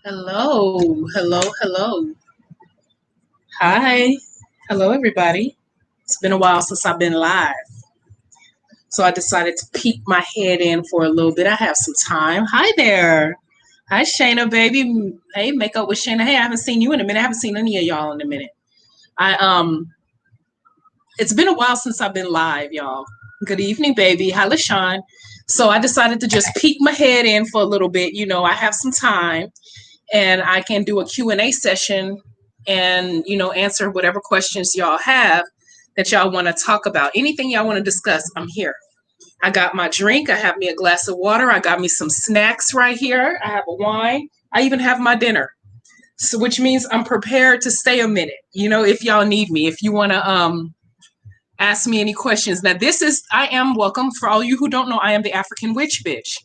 Hello, hello, hello. Hi. Hello, everybody. It's been a while since I've been live. So I decided to peek my head in for a little bit. I have some time. Hi there. Hi, Shayna, baby. Hey, Makeup with Shayna. Hey, I haven't seen you in a minute. I haven't seen any of y'all in a minute. I it's been a while since I've been live, y'all. Good evening, baby. Hi, LaShawn. So I decided to just peek my head in for a little bit. I have some time and I can do a Q&A session and answer whatever questions y'all have that y'all want to talk about. Anything y'all want to discuss, I'm here. I got my drink, I have me a glass of water, I got me some snacks right here, I have a wine, I even have my dinner. So which means I'm prepared to stay a minute. If y'all need me, if you want to ask me any questions. Now I am welcome. For all you who don't know, I am the African witch bitch.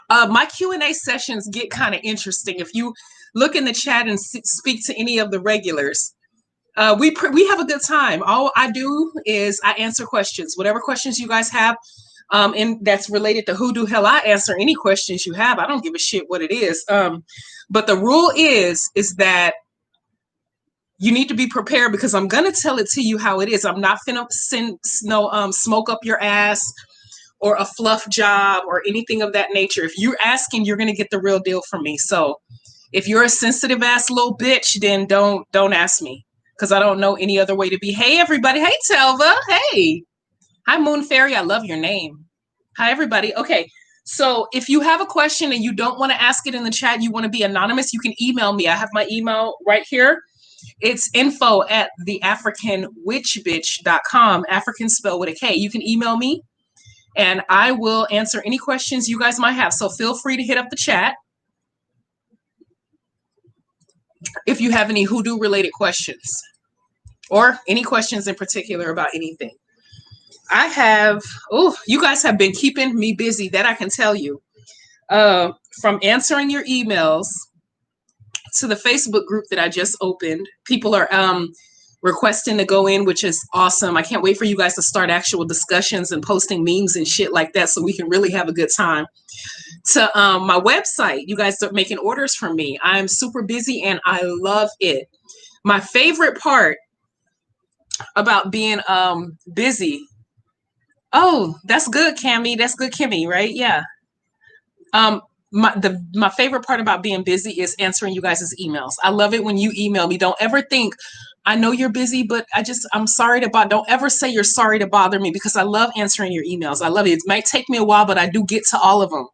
My Q&A sessions get kind of interesting. If you look in the chat and speak to any of the regulars, we have a good time. All I do is I answer questions, whatever questions you guys have, and that's related to hoodoo. Hell, I answer any questions you have. I don't give a shit what it is. But the rule is that you need to be prepared because I'm gonna tell it to you how it is. I'm not finna send smoke up your ass or a fluff job or anything of that nature. If you're asking, you're going to get the real deal from me. So if you're a sensitive ass little bitch, then don't ask me because I don't know any other way to be. Hey, everybody. Hey, Telva. Hey. Hi, Moon Fairy. I love your name. Hi, everybody. Okay. So if you have a question and you don't want to ask it in the chat, you want to be anonymous, you can email me. I have my email right here. It's info@theafricanwitchbitch.com. African spelled with a K. You can email me and I will answer any questions you guys might have. So feel free to hit up the chat if you have any hoodoo related questions or any questions in particular about anything. You guys have been keeping me busy, that I can tell you. From answering your emails to the Facebook group that I just opened, people are requesting to go in, which is awesome. I can't wait for you guys to start actual discussions and posting memes and shit like that so we can really have a good time. To my website, you guys are making orders from me. I'm super busy and I love it. My favorite part about being busy. Oh, that's good, Cammy. That's good, Kimmy, right? Yeah. My favorite part about being busy is answering you guys' emails. I love it when you email me. Don't ever think I know you're busy, but I'm sorry to bother. Don't ever say you're sorry to bother me because I love answering your emails. I love it. It might take me a while, but I do get to all of them.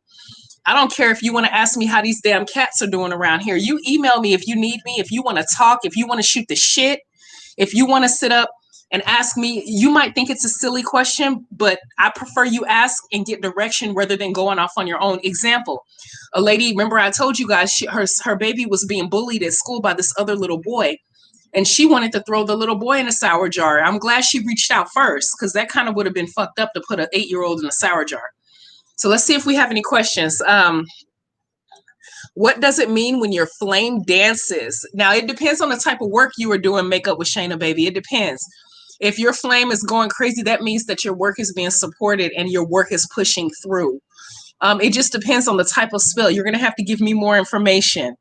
I don't care if you want to ask me how these damn cats are doing around here. You email me if you need me, if you want to talk, if you want to shoot the shit, if you want to sit up and ask me. You might think it's a silly question, but I prefer you ask and get direction rather than going off on your own. Example, a lady, remember I told you guys her baby was being bullied at school by this other little boy. And she wanted to throw the little boy in a sour jar. I'm glad she reached out first because that kind of would have been fucked up to put an 8-year-old in a sour jar. So let's see if we have any questions. What does it mean when your flame dances? Now, it depends on the type of work you are doing makeup with Shayna, baby. It depends. If your flame is going crazy, that means that your work is being supported and your work is pushing through. It just depends on the type of spell. You're going to have to give me more information.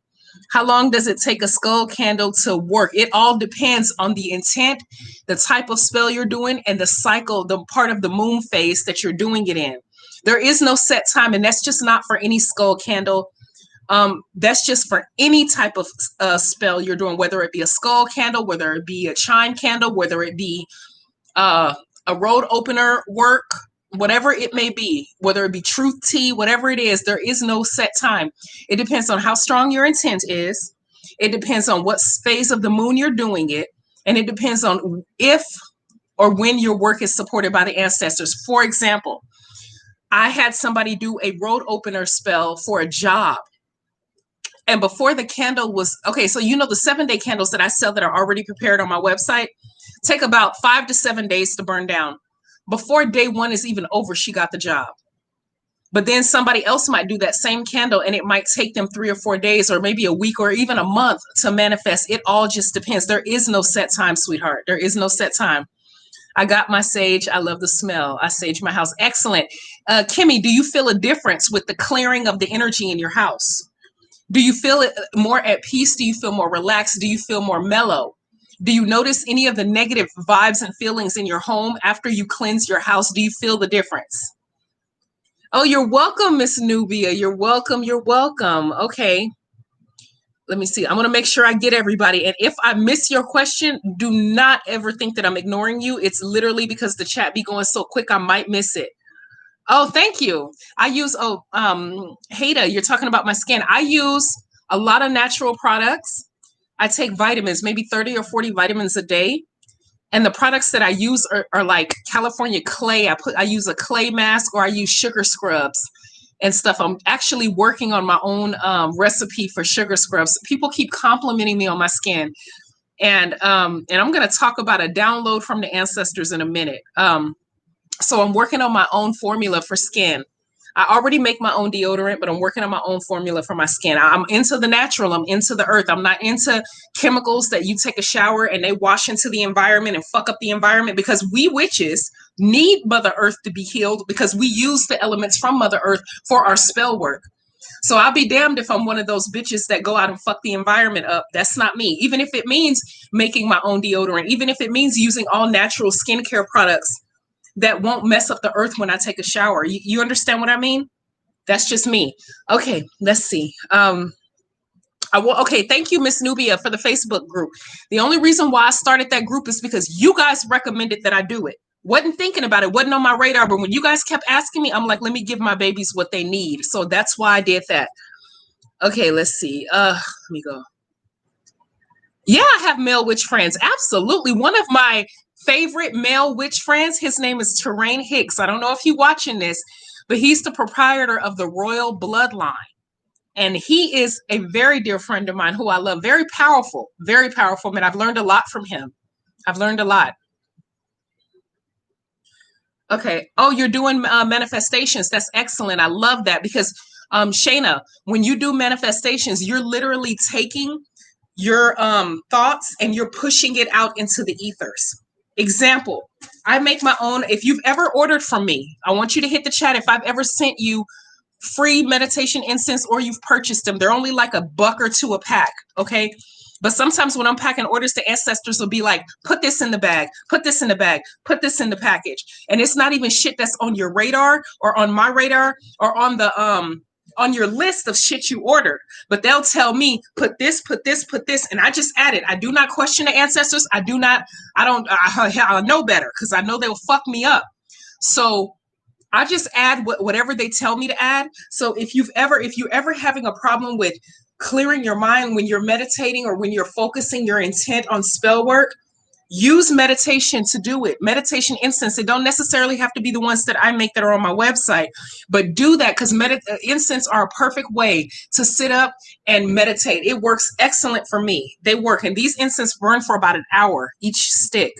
How long does it take a skull candle to work? It all depends on the intent, the type of spell you're doing, and the cycle, the part of the moon phase that you're doing it in. There is no set time, and that's just not for any skull candle. That's just for any type of spell you're doing, whether it be a skull candle, whether it be a chime candle, whether it be a road opener work, whatever it may be, whether it be truth tea, whatever it is, there is no set time. It depends on how strong your intent is. It depends on what phase of the moon you're doing it. And it depends on if or when your work is supported by the ancestors. For example, I had somebody do a road opener spell for a job. And before the candle was, okay, so the 7-day candles that I sell that are already prepared on my website take about 5 to 7 days to burn down. Before day 1 is even over, she got the job. But then somebody else might do that same candle and it might take them 3 or 4 days or maybe a week or even a month to manifest. It all just depends. There is no set time, sweetheart. There is no set time. I got my sage. I love the smell. I sage my house. Excellent. Kimmy, do you feel a difference with the clearing of the energy in your house? Do you feel it more at peace? Do you feel more relaxed? Do you feel more mellow? Do you notice any of the negative vibes and feelings in your home after you cleanse your house? Do you feel the difference? Oh, you're welcome, Miss Nubia. You're welcome. You're welcome. Okay. Let me see. I'm going to make sure I get everybody. And if I miss your question, do not ever think that I'm ignoring you. It's literally because the chat be going so quick, I might miss it. Oh, thank you. I use, Haida, you're talking about my skin. I use a lot of natural products. I take vitamins, maybe 30 or 40 vitamins a day. And the products that I use are like California clay. I use a clay mask, or I use sugar scrubs and stuff. I'm actually working on my own recipe for sugar scrubs. People keep complimenting me on my skin. And I'm going to talk about a download from the ancestors in a minute. So I'm working on my own formula for skin. I already make my own deodorant, but I'm working on my own formula for my skin. I'm into the natural. I'm into the earth. I'm not into chemicals that you take a shower and they wash into the environment and fuck up the environment, because we witches need Mother Earth to be healed because we use the elements from Mother Earth for our spell work. So I'll be damned if I'm one of those bitches that go out and fuck the environment up. That's not me. Even if it means making my own deodorant, even if it means using all natural skincare products that won't mess up the earth when I take a shower. You understand what I mean? That's just me. Okay, let's see. Okay, thank you, Miss Nubia, for the Facebook group. The only reason why I started that group is because you guys recommended that I do it. Wasn't thinking about it, wasn't on my radar, but when you guys kept asking me, I'm like, let me give my babies what they need. So that's why I did that. Okay, let's see. Let me go. Yeah, I have male witch friends. Absolutely. One of my favorite male witch friends, his name is Terrain Hicks. I don't know if you're watching this, but he's the proprietor of the Royal Bloodline. And he is a very dear friend of mine who I love. Very powerful, man. I've learned a lot from him. I've learned a lot. Okay. Oh, you're doing manifestations. That's excellent. I love that because, Shayna, when you do manifestations, you're literally taking your thoughts and you're pushing it out into the ethers. Example, I make my own. If you've ever ordered from me, I want you to hit the chat. If I've ever sent you free meditation incense or you've purchased them, they're only like $1 or $2 a pack. Okay. But sometimes when I'm packing orders, the ancestors will be like, put this in the bag, put this in the bag, put this in the package. And it's not even shit that's on your radar or on my radar or on your list of shit you ordered, but they'll tell me, put this, and I just add it. I do not question the ancestors. I know better because I know they'll fuck me up. So I just add whatever they tell me to add. So if you're ever having a problem with clearing your mind when you're meditating or when you're focusing your intent on spell work, use meditation to do it. Meditation incense. It don't necessarily have to be the ones that I make that are on my website, but do that because incense are a perfect way to sit up and meditate. It works excellent for me. They work, and these incense burn for about an hour each stick.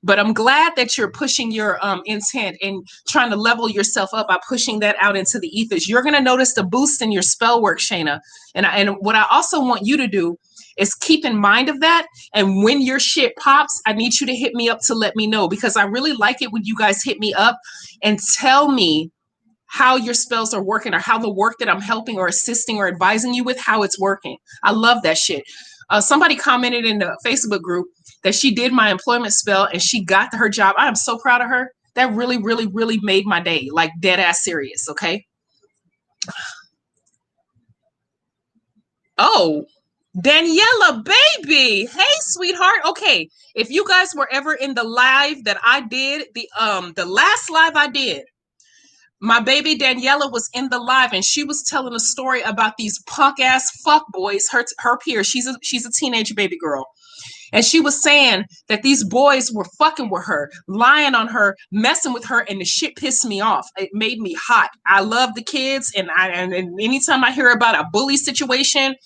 But I'm glad that you're pushing your intent and trying to level yourself up by pushing that out into the ethers. You're going to notice the boost in your spell work, Shayna. And what I also want you to do is keep in mind of that. And when your shit pops, I need you to hit me up to let me know, because I really like it when you guys hit me up and tell me how your spells are working or how the work that I'm helping or assisting or advising you with, how it's working. I love that shit. Somebody commented in the Facebook group that she did my employment spell and she got her job. I am so proud of her. That really, really, really made my day, like dead ass serious. Okay. Oh, Daniela, baby. Hey, sweetheart. Okay. If you guys were ever in the live that I did, the last live I did, my baby Daniela was in the live and she was telling a story about these punk ass fuck boys, her peers. She's a teenage baby girl. And she was saying that these boys were fucking with her, lying on her, messing with her, and the shit pissed me off. It made me hot. I love the kids, and anytime I hear about a bully situation,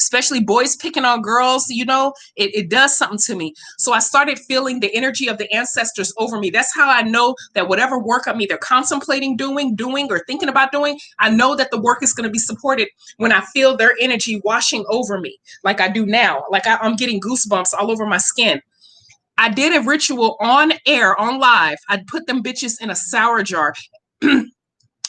especially boys picking on girls, it does something to me. So I started feeling the energy of the ancestors over me. That's how I know that whatever work I'm either contemplating doing, or thinking about doing, I know that the work is going to be supported when I feel their energy washing over me, like I do now. Like I'm getting goosebumps all over my skin. I did a ritual on air, on live. I'd put them bitches in a sour jar.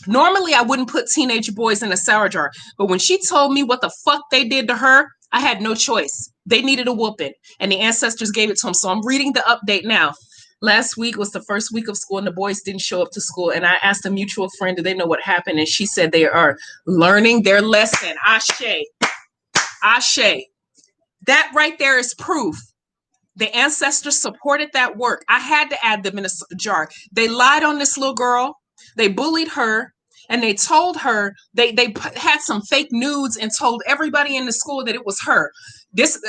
Normally, I wouldn't put teenage boys in a sour jar, but when she told me what the fuck they did to her, I had no choice. They needed a whooping, and the ancestors gave it to them. So I'm reading the update now. Last week was the first week of school, and the boys didn't show up to school. And I asked a mutual friend, do they know what happened? And she said they are learning their lesson. Ashe. Ashe. That right there is proof. The ancestors supported that work. I had to add them in a jar. They lied on this little girl. They bullied her, and they told her they had some fake nudes and told everybody in the school that it was her.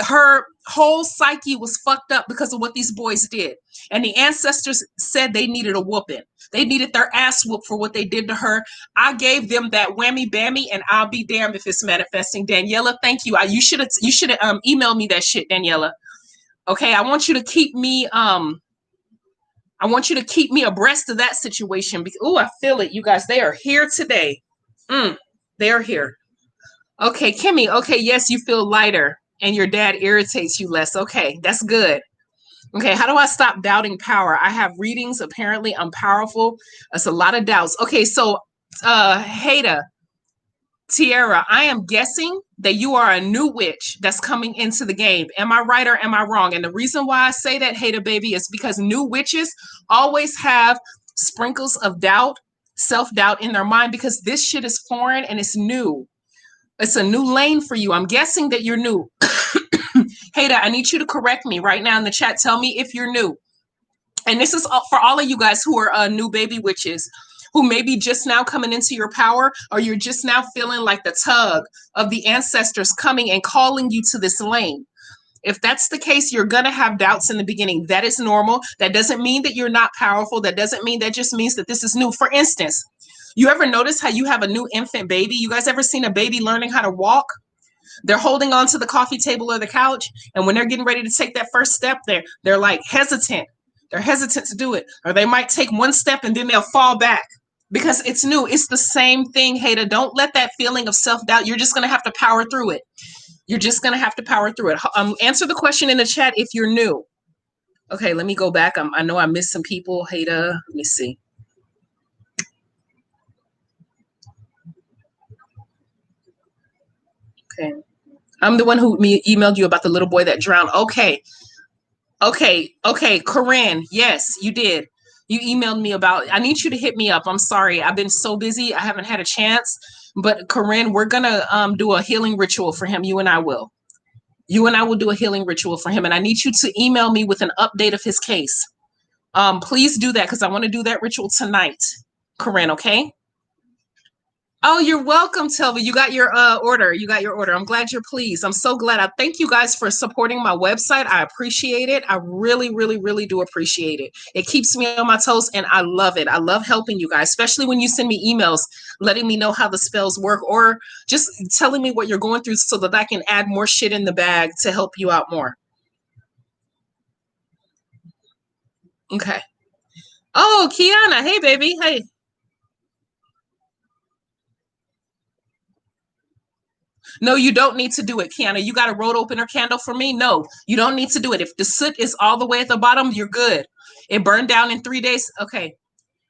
Her whole psyche was fucked up because of what these boys did. And the ancestors said they needed a whooping. They needed their ass whooped for what they did to her. I gave them that whammy bammy, and I'll be damned if it's manifesting. Daniela, thank you. You should have emailed me that shit, Daniela. Okay, I want you to keep me abreast of that situation. Oh, I feel it, you guys. They are here today. They are here. Okay, Kimmy. Okay, yes, you feel lighter and your dad irritates you less. Okay, that's good. Okay, how do I stop doubting power? I have readings. Apparently, I'm powerful. That's a lot of doubts. Okay, so Haida, Tierra, I am guessing that you are a new witch that's coming into the game. Am I right or am I wrong? And the reason why I say that, Hater baby, is because new witches always have sprinkles of doubt, self-doubt in their mind, because this shit is foreign and it's new. It's a new lane for you. I'm guessing that you're new. Hater, I need you to correct me right now in the chat. Tell me if you're new. And this is for all of you guys who are new baby witches, who may be just now coming into your power, or you're just now feeling like the tug of the ancestors coming and calling you to this lane. If that's the case, you're going to have doubts in the beginning. That is normal. That doesn't mean that you're not powerful. That doesn't mean, that just means that this is new. For instance, you ever notice how you have a new infant baby? You guys ever seen a baby learning how to walk? They're holding on to the coffee table or the couch, and when they're getting ready to take that first step, they're like hesitant. They're hesitant to do it. Or they might take one step and then they'll fall back because it's new. It's the same thing, Haida. Don't let that feeling of self-doubt. You're just going to have to power through it. You're just going to have to power through it. Answer the question in the chat if you're new. Okay, let me go back. I know I missed some people. Haida, let me see. Okay. I'm the one who emailed you about the little boy that drowned. Okay. Corinne, yes, you did. You emailed me about, I need you to hit me up. I'm sorry. I've been so busy. I haven't had a chance. But Corinne, we're going to do a healing ritual for him. You and I will. You and I will do a healing ritual for him. And I need you to email me with an update of his case. Please do that, because I want to do that ritual tonight. Corinne, okay? Oh, you're welcome, Telva. You got your order. You got your order. I'm glad you're pleased. I'm so glad. I thank you guys for supporting my website. I appreciate it. I really, really, really do appreciate it. It keeps me on my toes, and I love it. I love helping you guys, especially when you send me emails letting me know how the spells work, or just telling me what you're going through so that I can add more shit in the bag to help you out more. Okay. Oh, Kiana. Hey, baby. Hey. No, you don't need to do it, Kiana. You got a road opener candle for me? No, you don't need to do it. If the soot is all the way at the bottom, you're good. It burned down in 3 days. Okay.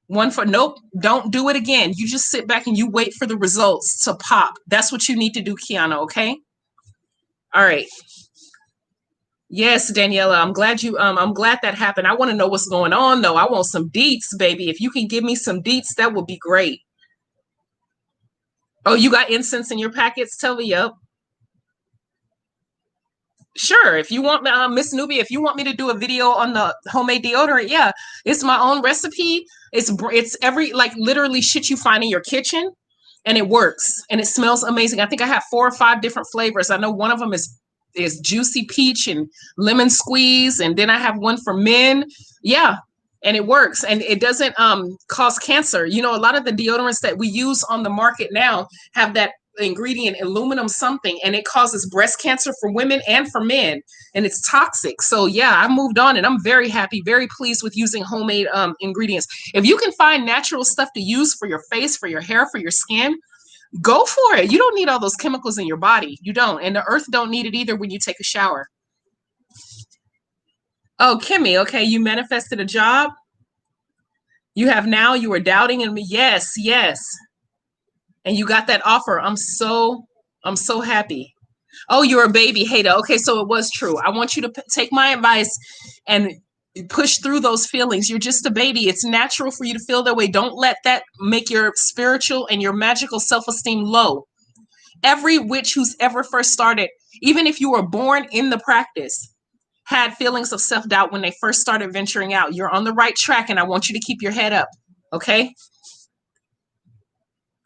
Nope, don't do it again. You just sit back and you wait for the results to pop. That's what you need to do, Kiana, okay? All right. Yes, Daniela, I'm glad that happened. I want to know what's going on though. I want some deets, baby. If you can give me some deets, that would be great. Oh, you got incense in your packets? Tell me up. Sure, if you want, Miss Nubia, if you want me to do a video on the homemade deodorant, yeah, it's my own recipe. It's every, like, literally shit you find in your kitchen, and it works and it smells amazing. I think I have 4 or 5 different flavors. I know one of them is juicy peach and lemon squeeze, and then I have one for men. Yeah, and it works, and it doesn't cause cancer. You know, a lot of the deodorants that we use on the market now have that ingredient aluminum something, and it causes breast cancer for women and for men, and it's toxic. So yeah, I moved on, and I'm very happy, very pleased with using homemade ingredients. If you can find natural stuff to use for your face, for your hair, for your skin, go for it. You don't need all those chemicals in your body. You don't, and the earth don't need it either when you take a shower. Oh, Kimmy, okay, you manifested a job you have now. You were doubting in me. Yes, yes. And you got that offer. I'm so happy. Oh, you're a baby, Hater. Okay, so it was true. I want you to take my advice and push through those feelings. You're just a baby. It's natural for you to feel that way. Don't let that make your spiritual and your magical self-esteem low. Every witch who's ever first started, even if you were born in the practice, had feelings of self-doubt when they first started venturing out. You're on the right track, and I want you to keep your head up. Okay?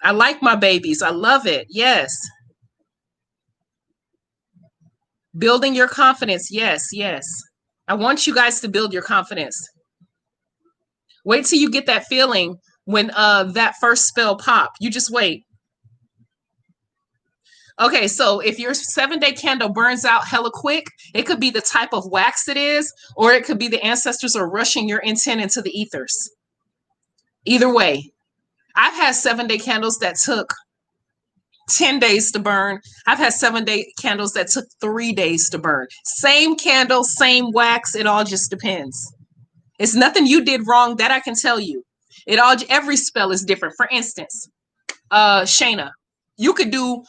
I like my babies. I love it. Yes. Building your confidence. Yes, yes. I want you guys to build your confidence. Wait till you get that feeling when that first spell pop. You just wait. Okay, so if your 7-day candle burns out hella quick, it could be the type of wax it is, or it could be the ancestors are rushing your intent into the ethers. Either way, I've had 7-day candles that took 10 days to burn. I've had 7-day candles that took 3 days to burn. Same candle, same wax. It all just depends. It's nothing you did wrong, that I can tell you. Every spell is different. For instance, Shayna, you could do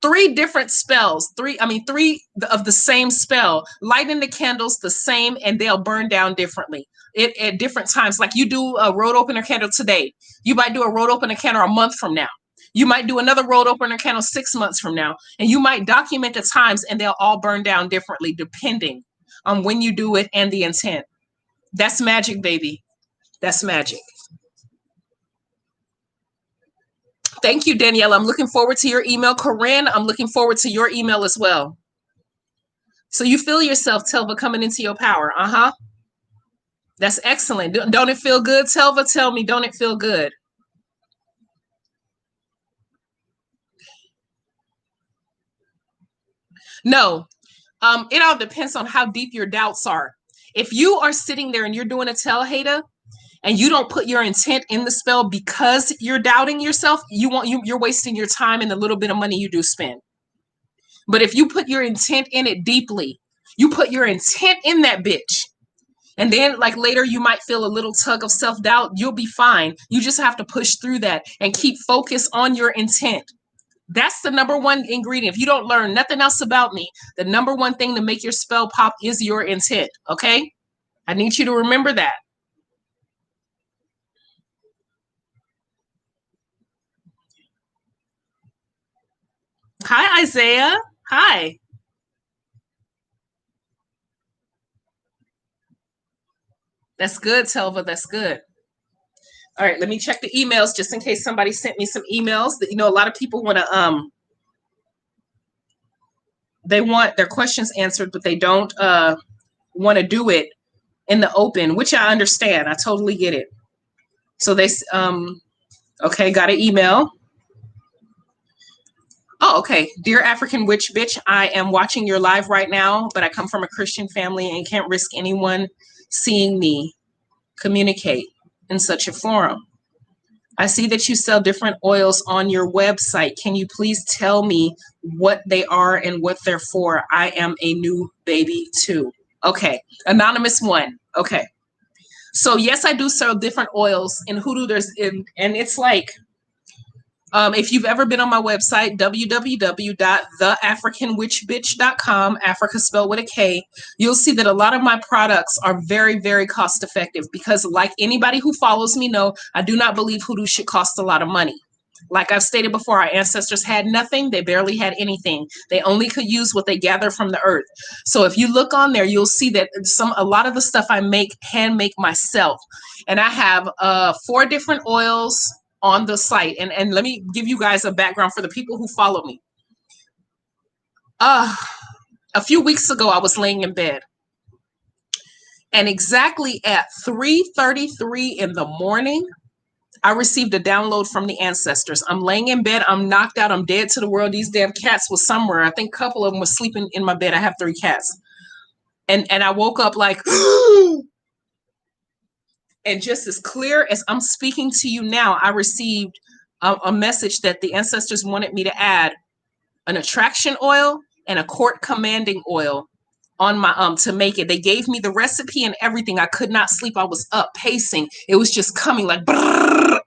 3 different spells, three of the same spell, lighting the candles the same, and they'll burn down differently at different times. Like you do a road opener candle today, you might do a road opener candle a month from now. You might do another road opener candle 6 months from now, and you might document the times, and they'll all burn down differently depending on when you do it and the intent. That's magic, baby. That's magic. Thank you, Danielle. I'm looking forward to your email. Corinne, I'm looking forward to your email as well. So you feel yourself, Telva, coming into your power. Uh-huh. That's excellent. Don't it feel good, Telva? Tell me, don't it feel good? No. It all depends on how deep your doubts are. If you are sitting there and you're doing a tell, Hater, and you don't put your intent in the spell because you're doubting yourself, you're wasting your time and the little bit of money you do spend. But if you put your intent in it deeply, you put your intent in that bitch, and then like later you might feel a little tug of self-doubt, you'll be fine. You just have to push through that and keep focus on your intent. That's the number one ingredient. If you don't learn nothing else about me, the number one thing to make your spell pop is your intent. Okay? I need you to remember that. Hi, Isaiah. Hi. That's good, Telva. That's good. All right, let me check the emails just in case somebody sent me some emails. That, a lot of people want to they want their questions answered, but they don't want to do it in the open, which I understand. I totally get it. So they okay, got an email. Oh, okay. Dear African Witch Bitch, I am watching your live right now, but I come from a Christian family and can't risk anyone seeing me communicate in such a forum. I see that you sell different oils on your website. Can you please tell me what they are and what they're for? I am a new baby too. Okay. Anonymous one. Okay. So yes, I do sell different oils in Hoodoo. And it's like, if you've ever been on my website, www.theafricanwitchbitch.com, Africa spelled with a K, you'll see that a lot of my products are very, very cost effective because like anybody who follows me know, I do not believe hoodoo should cost a lot of money. Like I've stated before, our ancestors had nothing. They barely had anything. They only could use what they gather from the earth. So if you look on there, you'll see that a lot of the stuff I hand make myself. And I have 4 different oils on the site. And let me give you guys a background for the people who follow me. A few weeks ago, I was laying in bed. And exactly at 3:33 in the morning, I received a download from the ancestors. I'm laying in bed. I'm knocked out. I'm dead to the world. These damn cats was somewhere. I think a couple of them were sleeping in my bed. I have 3 cats. And I woke up like, and just as clear as I'm speaking to you now, I received a message that the ancestors wanted me to add an attraction oil and a court commanding oil on my to make it. They gave me the recipe and everything. I could not sleep. I was up pacing. It was just coming like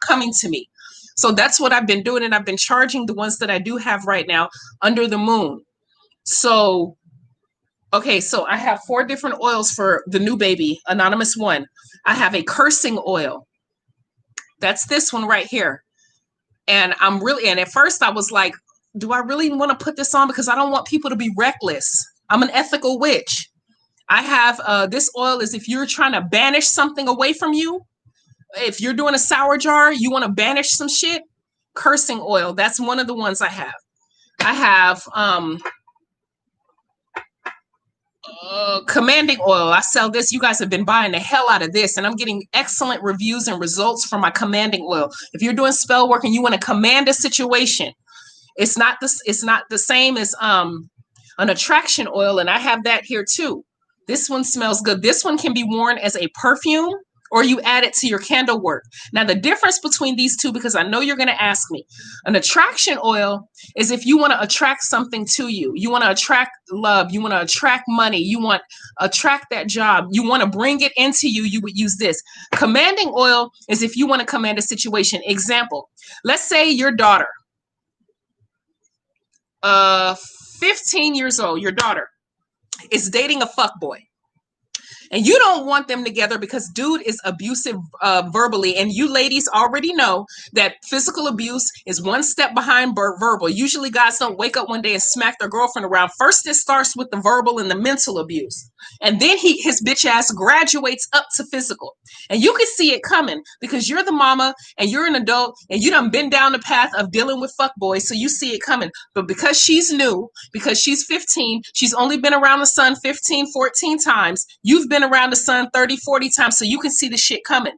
coming to me. So that's what I've been doing. And I've been charging the ones that I do have right now under the moon. So, okay, so I have 4 different oils for the new baby, Anonymous One. I have a cursing oil. That's this one right here. And and at first I was like, do I really want to put this on? Because I don't want people to be reckless. I'm an ethical witch. I have this oil is if you're trying to banish something away from you, if you're doing a sour jar, you want to banish some shit, cursing oil. That's one of the ones I have. I have commanding oil. I sell this. You guys have been buying the hell out of this, and I'm getting excellent reviews and results from my commanding oil. If you're doing spell work and you want to command a situation, it's not the same as an attraction oil, and I have that here too. This one smells good. This one can be worn as a perfume, or you add it to your candle work. Now, the difference between these two, because I know you're going to ask me, an attraction oil is if you want to attract something to you. You want to attract love. You want to attract money. You want to attract that job. You want to bring it into you. You would use this. Commanding oil is if you want to command a situation. Example, let's say your daughter, 15 years old, your daughter is dating a fuckboy. And you don't want them together because dude is abusive verbally. And you ladies already know that physical abuse is one step behind verbal. Usually guys don't wake up one day and smack their girlfriend around. First, it starts with the verbal and the mental abuse. And then his bitch ass graduates up to physical. And you can see it coming because you're the mama and you're an adult and you done been down the path of dealing with fuckboys. So you see it coming. But because she's new, because she's 15, she's only been around the sun 15, 14 times. You've been around the sun 30, 40 times. So you can see the shit coming.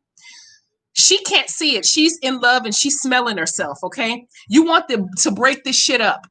She can't see it. She's in love and she's smelling herself. Okay. You want them to break this shit up.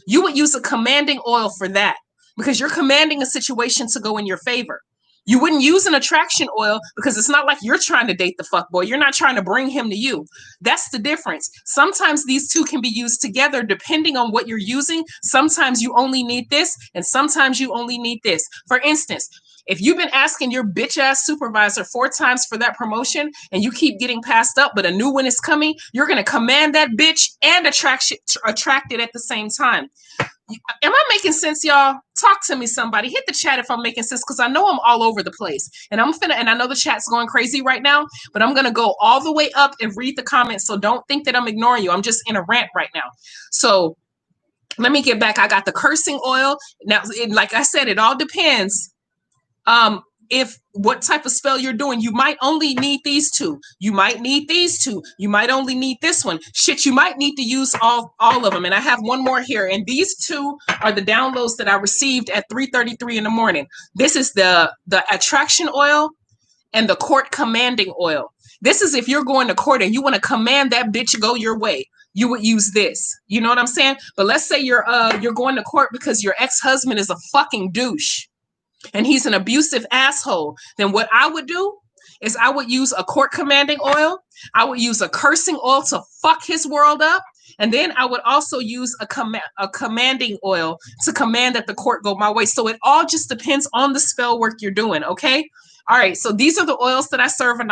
You would use a commanding oil for that because you're commanding a situation to go in your favor. You wouldn't use an attraction oil because it's not like you're trying to date the fuckboy. You're not trying to bring him to you. That's the difference. Sometimes these two can be used together depending on what you're using. Sometimes you only need this and sometimes you only need this. For instance, if you've been asking your bitch ass supervisor 4 times for that promotion and you keep getting passed up, but a new one is coming, you're going to command that bitch and attract it at the same time. Am I making sense, y'all? Talk to me, somebody. Hit the chat if I'm making sense, because I know I'm all over the place. And I know the chat's going crazy right now, but I'm going to go all the way up and read the comments. So don't think that I'm ignoring you. I'm just in a rant right now. So let me get back. I got the cursing oil. Now, like I said, it all depends. If what type of spell you're doing, you might only need these 2. You might need these 2. You might only need this one. Shit, you might need to use all of them. And I have one more here. And these 2 are the downloads that I received at 3:33 in the morning. This is the attraction oil and the court commanding oil. This is if you're going to court and you want to command that bitch go your way. You would use this. You know what I'm saying? But let's say you're going to court because your ex-husband is a fucking douche and he's an abusive asshole, then what I would do is I would use a court commanding oil. I would use a cursing oil to fuck his world up. And then I would also use a commanding oil to command that the court go my way. So it all just depends on the spell work you're doing. Okay. All right. So these are the oils that I serve and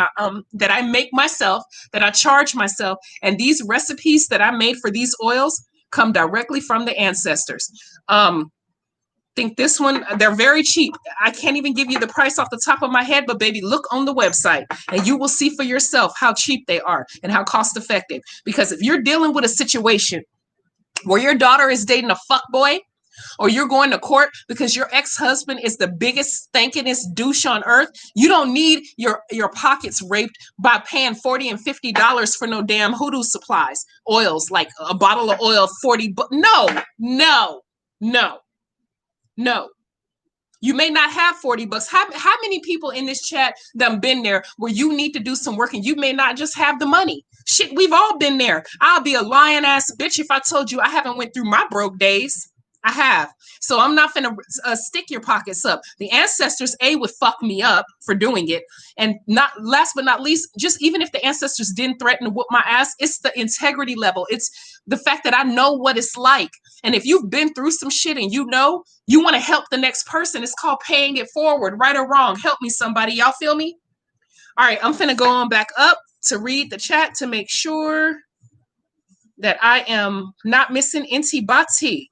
that I make myself, that I charge myself. And these recipes that I made for these oils come directly from the ancestors. Think this one, they're very cheap. I can't even give you the price off the top of my head, but baby, look on the website and you will see for yourself how cheap they are and how cost effective. Because if you're dealing with a situation where your daughter is dating a fuckboy, or you're going to court because your ex-husband is the biggest stankingest douche on earth, you don't need your pockets raped by paying $40 and $50 for no damn hoodoo supplies, oils, like a bottle of oil, 40. No. You may not have $40. How many people in this chat that been there where you need to do some work and you may not just have the money? Shit, we've all been there. I'll be a lying ass bitch if I told you I haven't went through my broke days. I have. So I'm not finna stick your pockets up. The ancestors, would fuck me up for doing it. And not last but not least, just even if the ancestors didn't threaten to whoop my ass, it's the integrity level. It's the fact that I know what it's like. And if you've been through some shit and you know, you want to help the next person, it's called paying it forward, right or wrong. Help me, somebody. Y'all feel me? All right, I'm finna go on back up to read the chat to make sure. that I am not missing antibody.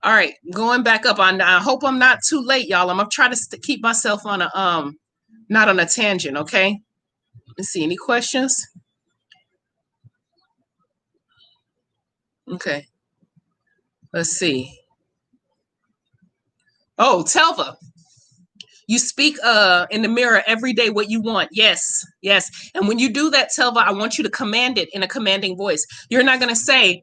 All right, going back up. I hope I'm not too late, y'all. I'm gonna try to keep myself on a not on a tangent. Okay. Let's see. Any questions? Okay. Let's see. Oh, Telva. You speak in the mirror every day what you want. Yes, yes. And when you do that, Telva, I want you to command it in a commanding voice. You're not gonna say,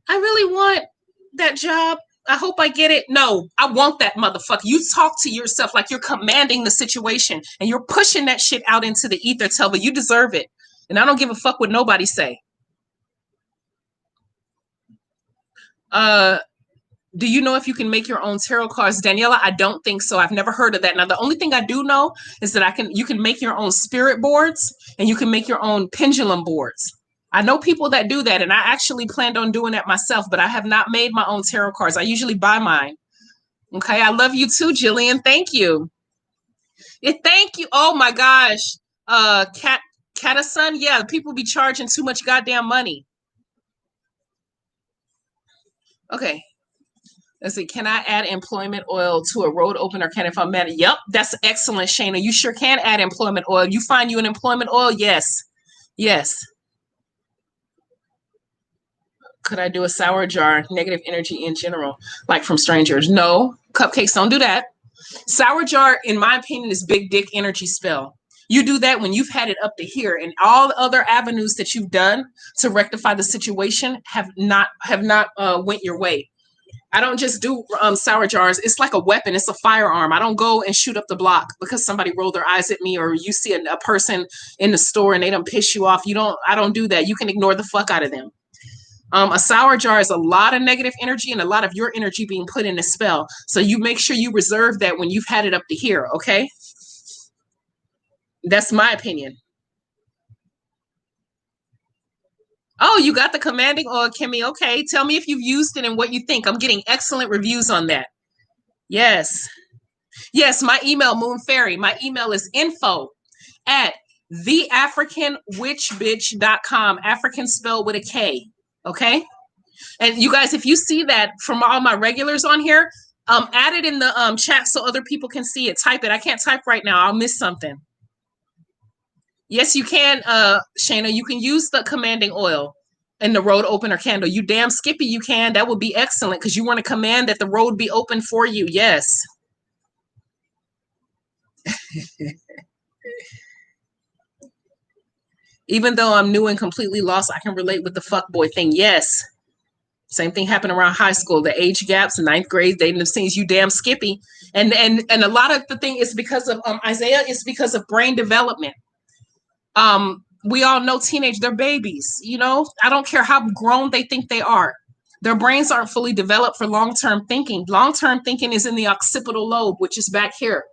I really want that job. I hope I get it. No, I want that motherfucker. You talk to yourself like you're commanding the situation and you're pushing that shit out into the ether, Telva. You deserve it. And I don't give a fuck what nobody say. Do you know if you can make your own tarot cards, Daniela? I don't think so. I've never heard of that. Now, the only thing I do know is that you can make your own spirit boards and you can make your own pendulum boards. I know people that do that, and I actually planned on doing that myself, but I have not made my own tarot cards. I usually buy mine. Okay, I love you too, Jillian. Thank you. Thank you. Oh my gosh. Catasun, yeah, people be charging too much goddamn money. Okay. Let's see. Can I add employment oil to a road opener? Can if I'm mad? Yep, that's excellent, Shayna. You sure can add employment oil. You find you an employment oil? Yes. Yes. Could I do a sour jar? Negative energy in general, like from strangers? No. Cupcakes, don't do that. Sour jar, in my opinion, is big dick energy spell. You do that when you've had it up to here, and all the other avenues that you've done to rectify the situation have not went your way. I don't just do sour jars. It's like a weapon. It's a firearm. I don't go and shoot up the block because somebody rolled their eyes at me, or you see a person in the store and they don't piss you off. I don't do that. You can ignore the fuck out of them. A sour jar is a lot of negative energy and a lot of your energy being put in a spell. So you make sure you reserve that when you've had it up to here, okay? That's my opinion. Oh, you got the commanding oil, Kimmy. Okay, tell me if you've used it and what you think. I'm getting excellent reviews on that. Yes. Yes, my email, Moon Fairy. My email is info@theafricanwitchbitch.com. African spelled with a K. Okay? And you guys, if you see that from all my regulars on here, add it in the chat so other people can see it. Type it. I can't type right now. I'll miss something. Yes, you can, Shayna. You can use the commanding oil in the road opener candle. You damn Skippy, you can. That would be excellent because you want to command that the road be open for you. Yes. Even though I'm new and completely lost, I can relate with the fuckboy thing. Yes. Same thing happened around high school. The age gaps, ninth grade, dating the scenes, you damn Skippy. And a lot of the thing is because of Isaiah, is because of brain development. We all know they're babies, you know. I don't care how grown they think they are. Their brains aren't fully developed for long-term thinking. Long-term thinking is in the occipital lobe, which is back here.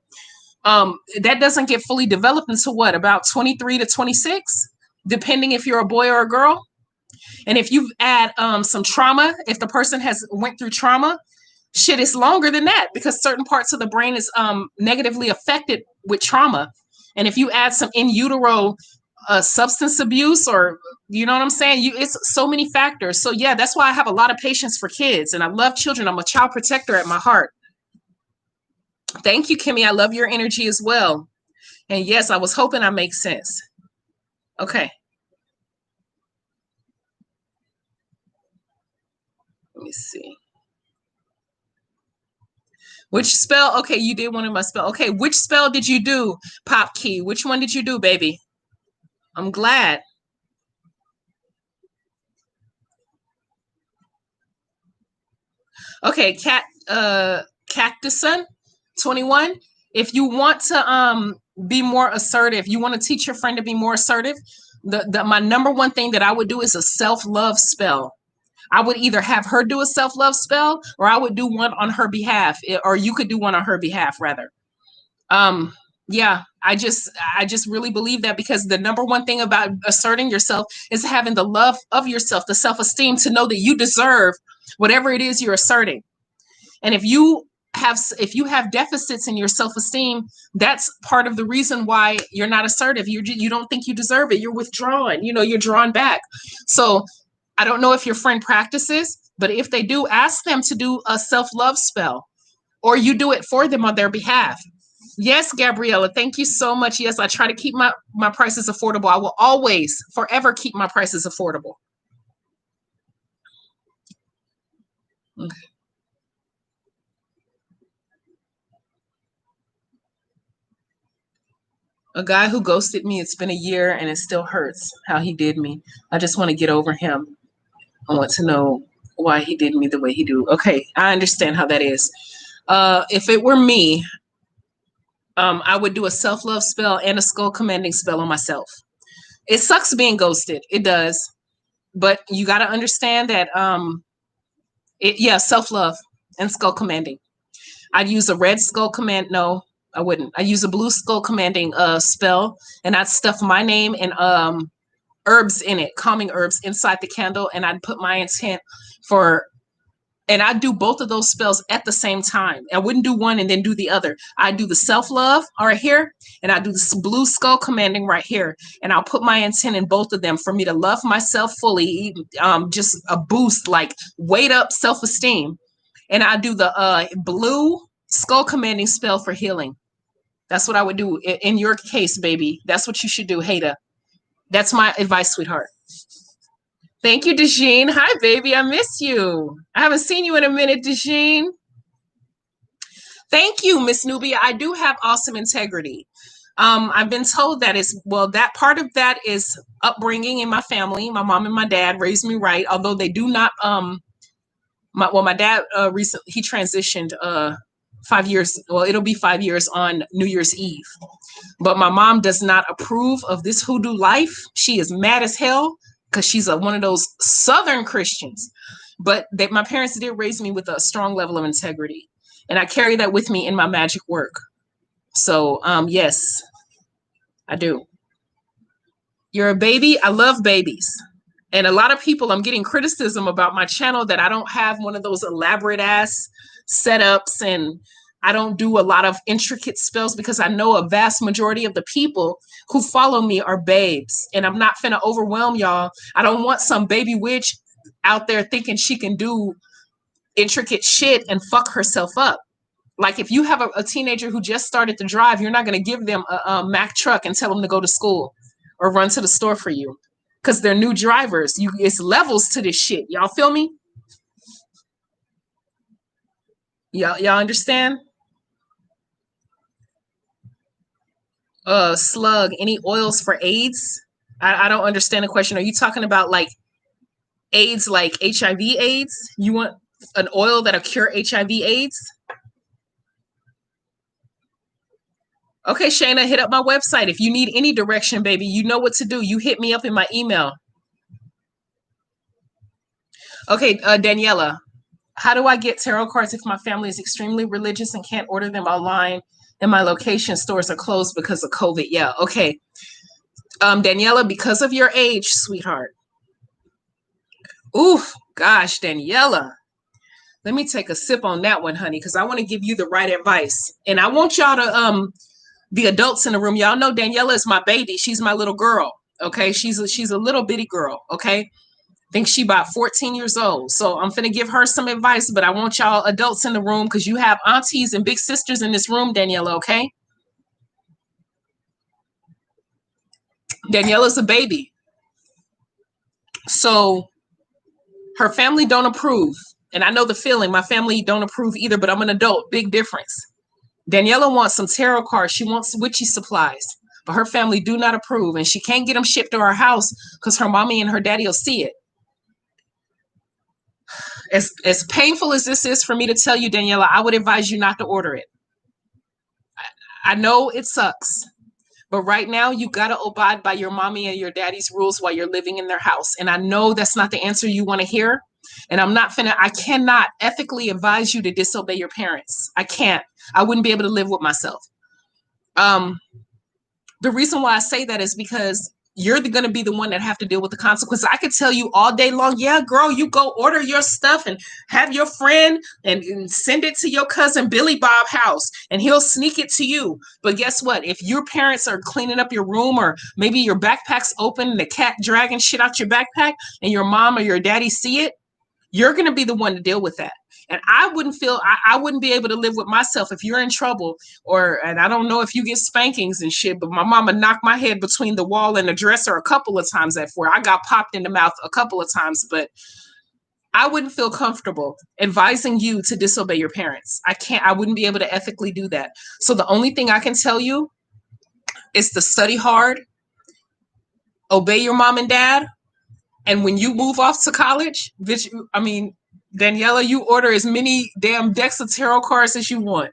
That doesn't get fully developed until what, about 23 to 26, depending if you're a boy or a girl. And if you add some trauma, if the person has went through trauma, shit is longer than that because certain parts of the brain is negatively affected with trauma. And if you add some in utero substance abuse, or you know what I'm saying, it's so many factors. So yeah, that's why I have a lot of patience for kids, and I love children. I'm a child protector at my heart. Thank you, Kimmy. I love your energy as well. And yes, I was hoping I make sense. Okay. Let me see. Which spell? Okay, you did one of my spell. Okay, which spell did you do, Pop Key? Which one did you do, baby? I'm glad. Okay, Cactusun 21. If you want to be more assertive, you want to teach your friend to be more assertive, my number one thing that I would do is a self-love spell. I would either have her do a self-love spell, or I would do one on her behalf, or you could do one on her behalf, rather. Yeah, I just really believe that, because the number one thing about asserting yourself is having the love of yourself, the self-esteem to know that you deserve whatever it is you're asserting. And if you if you have deficits in your self-esteem, that's part of the reason why you're not assertive. You don't think you deserve it. You're withdrawn. You're drawn back. So I don't know if your friend practices, but if they do, ask them to do a self-love spell, or you do it for them on their behalf. Yes, Gabriella, thank you so much. Yes, I try to keep my prices affordable. I will always, forever keep my prices affordable. Okay. A guy who ghosted me, it's been a year and it still hurts how he did me. I just want to get over him. I want to know why he did me the way he do. Okay, I understand how that is. If it were me, I would do a self-love spell and a skull commanding spell on myself. It sucks being ghosted. It does. But you got to understand that, self-love and skull commanding. I'd use a red skull command. No, I wouldn't. I use a blue skull commanding spell, and I'd stuff my name and herbs in it, calming herbs inside the candle, and I'd put my intent for, and I'd do both of those spells at the same time. I wouldn't do one and then do the other. I'd do the self-love right here, and I'd do this blue skull commanding right here, and I'll put my intent in both of them for me to love myself fully, just a boost, like weight up self-esteem. And I do the blue skull commanding spell for healing. That's what I would do in your case, baby. That's what you should do, Haida. That's my advice, sweetheart. Thank you, Dejeen. Hi, baby. I miss you. I haven't seen you in a minute, Dejeen. Thank you, Miss Nubia. I do have awesome integrity. I've been told that that part of that is upbringing in my family. My mom and my dad raised me right, although they do not, my dad recently, he transitioned 5 years. Well, it'll be 5 years on New Year's Eve. But my mom does not approve of this hoodoo life. She is mad as hell because she's one of those Southern Christians. But my parents did raise me with a strong level of integrity. And I carry that with me in my magic work. So, yes, I do. You're a baby. I love babies. And a lot of people, I'm getting criticism about my channel that I don't have one of those elaborate ass setups, and I don't do a lot of intricate spells, because I know a vast majority of the people who follow me are babes, and I'm not finna overwhelm y'all. I don't want some baby witch out there thinking she can do intricate shit and fuck herself up. Like, if you have a teenager who just started to drive, you're not going to give them a Mack truck and tell them to go to school or run to the store for you, because they're new drivers. It's levels to this shit. Y'all feel me? Y'all understand? Slug, any oils for AIDS? I don't understand the question. Are you talking about like AIDS, like HIV AIDS? You want an oil that'll cure HIV AIDS? Okay, Shayna, hit up my website. If you need any direction, baby, you know what to do. You hit me up in my email. Okay, Daniela, how do I get tarot cards if my family is extremely religious and can't order them online and my location stores are closed because of COVID? Yeah, okay. Daniela, because of your age, sweetheart. Ooh, gosh, Daniela. Let me take a sip on that one, honey, because I want to give you the right advice. And I want y'all to, the adults in the room, y'all know Daniela is my baby. She's my little girl, okay? She's a little bitty girl, okay? I think she about 14 years old. So I'm finna give her some advice, but I want y'all adults in the room, because you have aunties and big sisters in this room, Daniela, okay? Daniela's a baby. So her family don't approve. And I know the feeling. My family don't approve either, but I'm an adult. Big difference. Daniela wants some tarot cards. She wants witchy supplies, but her family do not approve. And she can't get them shipped to her house because her mommy and her daddy will see it. As painful as this is for me to tell you, Daniela, I would advise you not to order it. I know it sucks, but right now you got to abide by your mommy and your daddy's rules while you're living in their house. And I know that's not the answer you want to hear. And I cannot ethically advise you to disobey your parents. I can't. I wouldn't be able to live with myself. The reason why I say that is because you're going to be the one that have to deal with the consequences. I could tell you all day long, yeah, girl, you go order your stuff and have your friend and send it to your cousin Billy Bob house and he'll sneak it to you. But guess what? If your parents are cleaning up your room or maybe your backpack's open and the cat dragging shit out your backpack and your mom or your daddy see it, you're going to be the one to deal with that. And I wouldn't be able to live with myself if you're in trouble and I don't know if you get spankings and shit, but my mama knocked my head between the wall and the dresser a couple of times at 4. I got popped in the mouth a couple of times, but I wouldn't feel comfortable advising you to disobey your parents. I wouldn't be able to ethically do that. So the only thing I can tell you is to study hard, obey your mom and dad, and when you move off to college, Daniela, you order as many damn decks of tarot cards as you want.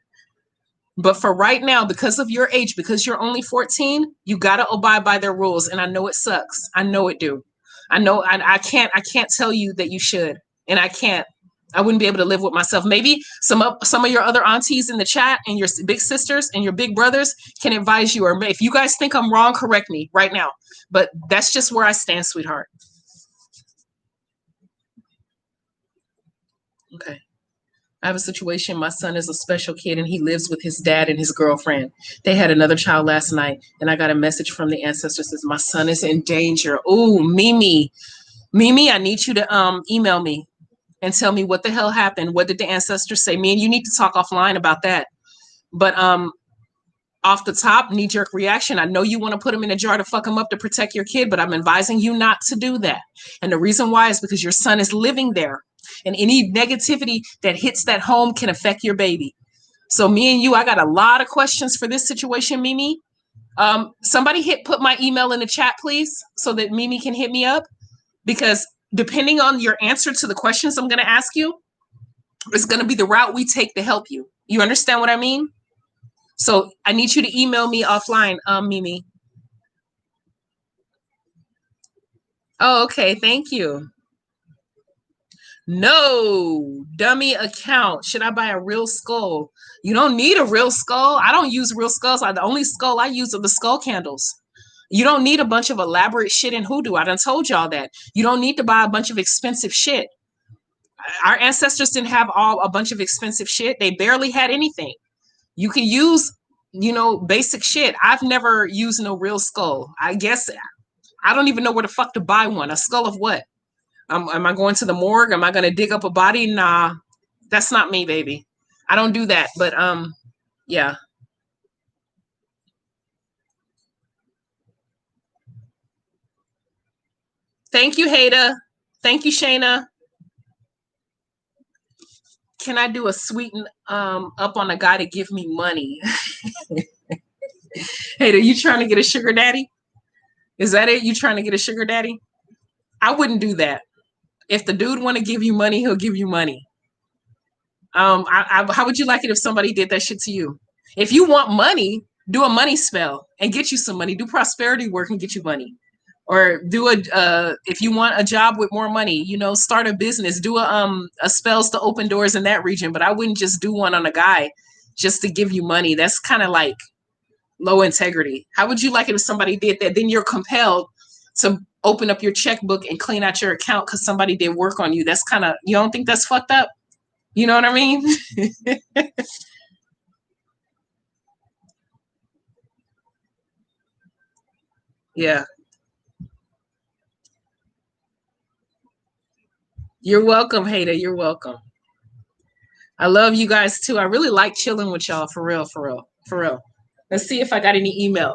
But for right now, because of your age, because you're only 14, you got to abide by their rules. And I know it sucks. I know it do. I know I can't tell you that you should. And I wouldn't be able to live with myself. Maybe some of your other aunties in the chat and your big sisters and your big brothers can advise you. Or if you guys think I'm wrong, correct me right now. But that's just where I stand, sweetheart. Okay. I have a situation. My son is a special kid and he lives with his dad and his girlfriend. They had another child last night and I got a message from the ancestors that says my son is in danger. Oh, Mimi, I need you to email me and tell me what the hell happened. What did the ancestors say? Me and you need to talk offline about that. But off the top, knee-jerk reaction. I know you want to put him in a jar to fuck him up to protect your kid, but I'm advising you not to do that. And the reason why is because your son is living there. And any negativity that hits that home can affect your baby. So me and you, I got a lot of questions for this situation, Mimi. Somebody put my email in the chat, please, so that Mimi can hit me up. Because depending on your answer to the questions I'm going to ask you, it's going to be the route we take to help you. You understand what I mean? So I need you to email me offline, Mimi. Oh, okay. Thank you. No, dummy account. Should I buy a real skull? You don't need a real skull. I don't use real skulls. The only skull I use are the skull candles. You don't need a bunch of elaborate shit in hoodoo. I done told y'all that. You don't need to buy a bunch of expensive shit. Our ancestors didn't have a bunch of expensive shit. They barely had anything. You can use, basic shit. I've never used no real skull. I guess I don't even know where the fuck to buy one. A skull of what? Am I going to the morgue? Am I going to dig up a body? Nah, that's not me, baby. I don't do that. But yeah. Thank you, Haida. Thank you, Shayna. Can I do a sweeten up on a guy to give me money? Haida, you trying to get a sugar daddy? Is that it? You trying to get a sugar daddy? I wouldn't do that. If the dude want to give you money, he'll give you money. How would you like it if somebody did that shit to you? If you want money, do a money spell and get you some money. Do prosperity work and get you money. Or do if you want a job with more money, start a business. Do a spells to open doors in that region. But I wouldn't just do one on a guy just to give you money. That's kind of like low integrity. How would you like it if somebody did that? Then you're compelled to open up your checkbook and clean out your account because somebody did work on you. That's kind of, you don't think that's fucked up? You know what I mean? Yeah. You're welcome, Haida. You're welcome. I love you guys too. I really like chilling with y'all, for real, for real, for real. Let's see if I got any emails.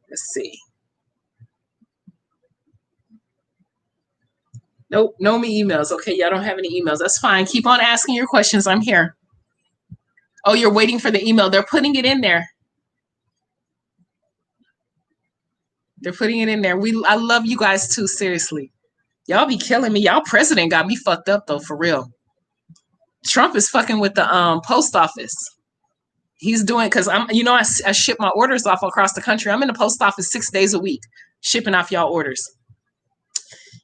Let's see. Nope, no me emails. Okay, y'all don't have any emails. That's fine. Keep on asking your questions. I'm here. Oh, you're waiting for the email. They're putting it in there. They're putting it in there. I love you guys too, seriously. Y'all be killing me. Y'all president got me fucked up though, for real. Trump is fucking with the post office. He's doing, because I ship my orders off across the country. I'm in the post office 6 days a week, shipping off y'all orders.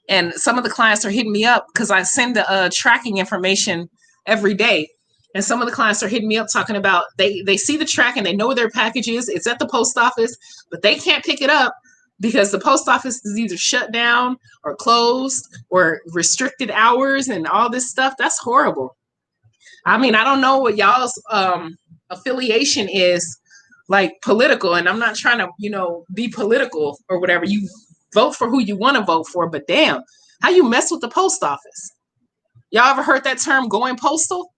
And some of the clients are hitting me up because I send the tracking information every day. And some of the clients are hitting me up talking about they see the track and they know where their package is. It's at the post office, but they can't pick it up because the post office is either shut down or closed or restricted hours and all this stuff. That's horrible. I mean, I don't know what y'all's affiliation is, like political, and I'm not trying to, be political or whatever. You vote for who you want to vote for, but damn, how you mess with the post office? Y'all ever heard that term going postal?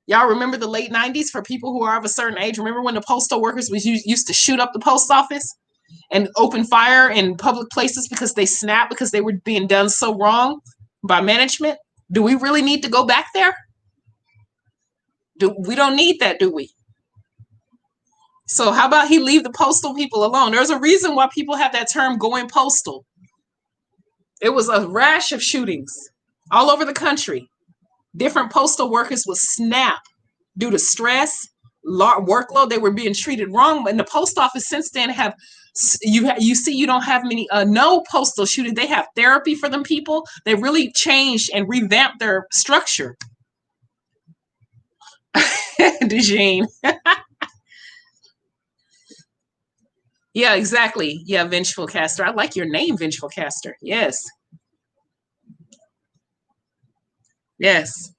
Y'all remember the late 90s for people who are of a certain age? Remember when the postal workers used to shoot up the post office and open fire in public places because they snapped because they were being done so wrong by management? Do we really need to go back there? We don't need that, do we? So how about he leave the postal people alone? There's a reason why people have that term going postal. It was a rash of shootings all over the country. Different postal workers would snap due to stress, workload. They were being treated wrong. But in the post office since then you see you don't have many no postal shooting. They have therapy for them people. They really changed and revamped their structure. DeJean. Yeah, exactly. Yeah, Vengeful Caster. I like your name, Vengeful Caster. Yes. Yes.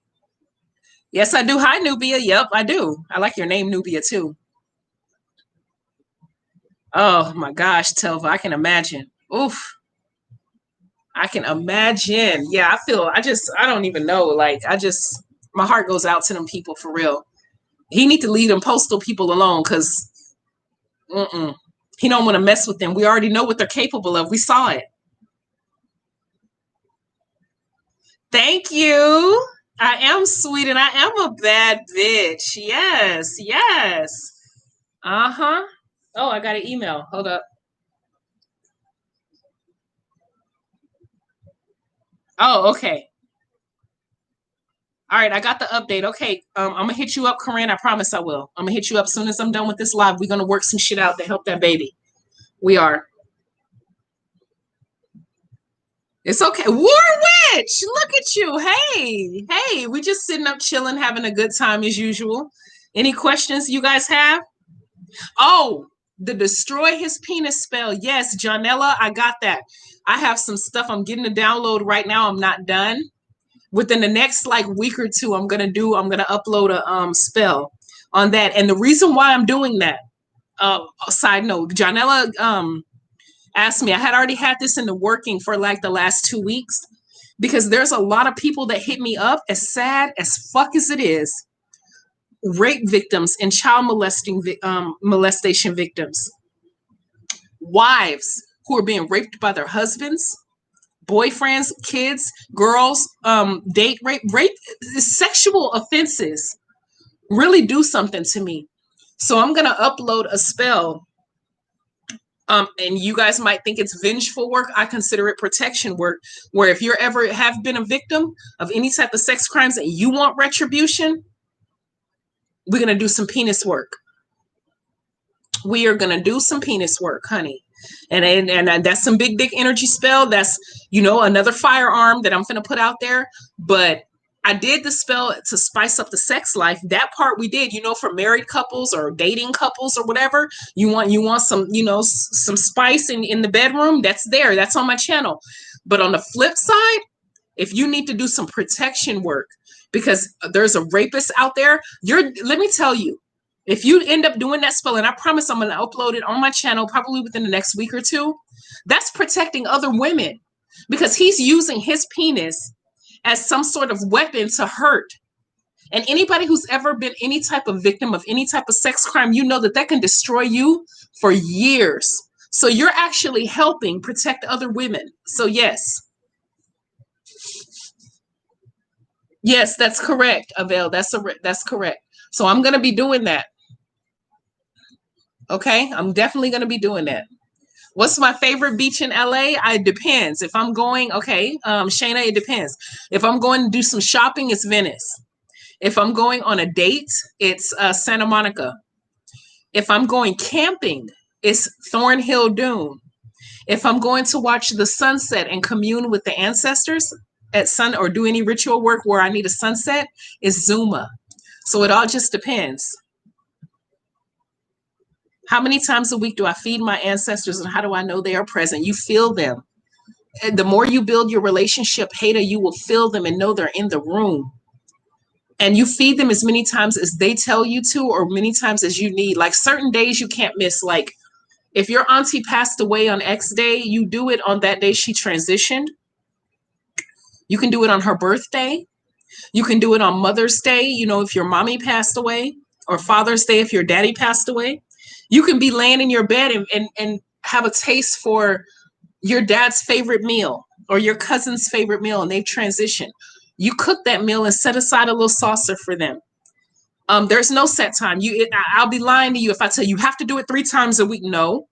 Yes, I do. Hi, Nubia. Yep, I do. I like your name, Nubia, too. Oh, my gosh, Telva. I can imagine. Oof. I can imagine. Yeah, I don't even know. Like, my heart goes out to them people for real. He need to leave them postal people alone because he don't want to mess with them. We already know what they're capable of. We saw it. Thank you. I am sweet and I am a bad bitch. Yes, yes. Uh-huh. Oh, I got an email. Hold up. Oh, okay. All right, I got the update. Okay, I'm gonna hit you up, Corinne. I promise I will. I'm gonna hit you up as soon as I'm done with this live. We're gonna work some shit out to help that baby. We are. It's okay. War Witch, look at you. Hey, we just sitting up chilling, having a good time as usual. Any questions you guys have? Oh, the destroy his penis spell. Yes, Janella, I got that. I have some stuff I'm getting to download right now. I'm not done. Within the next like week or two, I'm gonna upload a spell on that. And the reason why I'm doing that, side note, Janella asked me, I had already had this in the working for like the last 2 weeks, because there's a lot of people that hit me up, as sad as fuck as it is, rape victims and child molestation victims, wives who are being raped by their husbands, boyfriends, kids, girls, date rape, sexual offenses really do something to me. So I'm going to upload a spell. And you guys might think it's vengeful work. I consider it protection work, where if you're ever have been a victim of any type of sex crimes and you want retribution, we're going to do some penis work. We are going to do some penis work, honey. And that's some big dick energy spell. That's, another firearm that I'm going to put out there. But I did the spell to spice up the sex life. That part we did, for married couples or dating couples or whatever. You want some, some spice in the bedroom. That's there. That's on my channel. But on the flip side, if you need to do some protection work because there's a rapist out there, let me tell you, if you end up doing that spell, and I promise I'm going to upload it on my channel probably within the next week or two, that's protecting other women, because he's using his penis as some sort of weapon to hurt. And anybody who's ever been any type of victim of any type of sex crime, that can destroy you for years. So you're actually helping protect other women. So yes, that's correct, Avail. That's correct. So I'm going to be doing that. Okay, I'm definitely going to be doing that. What's my favorite beach in LA? It depends. If I'm going, okay, Shayna, it depends. If I'm going to do some shopping, it's Venice. If I'm going on a date, it's Santa Monica. If I'm going camping, it's Thornhill Dune. If I'm going to watch the sunset and commune with the ancestors at sun or do any ritual work where I need a sunset, it's Zuma. So it all just depends. How many times a week do I feed my ancestors and how do I know they are present? You feel them. And the more you build your relationship, Hater, you will feel them and know they're in the room. And you feed them as many times as they tell you to, or many times as you need. Like certain days you can't miss. Like if your auntie passed away on X day, you do it on that day she transitioned. You can do it on her birthday. You can do it on Mother's Day, you know, if your mommy passed away, or Father's Day if your daddy passed away. You can be laying in your bed and have a taste for your dad's favorite meal or your cousin's favorite meal and they've transitioned. You cook that meal and set aside a little saucer for them. There's no set time. I'll be lying to you if I tell you have to do it 3 times a week. No,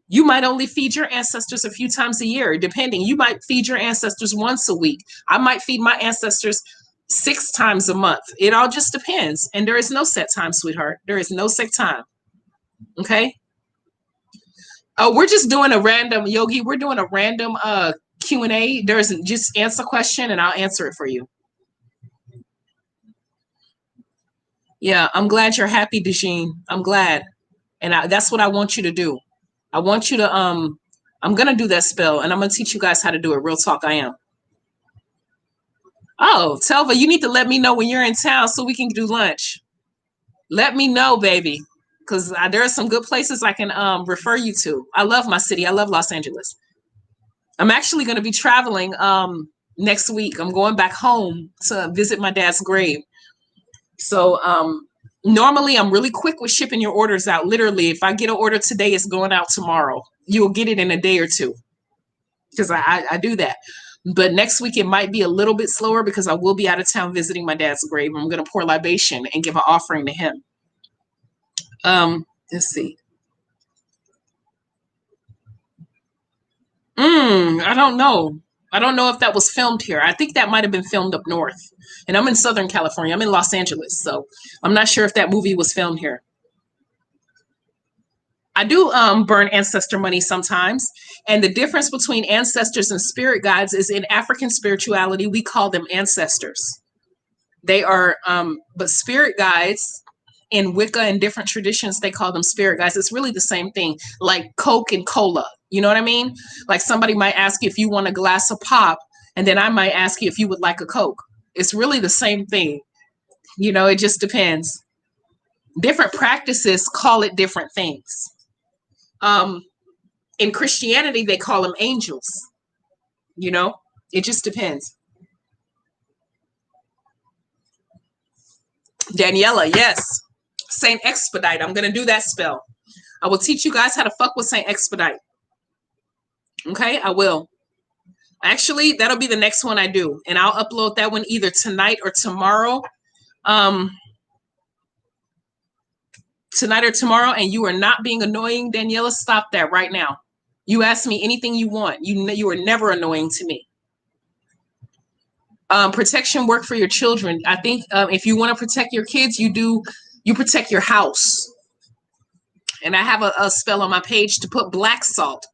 you might only feed your ancestors a few times a year, depending. You might feed your ancestors once a week. I might feed my ancestors 6 times a month. It all just depends. And there is no set time, sweetheart. There is no set time. Okay. We're just doing a random Yogi. We're doing a random Q&A. There's just answer question and I'll answer it for you. Yeah, I'm glad you're happy, Dejeen. I'm glad. And that's what I want you to do. I want you to, I'm going to do that spell and I'm going to teach you guys how to do it. Real talk, I am. Oh, Telva, you need to let me know when you're in town so we can do lunch. Let me know, baby, because there are some good places I can refer you to. I love my city. I love Los Angeles. I'm actually going to be traveling next week. I'm going back home to visit my dad's grave. So normally I'm really quick with shipping your orders out. Literally, if I get an order today, it's going out tomorrow. You'll get it in a day or two because I do that. But next week, it might be a little bit slower because I will be out of town visiting my dad's grave. I'm going to pour libation and give an offering to him. Let's see. I don't know. I don't know if that was filmed here. I think that might have been filmed up north. And I'm in Southern California. I'm in Los Angeles. So I'm not sure if that movie was filmed here. I do burn ancestor money sometimes. And the difference between ancestors and spirit guides is in African spirituality, we call them ancestors. They are, but spirit guides in Wicca and different traditions, they call them spirit guides. It's really the same thing, like Coke and Cola. You know what I mean? Like somebody might ask you if you want a glass of pop, and then I might ask you if you would like a Coke. It's really the same thing. You know, it just depends. Different practices call it different things. In Christianity, they call them angels. You know, it just depends. Daniela, yes. Saint Expedite. I'm going to do that spell. I will teach you guys how to fuck with Saint Expedite. Okay, I will. Actually, that'll be the next one I do. And I'll upload that one either tonight or tomorrow. Tonight or tomorrow. And you are not being annoying. Daniela, stop that right now. You ask me anything you want. You are never annoying to me. Protection work for your children. I think if you want to protect your kids, you protect your house. And I have a spell on my page to put black salt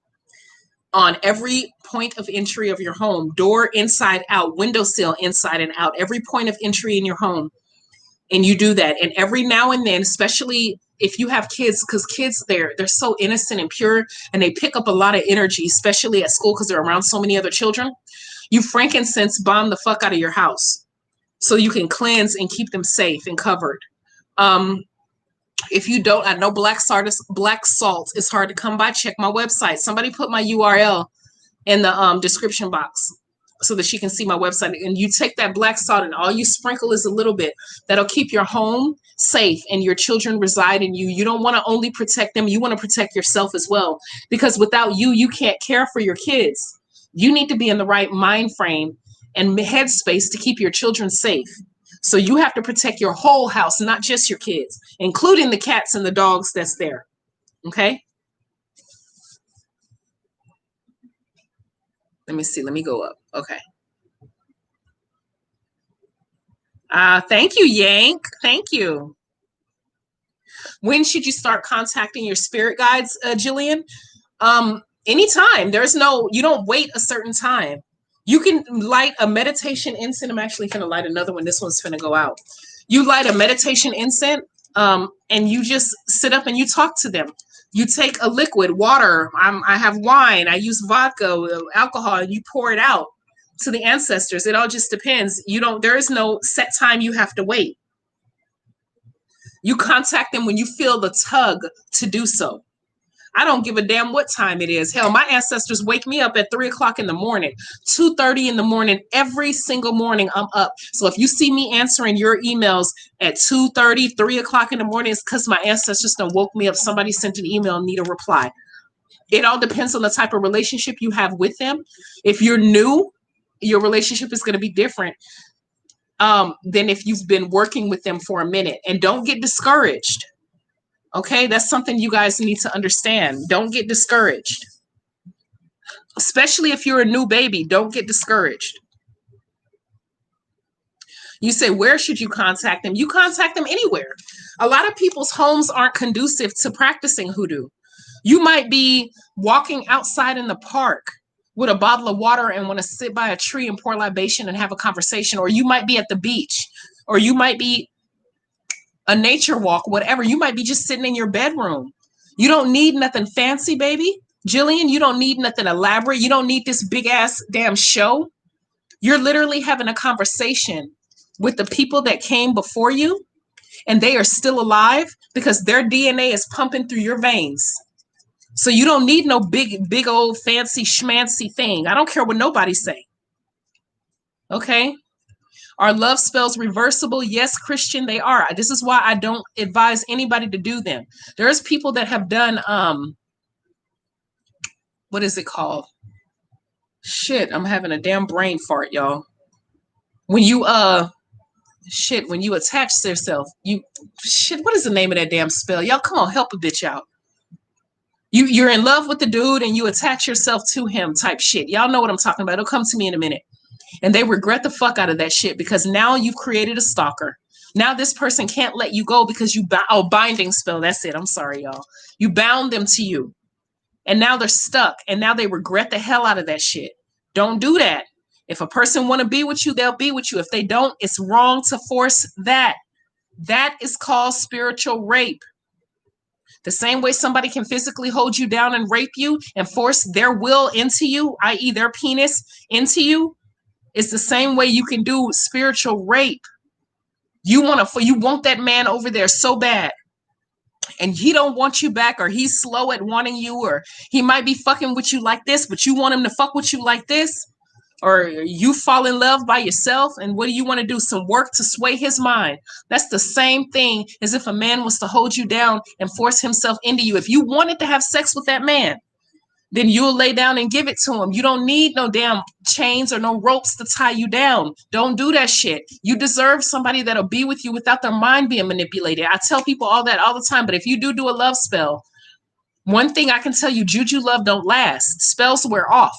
on every point of entry of your home, door inside out, windowsill inside and out, every point of entry in your home. And you do that. And every now and then, especially if you have kids, because kids, they're so innocent and pure, and they pick up a lot of energy, especially at school because they're around so many other children. You frankincense bomb the fuck out of your house so you can cleanse and keep them safe and covered. If you don't, I know black salt is hard to come by. Check my website. Somebody put my URL in the description box so that she can see my website. And you take that black salt and all you sprinkle is a little bit. That'll keep your home safe and your children reside in you. You don't want to only protect them. You want to protect yourself as well. Because without you, you can't care for your kids. You need to be in the right mind frame and headspace to keep your children safe. So you have to protect your whole house, not just your kids, including the cats and the dogs that's there. Okay? Let me see. Let me go up. Okay. Thank you, Yank. Thank you. When should you start contacting your spirit guides, Jillian? Anytime. There's no, you don't wait a certain time. You can light a meditation incense. I'm actually going to light another one. This one's going to go out. You light a meditation incense, and you just sit up and you talk to them. You take a liquid, water. I have wine. I use vodka, alcohol, and you pour it out to the ancestors. It all just depends. There is no set time you have to wait. You contact them when you feel the tug to do so. I don't give a damn what time it is. Hell, my ancestors wake me up at 3 o'clock in the morning, 2:30 in the morning. Every single morning I'm up. So if you see me answering your emails at 2:30, 3 o'clock in the morning, it's because my ancestors done woke me up. Somebody sent an email and need a reply. It all depends on the type of relationship you have with them. If you're new, your relationship is going to be different than if you've been working with them for a minute. And don't get discouraged. Okay, that's something you guys need to understand. Don't get discouraged. Especially if you're a new baby, don't get discouraged. You say, where should you contact them? You contact them anywhere. A lot of people's homes aren't conducive to practicing hoodoo. You might be walking outside in the park with a bottle of water and want to sit by a tree and pour libation and have a conversation, or you might be at the beach, or you might be a nature walk, whatever. You might be just sitting in your bedroom. You don't need nothing fancy, baby. Jillian, you don't need nothing elaborate. You don't need this big ass damn show. You're literally having a conversation with the people that came before you, and they are still alive because their DNA is pumping through your veins. So you don't need no big old fancy schmancy thing. I don't care what nobody say. Okay? Are love spells reversible? Yes, Christian, they are. This is why I don't advise anybody to do them. There's people that have done what is it called? Shit, I'm having a damn brain fart, y'all. When you when you attach to yourself, what is the name of that damn spell? Y'all come on, help a bitch out. You're in love with the dude and you attach yourself to him type shit. Y'all know what I'm talking about. It'll come to me in a minute. And they regret the fuck out of that shit because now you've created a stalker. Now this person can't let you go because binding spell. That's it. I'm sorry, y'all. You bound them to you. And now they're stuck. And now they regret the hell out of that shit. Don't do that. If a person want to be with you, they'll be with you. If they don't, it's wrong to force that. That is called spiritual rape. The same way somebody can physically hold you down and rape you and force their will into you, i.e. their penis into you, it's the same way you can do spiritual rape. You want that man over there so bad, and he don't want you back, or he's slow at wanting you, or he might be fucking with you like this, but you want him to fuck with you like this, or you fall in love by yourself, and what do you want to do? Some work to sway his mind. That's the same thing as if a man was to hold you down and force himself into you. If you wanted to have sex with that man, then you'll lay down and give it to him. You don't need no damn chains or no ropes to tie you down. Don't do that shit. You deserve somebody that'll be with you without their mind being manipulated. I tell people all that all the time, but if you do a love spell, one thing I can tell you, juju love don't last. Spells wear off.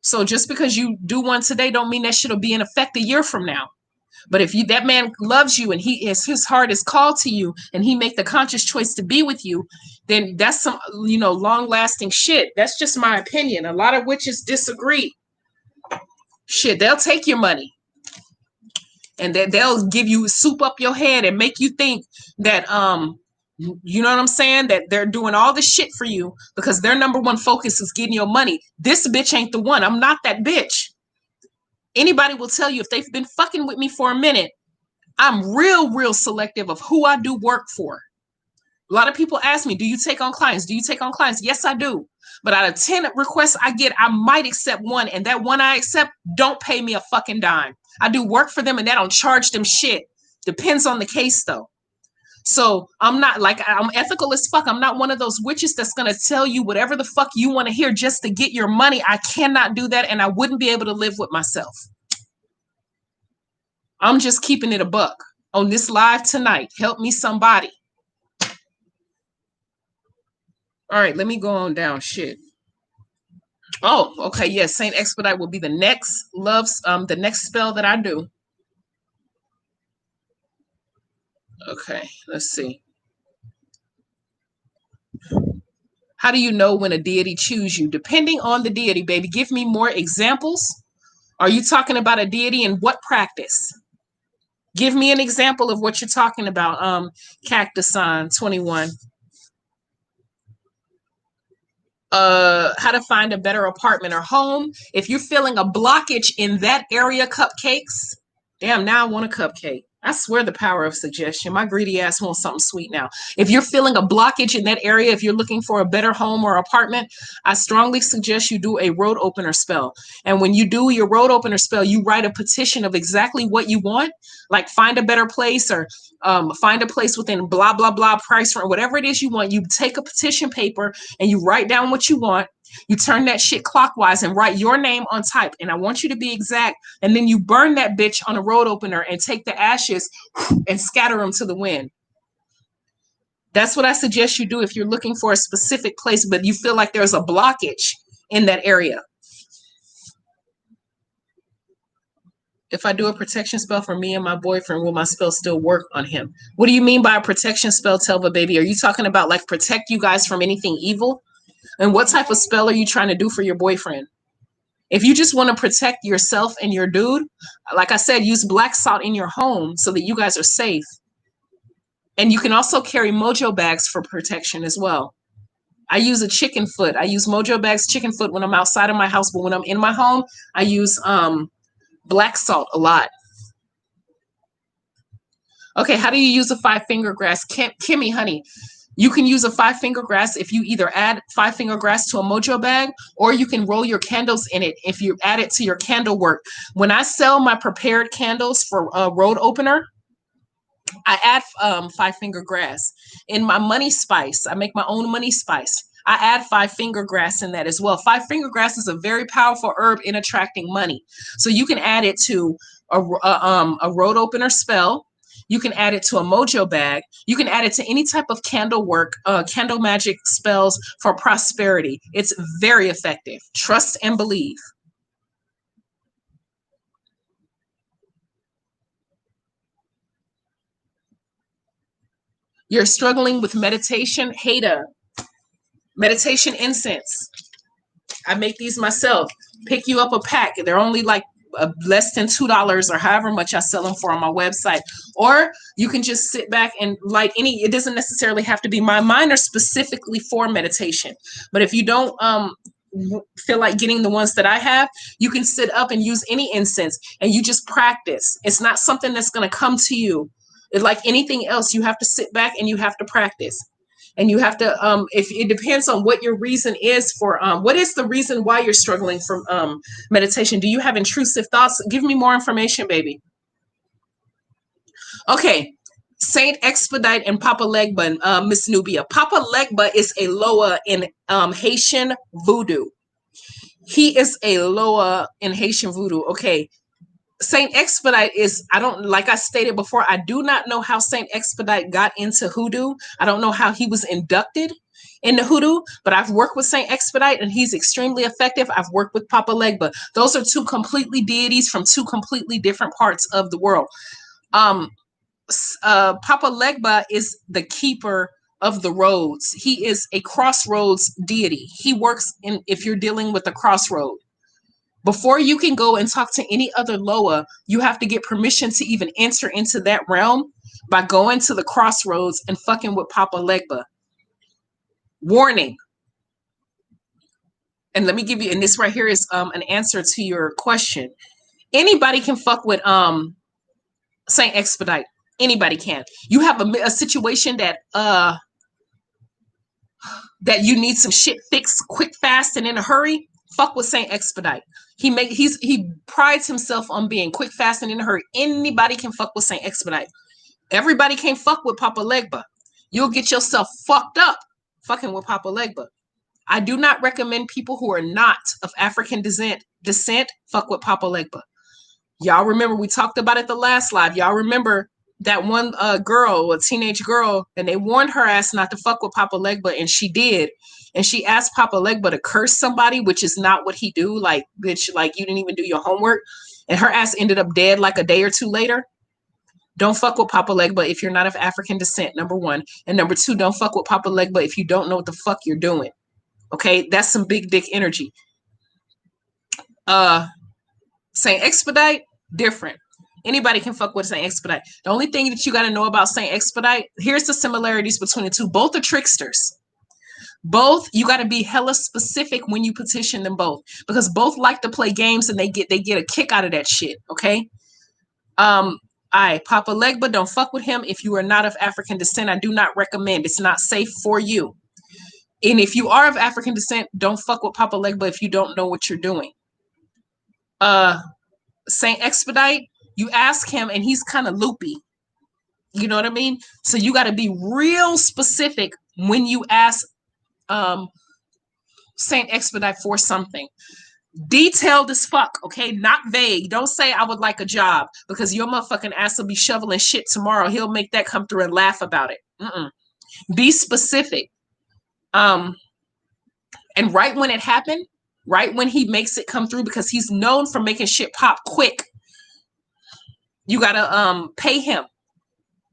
So just because you do one today don't mean that shit'll be in effect a year from now. But if that man loves you and his heart is called to you and he make the conscious choice to be with you, then that's some, long lasting shit. That's just my opinion. A lot of witches disagree. Shit, they'll take your money and they'll give you soup up your head and make you think that, you know what I'm saying? That they're doing all this shit for you because their number one focus is getting your money. This bitch ain't the one. I'm not that bitch. Anybody will tell you if they've been fucking with me for a minute, I'm real selective of who I do work for. A lot of people ask me, do you take on clients? Do you take on clients? Yes, I do. But out of 10 requests I get, I might accept one. And that one I accept, don't pay me a fucking dime. I do work for them and I don't charge them shit. Depends on the case though. So I'm ethical as fuck. I'm not one of those witches that's going to tell you whatever the fuck you want to hear just to get your money. I cannot do that. And I wouldn't be able to live with myself. I'm just keeping it a buck on this live tonight. Help me somebody. All right, let me go on down. Shit. Oh, okay. Yes, Saint Expedite will be the next the next spell that I do. Okay, let's see. How do you know when a deity choose you? Depending on the deity, baby. Give me more examples. Are you talking about a deity in what practice? Give me an example of what you're talking about. Cactus Sign 21. How to find a better apartment or home. If you're feeling a blockage in that area, cupcakes. Damn, now I want a cupcake. I swear the power of suggestion. My greedy ass wants something sweet now. If you're feeling a blockage in that area, if you're looking for a better home or apartment, I strongly suggest you do a road opener spell. And when you do your road opener spell, you write a petition of exactly what you want, like find a better place or find a place within blah, blah, blah price or whatever it is you want. You take a petition paper and you write down what you want. You turn that shit clockwise and write your name on type. And I want you to be exact. And then you burn that bitch on a road opener and take the ashes and scatter them to the wind. That's what I suggest you do if you're looking for a specific place, but you feel like there's a blockage in that area. If I do a protection spell for me and my boyfriend, will my spell still work on him? What do you mean by a protection spell, Telva baby? Are you talking about like protect you guys from anything evil? And what type of spell are you trying to do for your boyfriend? If you just want to protect yourself and your dude, like I said, use black salt in your home so that you guys are safe. And you can also carry mojo bags for protection as well. I use a chicken foot. I use mojo bags, chicken foot when I'm outside of my house, but when I'm in my home, I use black salt a lot. Okay, how do you use a 5-finger grass? Kimmy, honey, you can use a 5-finger grass if you either add 5-finger grass to a mojo bag, or you can roll your candles in it if you add it to your candle work. When I sell my prepared candles for a road opener, I add 5-finger grass. In my money spice, I make my own money spice. I add 5-finger grass in that as well. 5-finger grass is a very powerful herb in attracting money. So you can add it to a road opener spell. You can add it to a mojo bag. You can add it to any type of candle work, candle magic spells for prosperity. It's very effective. Trust and believe. You're struggling with meditation, Haida. Meditation incense. I make these myself. Pick you up a pack. They're only like less than $2 or however much I sell them for on my website. Or you can just sit back and light any, it doesn't necessarily have to be mine are specifically for meditation. But if you don't feel like getting the ones that I have, you can sit up and use any incense and you just practice. It's not something that's going to come to you. Like anything else, you have to sit back and you have to practice. And you have to, if it depends on what your reason is for, what is the reason why you're struggling from meditation? Do you have intrusive thoughts? Give me more information, baby. Okay. Saint Expedite and Papa Legba, Miss Nubia. Papa Legba is a Loa in Haitian voodoo. He is a Loa in Haitian voodoo. Okay. Saint Expedite is, I don't, like I stated before, I do not know how Saint Expedite got into hoodoo. I don't know how he was inducted into hoodoo, but I've worked with Saint Expedite and he's extremely effective. I've worked with Papa Legba. Those are two completely deities from two completely different parts of the world. Papa Legba is the keeper of the roads. He is a crossroads deity. He works in, if you're dealing with a crossroad. Before you can go and talk to any other Loa, you have to get permission to even enter into that realm by going to the crossroads and fucking with Papa Legba. Warning. And let me give you, and this right here is an answer to your question. Anybody can fuck with Saint Expedite. Anybody can. You have a situation that that you need some shit fixed quick, fast, and in a hurry. Fuck with Saint Expedite. He prides himself on being quick, fast, and in a hurry. Anybody can fuck with Saint Expedite. Everybody can't fuck with Papa Legba. You'll get yourself fucked up fucking with Papa Legba. I do not recommend people who are not of African descent fuck with Papa Legba. Y'all remember we talked about it the last live. Y'all remember that one girl, a teenage girl, and they warned her ass not to fuck with Papa Legba, and she did. And she asked Papa Legba to curse somebody, which is not what he do. Like, bitch, like you didn't even do your homework. And her ass ended up dead like a day or two later. Don't fuck with Papa Legba if you're not of African descent, number one. And number two, don't fuck with Papa Legba if you don't know what the fuck you're doing. Okay, that's some big dick energy. Saint Expedite, different. Anybody can fuck with Saint Expedite. The only thing that you got to know about Saint Expedite, here's the similarities between the two. Both are tricksters. Both, you got to be hella specific when you petition them both, because both like to play games and they get a kick out of that shit. Okay. Papa Legba, don't fuck with him if you are not of African descent. I do not recommend. It's not safe for you. And if you are of African descent, don't fuck with Papa Legba if you don't know what you're doing. Saint Expedite, you ask him and he's kind of loopy. You know what I mean? So you got to be real specific when you ask Saint Expedite for something. Detailed as fuck, okay? Not vague. Don't say I would like a job, because your motherfucking ass will be shoveling shit tomorrow. He'll make that come through and laugh about it. Be specific. And right when it happened, right when he makes it come through, because he's known for making shit pop quick, you gotta pay him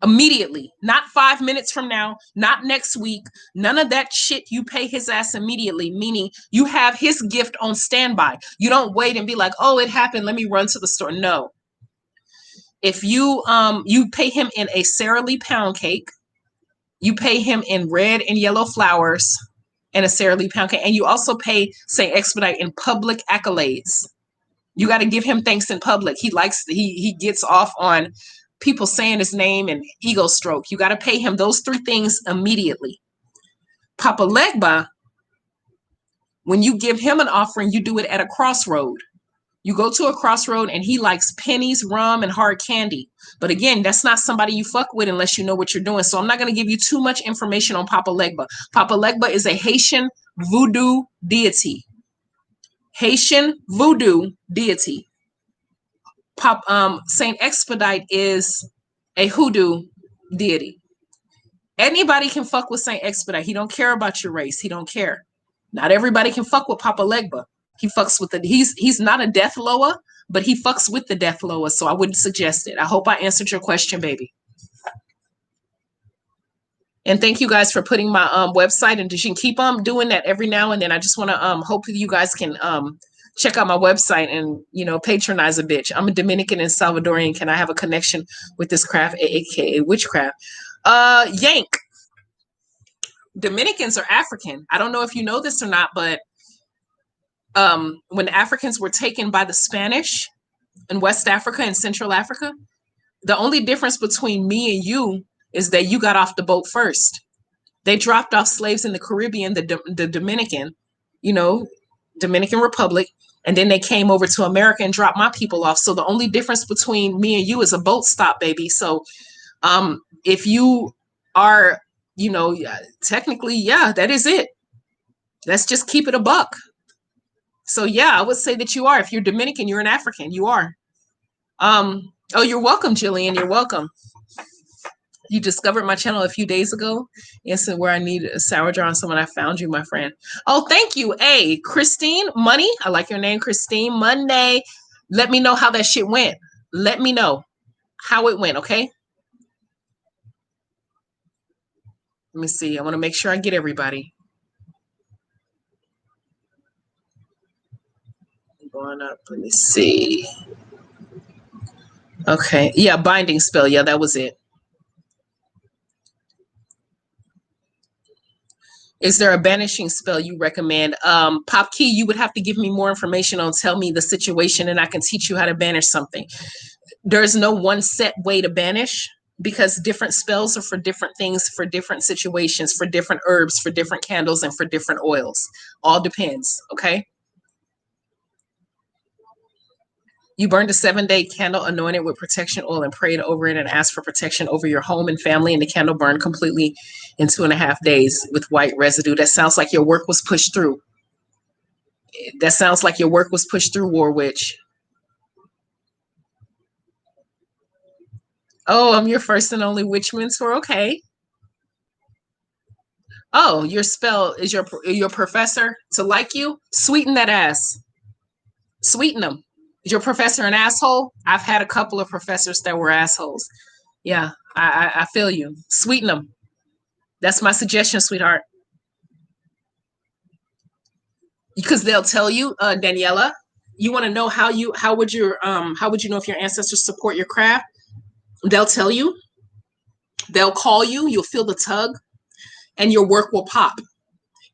immediately. Not 5 minutes from now, not next week, none of that shit. You pay his ass immediately, meaning you have his gift on standby. You don't wait and be like, oh, it happened, let me run to the store. No. If you pay him in a Sara Lee pound cake, you pay him in red and yellow flowers and a Sara Lee pound cake, and you also pay Saint Expedite in public accolades. You got to give him thanks in public. He gets off on people saying his name and ego stroke. You got to pay him those three things immediately. Papa Legba, when you give him an offering, you do it at a crossroad. You go to a crossroad and he likes pennies, rum, and hard candy. But again, that's not somebody you fuck with unless you know what you're doing. So I'm not going to give you too much information on Papa Legba. Papa Legba is a Haitian voodoo deity. Haitian voodoo deity. Saint Expedite is a hoodoo deity. Anybody can fuck with Saint Expedite. He don't care about your race. He don't care. Not everybody can fuck with Papa Legba. He fucks with he's not a death lower, but he fucks with the death lower. So I wouldn't suggest it. I hope I answered your question, baby. And thank you guys for putting my website, and you can keep on doing that every now and then. I just want to hope you guys can check out my website and, patronize a bitch. I'm a Dominican and Salvadorian. Can I have a connection with this craft, aka witchcraft? Yank. Dominicans are African. I don't know if you know this or not, but when Africans were taken by the Spanish in West Africa and Central Africa, the only difference between me and you is that you got off the boat first. They dropped off slaves in the Caribbean, the Dominican, Dominican Republic, and then they came over to America and dropped my people off. So the only difference between me and you is a boat stop, baby. So if you are, technically, yeah, that is it. Let's just keep it a buck. So yeah, I would say that you are. If you're Dominican, you're an African. You are. Oh, you're welcome, Jillian. You're welcome. You discovered my channel a few days ago. Instant where I need a sour jar on someone. I found you, my friend. Oh, thank you. Hey, Christine Money. I like your name, Christine Monday. Let me know how that shit went. Let me know how it went, okay? Let me see. I want to make sure I get everybody. Going up. Let me see. Okay. Yeah, binding spell. Yeah, that was it. Is there a banishing spell you recommend? Pop Key, you would have to give me more information on, tell me the situation, and I can teach you how to banish something. There's no one set way to banish, because different spells are for different things, for different situations, for different herbs, for different candles, and for different oils. All depends, okay? You burned a 7-day candle, anointed with protection oil, and prayed over it and asked for protection over your home and family, and the candle burned completely in 2.5 days with white residue. That sounds like your work was pushed through. That sounds like your work was pushed through, War Witch. Oh, I'm your first and only witch mentor. Okay. Oh, your spell is your professor to like you? Sweeten that ass. Sweeten them. Is your professor an asshole? I've had a couple of professors that were assholes. Yeah, I feel you. Sweeten them. That's my suggestion, sweetheart. because they'll tell you, Daniela, you want to know how would you know if your ancestors support your craft? They'll tell you, they'll call you, you'll feel the tug, and your work will pop.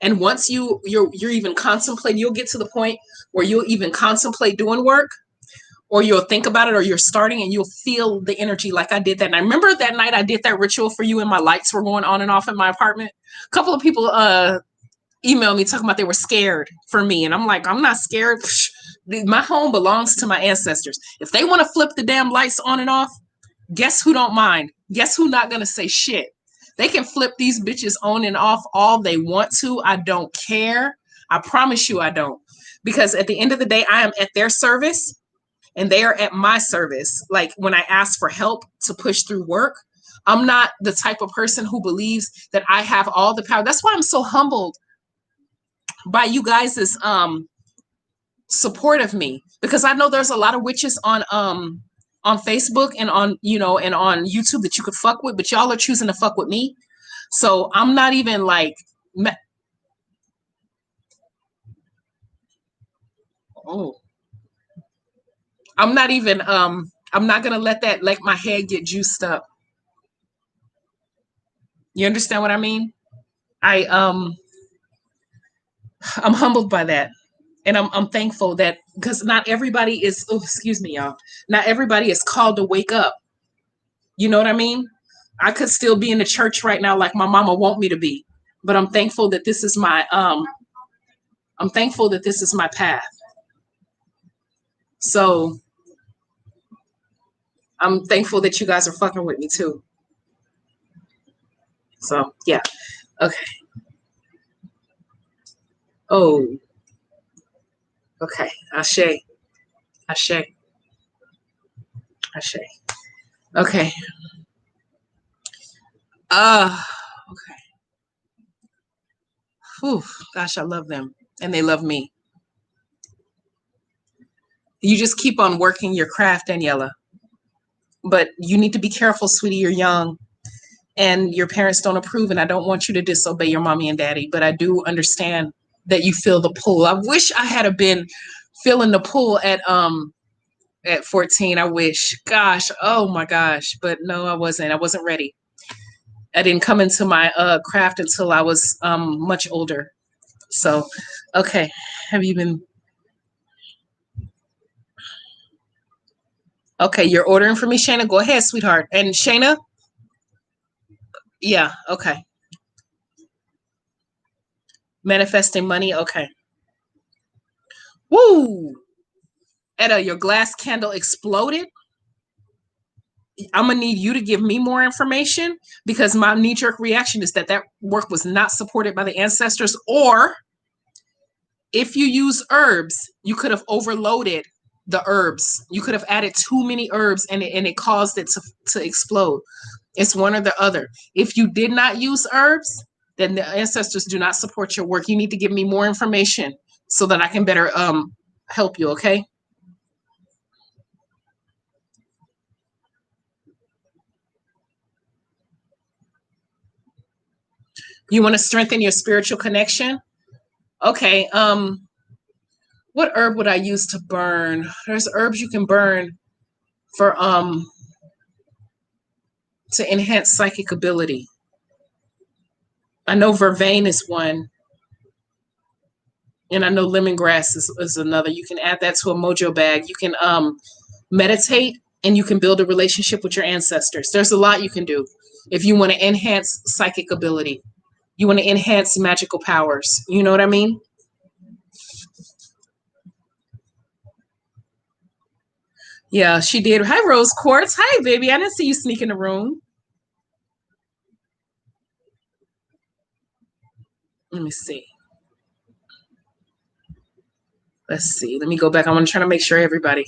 And once you're even contemplating, you'll get to the point where you'll even contemplate doing work, or you'll think about it, or you're starting and you'll feel the energy like I did that night. Remember that night I did that ritual for you and my lights were going on and off in my apartment? A couple of people emailed me talking about they were scared for me. And I'm like, I'm not scared. My home belongs to my ancestors. If they want to flip the damn lights on and off, guess who don't mind? Guess who not going to say shit? They can flip these bitches on and off all they want to. I don't care. I promise you I don't. Because at the end of the day, I am at their service and they are at my service. Like when I ask for help to push through work, I'm not the type of person who believes that I have all the power. That's why I'm so humbled by you guys' support of me, because I know there's a lot of witches on Facebook and on and on YouTube that you could fuck with, but y'all are choosing to fuck with me. So I'm not even like oh I'm not even I'm not gonna let that like my head get juiced up. You understand what I mean? I I'm humbled by that. And I'm thankful that because not everybody is excuse me, y'all. Not everybody is called to wake up. You know what I mean? I could still be in the church right now like my mama want me to be. But I'm thankful that this is my path. So I'm thankful that you guys are fucking with me too. So yeah. Okay. Oh, okay. Ashe. Ashe. Ashe. Okay. Okay. Whew. Gosh, I love them. And they love me. You just keep on working your craft, Daniela. But you need to be careful, sweetie. You're young and your parents don't approve. And I don't want you to disobey your mommy and daddy. But I do understand that you feel the pull. I wish I had been feeling the pull at 14. I wish. Gosh, oh my gosh. But no, I wasn't. I wasn't ready. I didn't come into my craft until I was much older. So, okay. Have you been okay? You're ordering for me, Shayna. Go ahead, sweetheart. And Shayna, yeah, okay. Manifesting money, okay. Woo! Etta, your glass candle exploded. I'm gonna need you to give me more information because my knee-jerk reaction is that that work was not supported by the ancestors, or if you use herbs, you could have overloaded the herbs. You could have added too many herbs and it caused it to explode. It's one or the other. If you did not use herbs, then the ancestors do not support your work. You need to give me more information so that I can better help you, okay? You want to strengthen your spiritual connection? Okay. What herb would I use to burn? There's herbs you can burn for to enhance psychic ability. I know vervain is one, and I know lemongrass is another. You can add that to a mojo bag. You can meditate, and you can build a relationship with your ancestors. There's a lot you can do if you want to enhance psychic ability. You want to enhance magical powers. You know what I mean? Yeah, she did. Hi, Rose Quartz. Hi, baby. I didn't see you sneak in the room. Let me see. Let's see. Let me go back. I want to try to make sure everybody.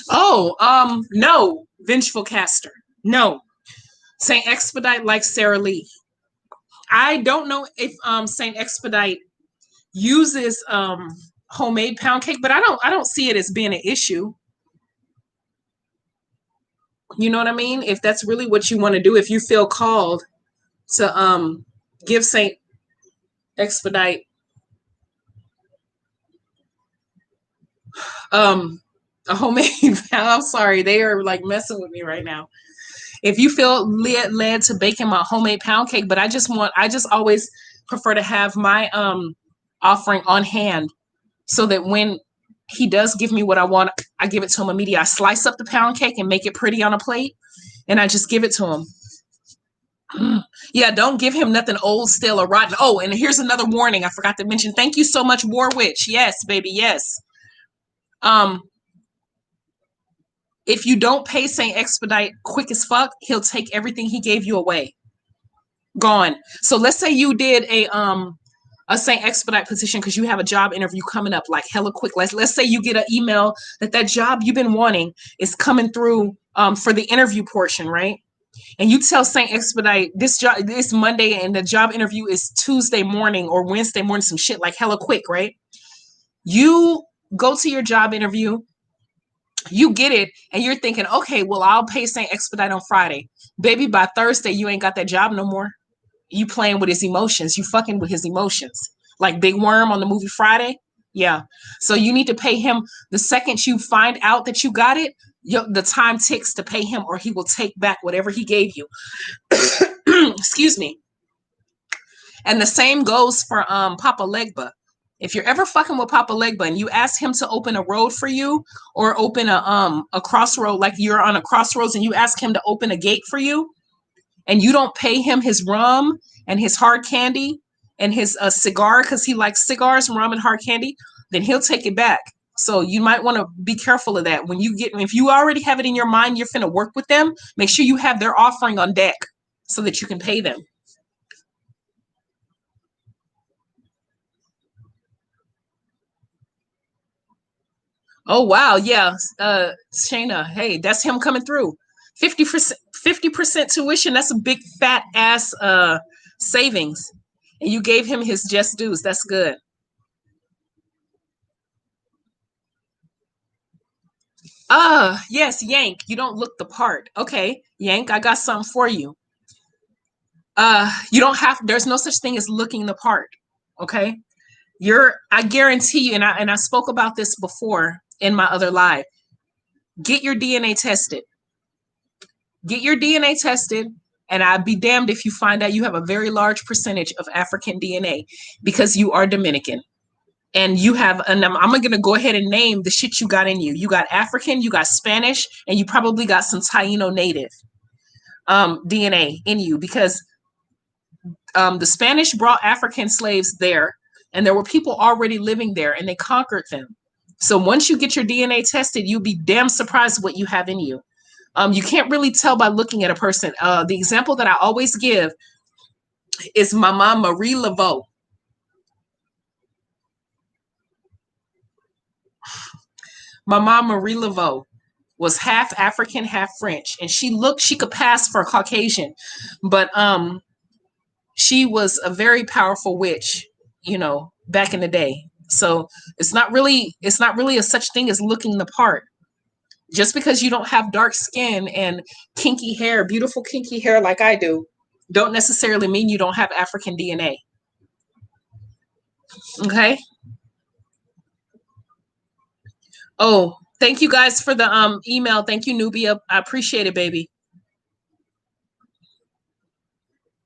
Oh, no, Vengeful Caster. No. Saint Expedite like Sarah Lee. I don't know if Saint Expedite uses homemade pound cake, but I don't see it as being an issue. You know what I mean? If that's really what you want to do, if you feel called to give Saint Expedite a homemade I'm sorry, they are like messing with me right now. If you feel led to baking my homemade pound cake, but I just always prefer to have my offering on hand so that when he does give me what I want, I give it to him immediately. I slice up the pound cake and make it pretty on a plate, and I just give it to him. Yeah, don't give him nothing old, stale, or rotten. Oh, and here's another warning I forgot to mention. Thank you so much, War Witch. Yes, baby, yes. Um, if you don't pay Saint Expedite quick as fuck, he'll take everything he gave you away. Gone. So let's say you did a Saint Expedite position because you have a job interview coming up like hella quick. Let's say you get an email that job you've been wanting is coming through for the interview portion, right? And you tell Saint Expedite this job this Monday and the job interview is Tuesday morning or Wednesday morning, some shit like hella quick, right? You go to your job interview, you get it, and you're thinking, okay, well, I'll pay Saint Expedite on Friday. Baby, by Thursday, you ain't got that job no more. You playing with his emotions. You fucking with his emotions. Like Big Worm on the movie Friday. Yeah. So you need to pay him the second you find out that you got it. The time ticks to pay him, or he will take back whatever he gave you. Excuse me. And the same goes for Papa Legba. If you're ever fucking with Papa Legba and you ask him to open a road for you or open a crossroad, like you're on a crossroads and you ask him to open a gate for you, and you don't pay him his rum and his hard candy and his cigar because he likes cigars, rum, and hard candy, then he'll take it back. So you might want to be careful of that. If you already have it in your mind, you're finna work with them, make sure you have their offering on deck so that you can pay them. Oh wow, yeah. Shayna, hey, that's him coming through. 50% tuition, that's a big fat ass savings. And you gave him his just dues. That's good. Yes, Yank, you don't look the part. Okay, Yank, I got something for you. You don't have there's no such thing as looking the part. Okay? I guarantee you, and I spoke about this before in my other live. Get your DNA tested. Get your DNA tested, and I'd be damned if you find out you have a very large percentage of African DNA because you are Dominican. And you have, and I'm going to go ahead and name the shit you got in you. You got African, you got Spanish, and you probably got some Taino native DNA in you because the Spanish brought African slaves there, and there were people already living there, and they conquered them. So once you get your DNA tested, you'll be damn surprised what you have in you. You can't really tell by looking at a person. The example that I always give is Mama Marie Laveau. Mama Marie Laveau was half African, half French, and she could pass for Caucasian, but she was a very powerful witch, back in the day. So it's not really a such thing as looking the part. Just because you don't have dark skin and kinky hair, beautiful kinky hair like I do, don't necessarily mean you don't have African DNA. Okay? Oh, thank you guys for the email. Thank you, Nubia. I appreciate it, baby.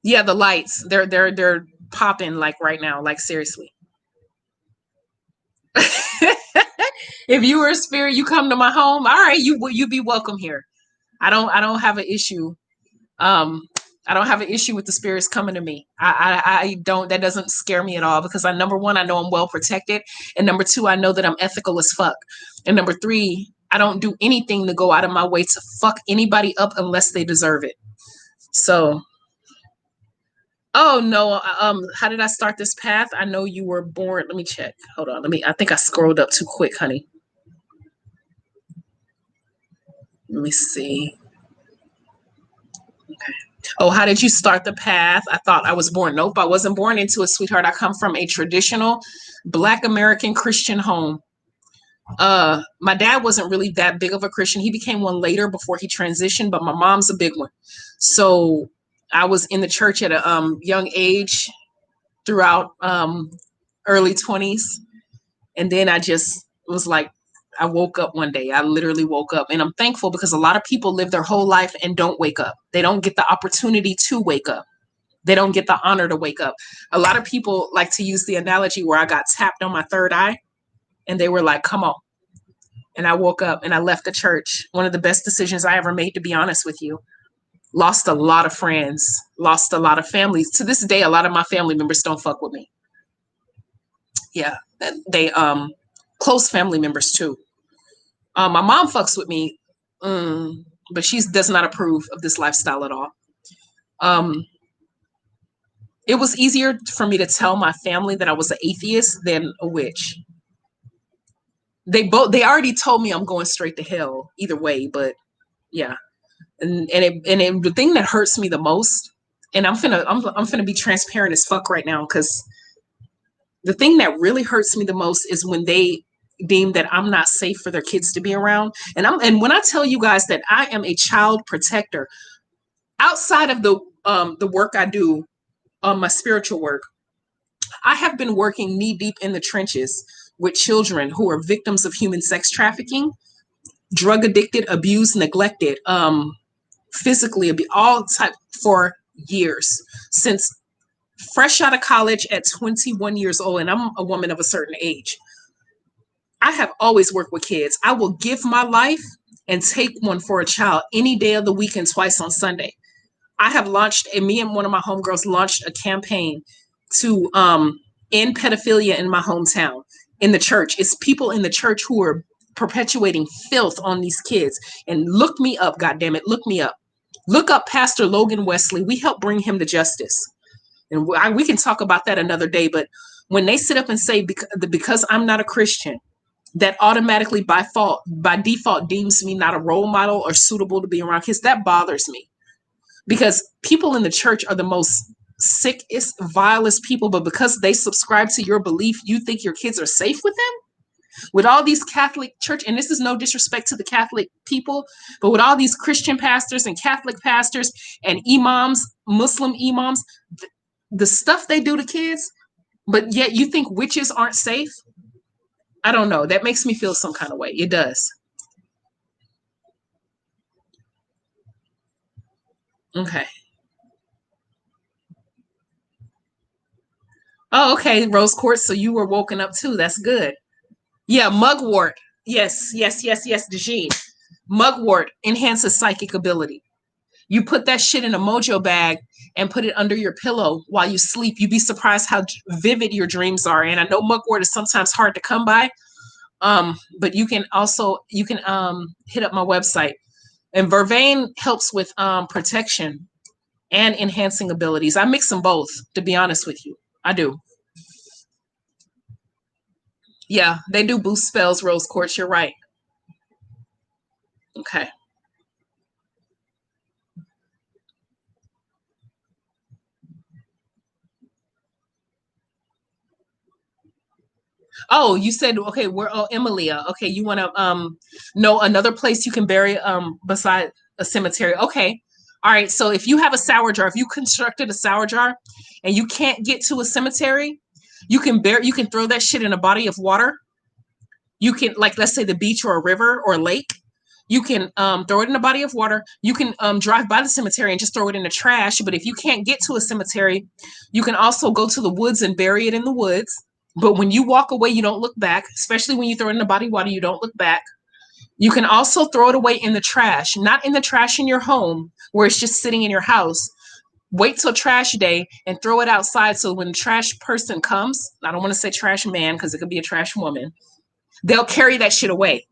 Yeah, the lights. They're popping like right now, like seriously. If you were a spirit, you come to my home. All right, you be welcome here. I don't have an issue. I don't have an issue with the spirits coming to me. I don't. That doesn't scare me at all because number one, I know I'm well protected, and number two, I know that I'm ethical as fuck, and number three, I don't do anything to go out of my way to fuck anybody up unless they deserve it. So, oh no, how did I start this path? I know you were born. Let me check. Hold on. I think I scrolled up too quick, honey. Let me see. Okay. Oh, how did you start the path? I thought I was born. Nope, I wasn't born into it, sweetheart. I come from a traditional Black American Christian home. My dad wasn't really that big of a Christian. He became one later before he transitioned, but my mom's a big one. So I was in the church at a young age throughout early 20s. And then I just was like, I woke up one day. I literally woke up, and I'm thankful because a lot of people live their whole life and don't wake up. They don't get the opportunity to wake up. They don't get the honor to wake up. A lot of people like to use the analogy where I got tapped on my third eye and they were like, come on. And I woke up and I left the church. One of the best decisions I ever made, to be honest with you. Lost a lot of friends, lost a lot of families. To this day, a lot of my family members don't fuck with me. Yeah, they close family members too. My mom fucks with me, but she does not approve of this lifestyle at all. It was easier for me to tell my family that I was an atheist than a witch. They already told me I'm going straight to hell either way, but yeah. The thing that hurts me the most, and I'm finna be transparent as fuck right now, because the thing that really hurts me the most is when they deem that I'm not safe for their kids to be around. And when I tell you guys that I am a child protector, outside of the work I do, my spiritual work, I have been working knee deep in the trenches with children who are victims of human sex trafficking, drug addicted, abused, neglected, physically abused, all type, for years, since fresh out of college at 21 years old, and I'm a woman of a certain age. I have always worked with kids. I will give my life and take one for a child any day of the week and twice on Sunday. I have launched, and me and one of my homegirls launched a campaign to end pedophilia in my hometown, in the church. It's people in the church who are perpetuating filth on these kids. And look me up, goddammit, look me up. Look up Pastor Logan Wesley. We helped bring him to justice. And we can talk about that another day. But when they sit up and say, because I'm not a Christian, that automatically by default deems me not a role model or suitable to be around kids, that bothers me. Because people in the church are the most sickest, vilest people, but because they subscribe to your belief, you think your kids are safe with them? With all these Catholic church, and this is no disrespect to the Catholic people, but with all these Christian pastors and Catholic pastors and imams, Muslim imams, the stuff they do to kids, but yet you think witches aren't safe? I don't know. That makes me feel some kind of way. It does. Okay. Oh, okay, Rose Quartz. So you were woken up too. That's good. Yeah, mugwort. Yes, yes, yes, yes, Dejeen. Mugwort enhances psychic ability. You put that shit in a mojo bag and put it under your pillow while you sleep. You'd be surprised how vivid your dreams are. And I know mugwort is sometimes hard to come by, but you can hit up my website. And vervain helps with protection and enhancing abilities. I mix them both, to be honest with you. I do. Yeah, they do boost spells, Rose Quartz. You're right. Okay. Oh, you said okay. We're Emilia. Okay, you want to know another place you can bury beside a cemetery? Okay, all right. So if you have a sour jar, if you constructed a sour jar, and you can't get to a cemetery, you can throw that shit in a body of water. You can, like, let's say the beach or a river or a lake. You can throw it in a body of water. You can drive by the cemetery and just throw it in the trash. But if you can't get to a cemetery, you can also go to the woods and bury it in the woods. But when you walk away, you don't look back, especially when you throw it in the body of water, you don't look back. You can also throw it away in the trash, not in the trash in your home where it's just sitting in your house. Wait till trash day and throw it outside so when the trash person comes, I don't want to say trash man because it could be a trash woman, they'll carry that shit away.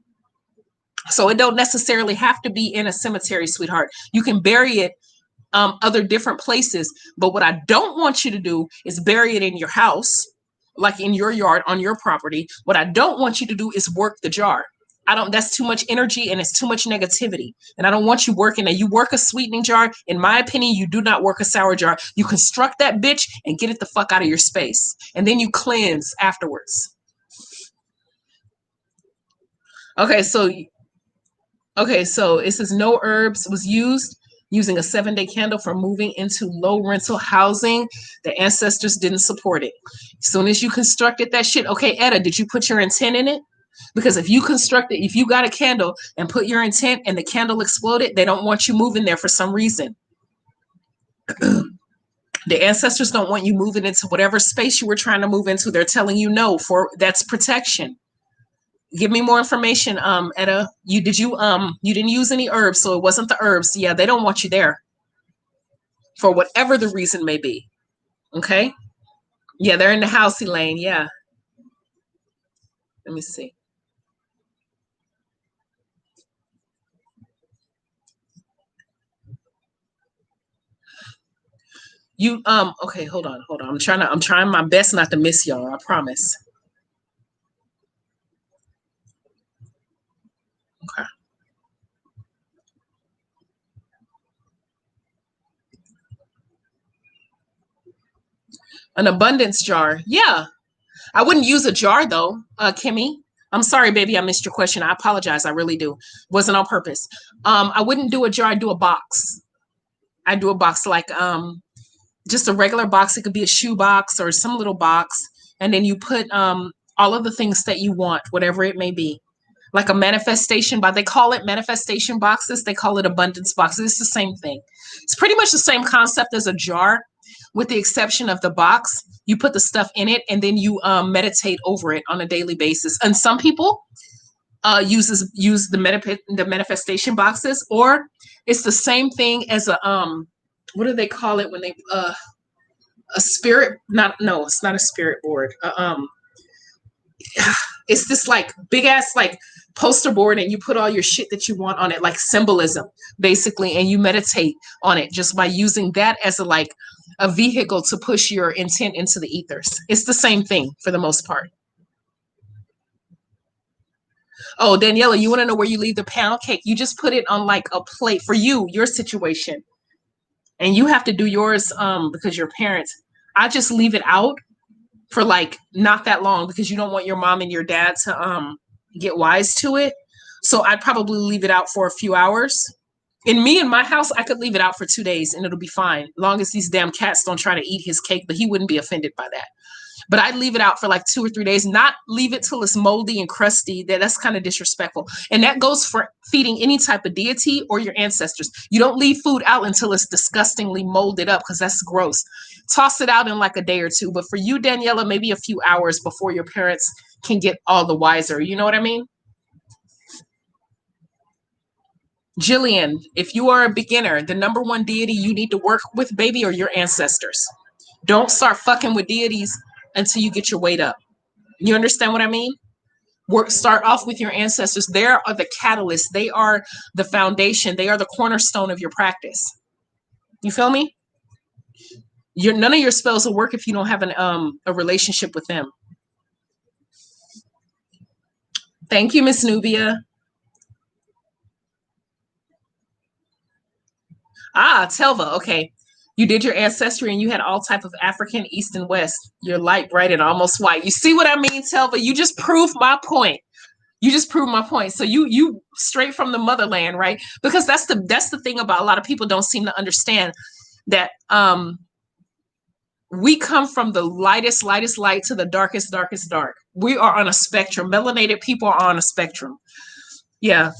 So it don't necessarily have to be in a cemetery, sweetheart. You can bury it other different places. But what I don't want you to do is bury it in your house, like in your yard on your property. What I don't want you to do is work the jar. That's too much energy and it's too much negativity. And I don't want you working that. You work a sweetening jar. In my opinion, you do not work a sour jar. You construct that bitch and get it the fuck out of your space. And then you cleanse afterwards. Okay, so it says no herbs was used using a 7-day candle for moving into low rental housing. The ancestors didn't support it. As soon as you constructed that shit, okay, Etta, did you put your intent in it? Because if you got a candle and put your intent and the candle exploded, they don't want you moving there for some reason. The ancestors don't want you moving into whatever space you were trying to move into. They're telling you no, for that's protection. Give me more information, Etta. You didn't use any herbs, so it wasn't the herbs. Yeah, they don't want you there for whatever the reason may be. Okay? Yeah, they're in the house, Elaine. Yeah. Let me see. You okay, hold on. I'm trying my best not to miss y'all, I promise. Okay. An abundance jar. Yeah. I wouldn't use a jar though, Kimmy. I'm sorry, baby, I missed your question. I apologize. I really do. Wasn't on purpose. I wouldn't do a jar, I'd do a box. I do a box like just a regular box. It could be a shoe box or some little box. And then you put all of the things that you want, whatever it may be. Like a manifestation box. They call it manifestation boxes. They call it abundance boxes. It's the same thing. It's pretty much the same concept as a jar, with the exception of the box. You put the stuff in it and then you meditate over it on a daily basis. And some people use the manifestation boxes, or it's the same thing as a what do they call it when they a spirit? Not no, it's not a spirit board. It's this like big ass like poster board, and you put all your shit that you want on it, like symbolism basically, and you meditate on it just by using that as a vehicle to push your intent into the ethers. It's the same thing for the most part. Oh, Daniela, you want to know where you leave the pound cake? You just put it on like a plate for your situation, and you have to do yours because your parents. I just leave it out for like not that long because you don't want your mom and your dad to get wise to it. So I'd probably leave it out for a few hours. In my house, I could leave it out for 2 days and it'll be fine, long as these damn cats don't try to eat his cake. But he wouldn't be offended by that. But I'd leave it out for like 2 or 3 days, not leave it till it's moldy and crusty. That's kind of disrespectful. And that goes for feeding any type of deity or your ancestors. You don't leave food out until it's disgustingly molded up, because that's gross. Toss it out in like a day or two. But for you, Daniela, maybe a few hours before your parents can get all the wiser. You know what I mean? Jillian, if you are a beginner, the number one deity you need to work with, baby, are your ancestors. Don't start fucking with deities until you get your weight up. You understand what I mean? Start off with your ancestors. They are the catalyst. They are the foundation. They are the cornerstone of your practice. You feel me? None of your spells will work if you don't have a relationship with them. Thank you, Miss Nubia. Ah, Telva. Okay. You did your ancestry and you had all type of African, East and West. You're light, bright, and almost white. You see what I mean, Telva? You just proved my point. You just proved my point. So you straight from the motherland, right? Because that's the thing about a lot of people don't seem to understand that we come from the lightest light to the darkest dark. We are on a spectrum. Melanated people are on a spectrum. Yeah.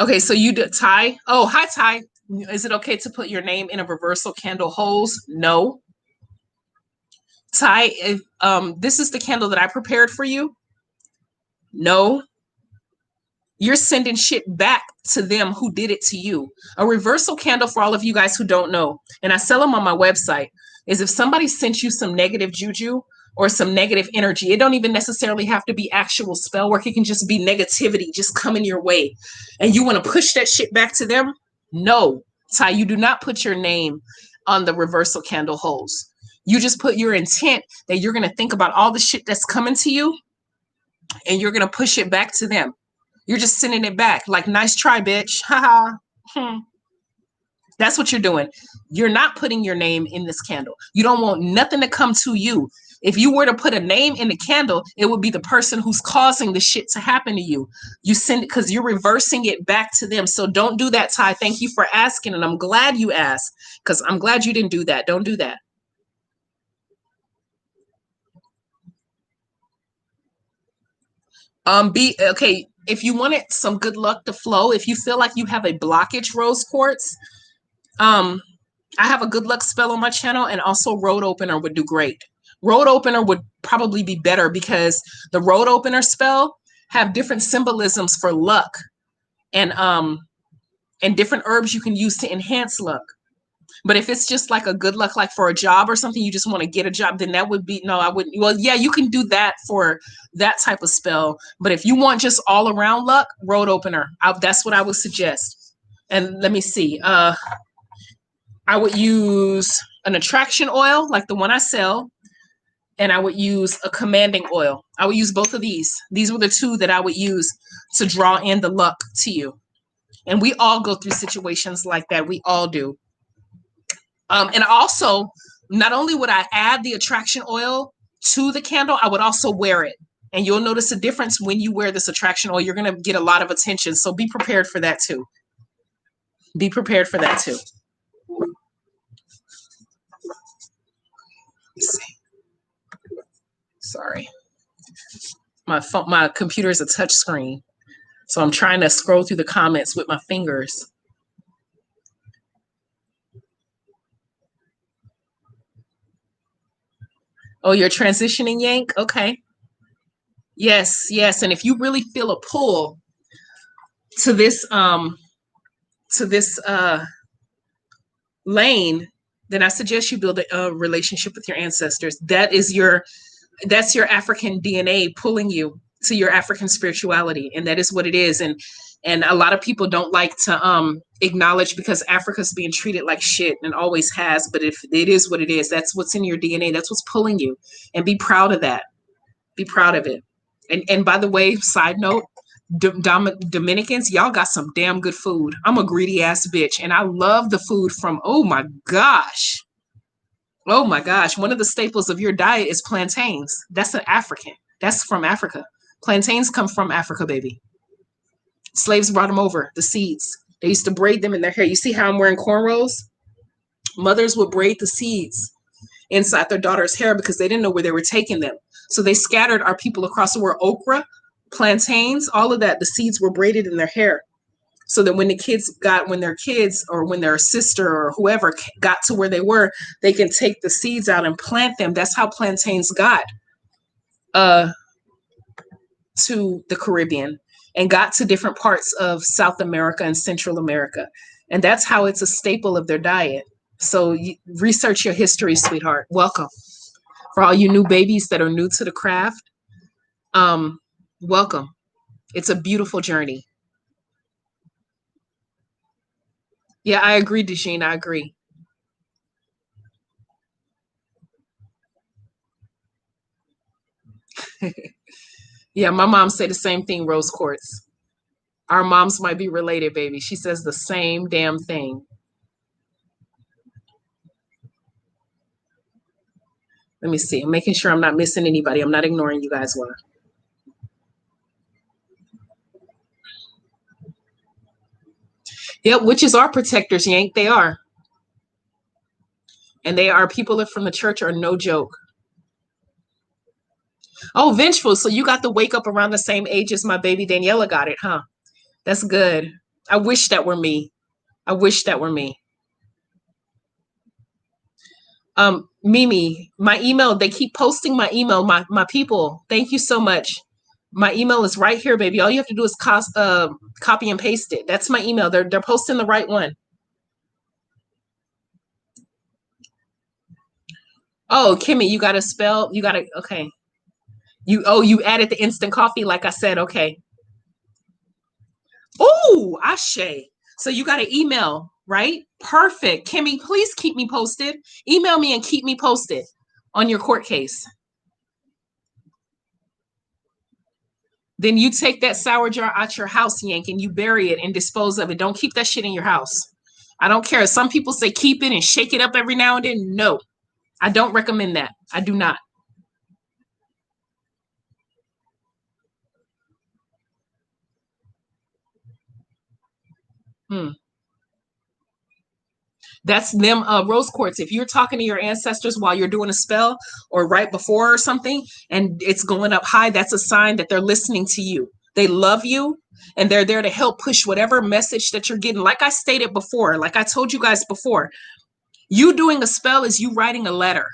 Okay, so you did Ty. Oh, hi Ty. Is it okay to put your name in a reversal candle holes? No. Ty, if this is the candle that I prepared for you. No. You're sending shit back to them who did it to you. A reversal candle, for all of you guys who don't know, and I sell them on my website, is if somebody sent you some negative juju or some negative energy. It don't even necessarily have to be actual spell work. It can just be negativity just coming your way. And you want to push that shit back to them? No, Ty, you do not put your name on the reversal candle holes. You just put your intent that you're going to think about all the shit that's coming to you and you're going to push it back to them. You're just sending it back like, nice try, bitch. Haha. That's what you're doing. You're not putting your name in this candle. You don't want nothing to come to you. If you were to put a name in the candle, it would be the person who's causing the shit to happen to you. You send it because you're reversing it back to them. So don't do that, Ty. Thank you for asking. And I'm glad you asked because I'm glad you didn't do that. Don't do that. Be okay. If you wanted some good luck to flow, if you feel like you have a blockage, rose quartz, I have a good luck spell on my channel, and also road opener would do great. Road opener would probably be better because the road opener spell have different symbolisms for luck and different herbs you can use to enhance luck. But if it's just like a good luck, like for a job or something, you just want to get a job, then that would be, no, I wouldn't. Well, yeah, you can do that for that type of spell. But if you want just all around luck, road opener, that's what I would suggest. And let me see. I would use an attraction oil, like the one I sell, and I would use a commanding oil. I would use both of these. These were the two that I would use to draw in the luck to you. And we all go through situations like that. We all do. And also, not only would I add the attraction oil to the candle, I would also wear it. And you'll notice a difference when you wear this attraction oil. You're going to get a lot of attention. So be prepared for that too. Be prepared for that too. Let's see. Sorry. My computer is a touch screen. So I'm trying to scroll through the comments with my fingers. Oh, you're transitioning, Yank? Okay. Yes, yes. And if you really feel a pull to this lane, then I suggest you build a relationship with your ancestors. That's your African DNA pulling you to your African spirituality, and that is what it is. And a lot of people don't like to acknowledge, because Africa's being treated like shit and always has. But if it is what it is, that's what's in your DNA. That's what's pulling you, and be proud of that. Be proud of it. And by the way, side note, Dominicans, y'all got some damn good food. I'm a greedy ass bitch, and I love the food from, oh my gosh. Oh my gosh. One of the staples of your diet is plantains. That's an African. That's from Africa. Plantains come from Africa, baby. Slaves brought them over, the seeds. They used to braid them in their hair. You see how I'm wearing cornrows? Mothers would braid the seeds inside their daughter's hair because they didn't know where they were taking them. So they scattered our people across the world. Okra, plantains, all of that, the seeds were braided in their hair. So that when their kids or when their sister or whoever got to where they were, they can take the seeds out and plant them. That's how plantains got to the Caribbean and got to different parts of South America and Central America. And that's how it's a staple of their diet. So research your history, sweetheart. Welcome. For all you new babies that are new to the craft, welcome. It's a beautiful journey. Yeah, I agree, Dejane. I agree. Yeah, my mom say the same thing, rose quartz. Our moms might be related, baby. She says the same damn thing. Let me see. I'm making sure I'm not missing anybody. I'm not ignoring you guys well. Yep, witches are protectors, Yank. They are. And they are, people from the church are no joke. Oh, vengeful. So you got to wake up around the same age as my baby Daniela got it, huh? That's good. I wish that were me. I wish that were me. Mimi, my email, they keep posting my email, my people. Thank you so much. My email is right here, baby. All you have to do is copy and paste it. That's my email. They're posting the right one. Oh, Kimmy, you got to spell. You got to, okay. You added the instant coffee, like I said. Okay. Oh, Ashe. So you got an email, right? Perfect. Kimmy, please keep me posted. Email me and keep me posted on your court case. Then you take that sour jar out your house, Yank, and you bury it and dispose of it. Don't keep that shit in your house. I don't care. Some people say keep it and shake it up every now and then. No, I don't recommend that. I do not. Hmm. That's them rose quartz. If you're talking to your ancestors while you're doing a spell or right before or something and it's going up high, that's a sign that they're listening to you. They love you and they're there to help push whatever message that you're getting. Like I stated before, like I told you guys before, you doing a spell is you writing a letter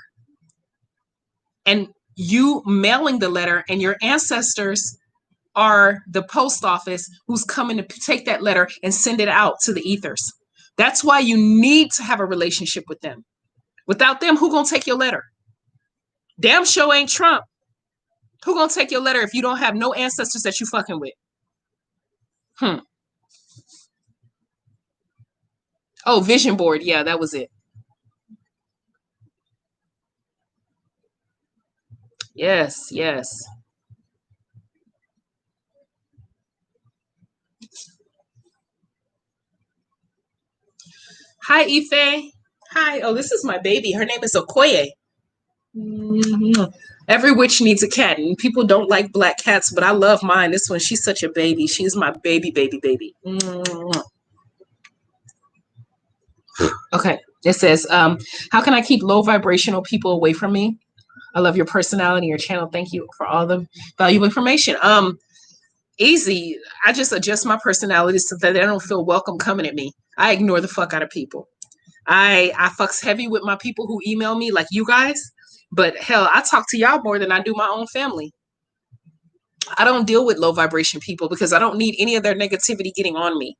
and you mailing the letter, and your ancestors are the post office who's coming to take that letter and send it out to the ethers. That's why you need to have a relationship with them. Without them, who gonna take your letter? Damn sure ain't Trump. Who gonna take your letter if you don't have no ancestors that you fucking with? Oh, vision board. Yeah, that was it. Yes, yes. Hi, Ife. Hi. Oh, this is my baby. Her name is Okoye. Mhm. Every witch needs a cat, and people don't like black cats, but I love mine. This one, she's such a baby. She's my baby, baby, baby. Okay. It says, how can I keep low vibrational people away from me? I love your personality, your channel. Thank you for all the valuable information. Easy. I just adjust my personality so that they don't feel welcome coming at me. I ignore the fuck out of people. I fucks heavy with my people who email me, like you guys. But hell, I talk to y'all more than I do my own family. I don't deal with low vibration people because I don't need any of their negativity getting on me.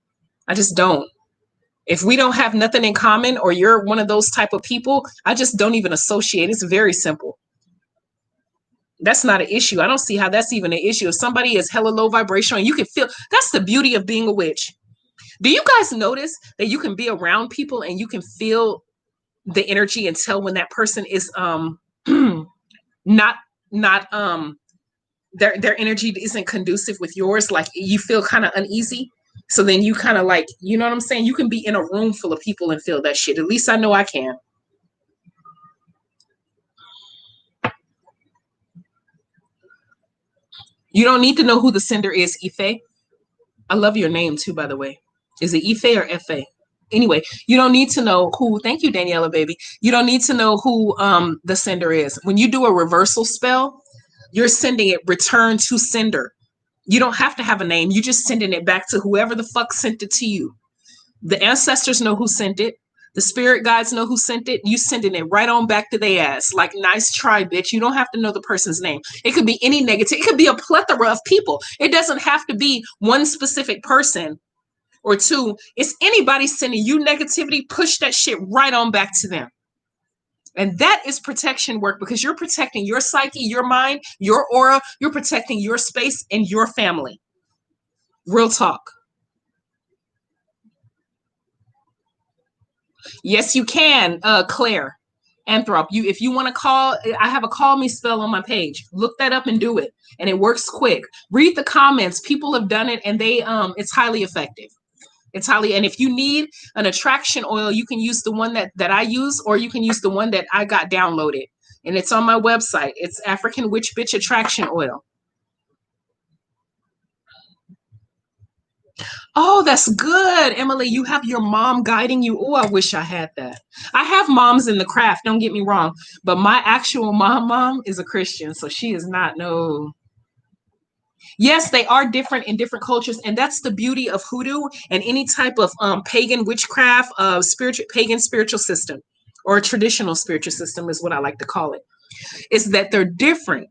I just don't. If we don't have nothing in common or you're one of those type of people, I just don't even associate. It's very simple. That's not an issue. I don't see how that's even an issue. If somebody is hella low vibrational and you can feel, that's the beauty of being a witch. Do you guys notice that you can be around people and you can feel the energy and tell when that person is not not their energy isn't conducive with yours, like you feel kind of uneasy, so then you kind of like, you know what I'm saying, you can be in a room full of people and feel that shit. At least I know I can. You don't need to know who the sender is, Ife. I love your name too, by the way. Is it Ife or Fa? Anyway, you don't need to know who. Thank you, Daniela, baby. You don't need to know who the sender is. When you do a reversal spell, you're sending it return to sender. You don't have to have a name. You just sending it back to whoever the fuck sent it to you. The ancestors know who sent it. The spirit guides know who sent it. You sending it right on back to their ass. Like, nice try, bitch. You don't have to know the person's name. It could be any negative. It could be a plethora of people. It doesn't have to be one specific person or two. It's anybody sending you negativity. Push that shit right on back to them. And that is protection work because you're protecting your psyche, your mind, your aura. You're protecting your space and your family. Real talk. Yes, you can, Claire. Anthrop. If you want to call, I have a call me spell on my page. Look that up and do it. And it works quick. Read the comments. People have done it and they it's highly effective. It's highly, and if you need an attraction oil, you can use the one that I use, or you can use the one that I got downloaded. And it's on my website. It's African Witch Bitch Attraction Oil. Oh, that's good. Emily, you have your mom guiding you. Oh, I wish I had that. I have moms in the craft, don't get me wrong, but my actual mom is a Christian, so she is not, no. Yes, they are different in different cultures, and that's the beauty of hoodoo and any type of pagan witchcraft, spiritual pagan spiritual system, or traditional spiritual system is what I like to call it. Is that they're different,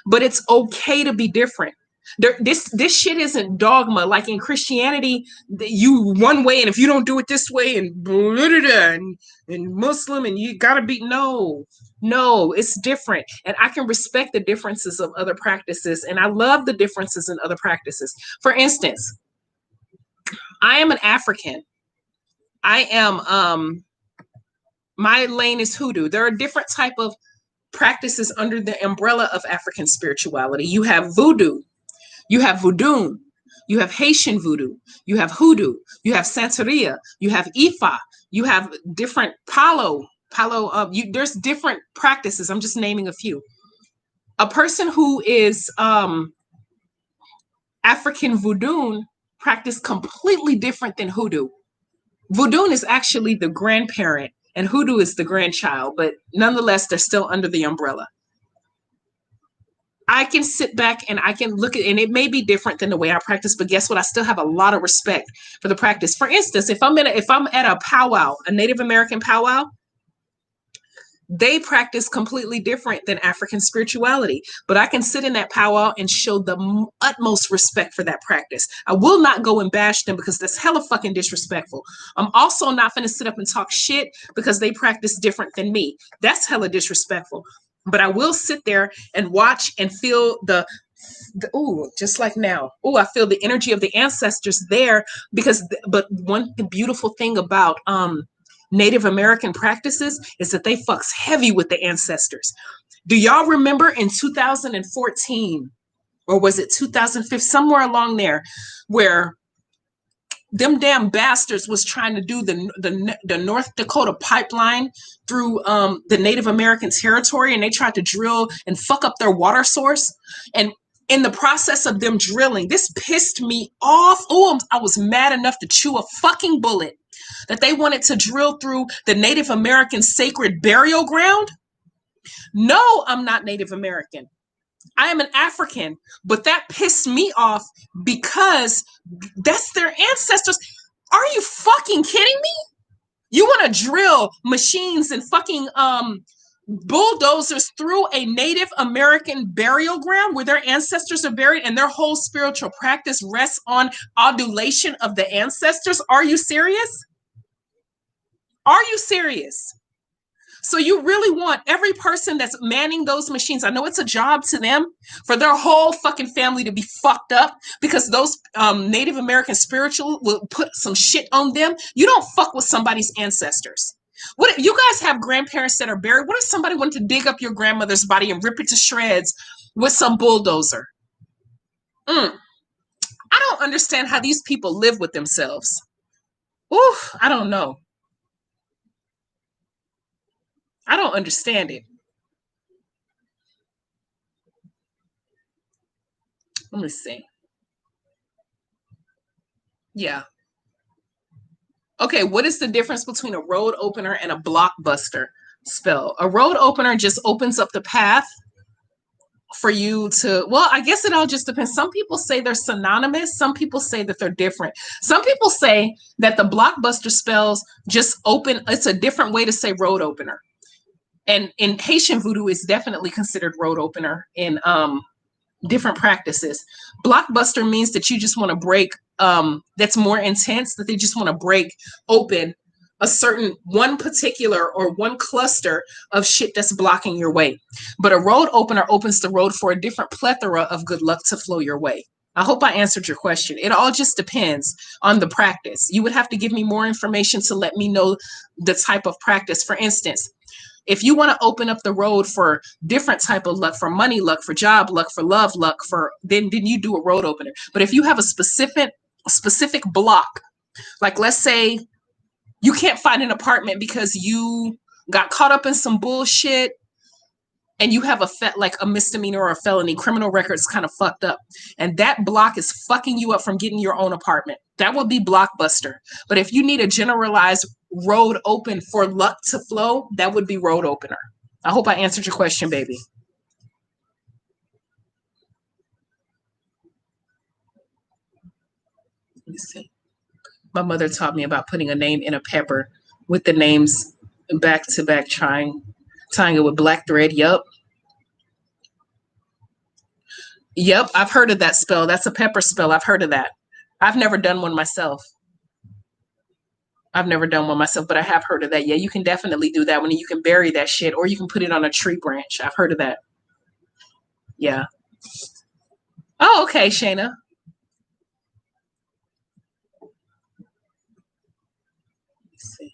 but it's okay to be different. This shit isn't dogma. Like in Christianity, you one way, and if you don't do it this way, and Muslim, and you gotta be, no, it's different. And I can respect the differences of other practices, and I love the differences in other practices. For instance, I am an African. I am my lane is hoodoo. There are different type of practices under the umbrella of African spirituality. You have voodoo, you have voodoo, you have Haitian voodoo, you have hoodoo, you have Santeria, you have Ifa, you have different Palo. There's different practices. I'm just naming a few. A person who is African voodoo practice completely different than hoodoo. Voodoo is actually the grandparent and hoodoo is the grandchild, but nonetheless, they're still under the umbrella. I can sit back and I can look at, and it may be different than the way I practice, but guess what? I still have a lot of respect for the practice. For instance, if I'm at a powwow, a Native American powwow, they practice completely different than African spirituality, but I can sit in that powwow and show the utmost respect for that practice. I will not go and bash them because that's hella fucking disrespectful. I'm also not going to sit up and talk shit because they practice different than me. That's hella disrespectful. But I will sit there and watch and feel ooh, just like now. Ooh, I feel the energy of the ancestors there but one beautiful thing about Native American practices is that they fucks heavy with the ancestors. Do y'all remember in 2014 or was it 2015, somewhere along there, where them damn bastards was trying to do the North Dakota pipeline through the Native American territory, and they tried to drill and fuck up their water source. And in the process of them drilling, this pissed me off. Oh, I was mad enough to chew a fucking bullet that they wanted to drill through the Native American sacred burial ground. No, I'm not Native American. I am an African, but that pissed me off because that's their ancestors. Are you fucking kidding me? You want to drill machines and fucking bulldozers through a Native American burial ground where their ancestors are buried and their whole spiritual practice rests on adulation of the ancestors? Are you serious? Are you serious? So you really want every person that's manning those machines, I know it's a job to them, for their whole fucking family to be fucked up because those Native American spiritual will put some shit on them. You don't fuck with somebody's ancestors. What if you guys have grandparents that are buried? What if somebody wanted to dig up your grandmother's body and rip it to shreds with some bulldozer? I don't understand how these people live with themselves. Ooh, I don't know. I don't understand it. Let me see. Yeah. Okay, what is the difference between a road opener and a blockbuster spell? A road opener just opens up the path for you to, well, I guess it all just depends. Some people say they're synonymous. Some people say that they're different. Some people say that the blockbuster spells just open, it's a different way to say road opener. And in Haitian voodoo, it's definitely considered road opener in different practices. Blockbuster means that you just want to break, that's more intense, that they just want to break open a certain one particular or one cluster of shit that's blocking your way. But a road opener opens the road for a different plethora of good luck to flow your way. I hope I answered your question. It all just depends on the practice. You would have to give me more information to let me know the type of practice. For instance, if you want to open up the road for different type of luck, for money luck, for job luck, for love luck, for then you do a road opener. But if you have a specific block, like let's say you can't find an apartment because you got caught up in some bullshit and you have like a misdemeanor or a felony, criminal record's kind of fucked up, and that block is fucking you up from getting your own apartment, that would be blockbuster. But if you need a generalized road open for luck to flow, that would be road opener. I hope I answered your question, baby. Let me see. My mother taught me about putting a name in a pepper with the names back to back, tying it with black thread. Yep, I've heard of that spell. That's a pepper spell. I've heard of that. I've never done one myself. But I have heard of that. Yeah, you can definitely do that one. You can bury that shit, or you can put it on a tree branch. I've heard of that. Yeah. Oh, okay, Shayna. Let's see.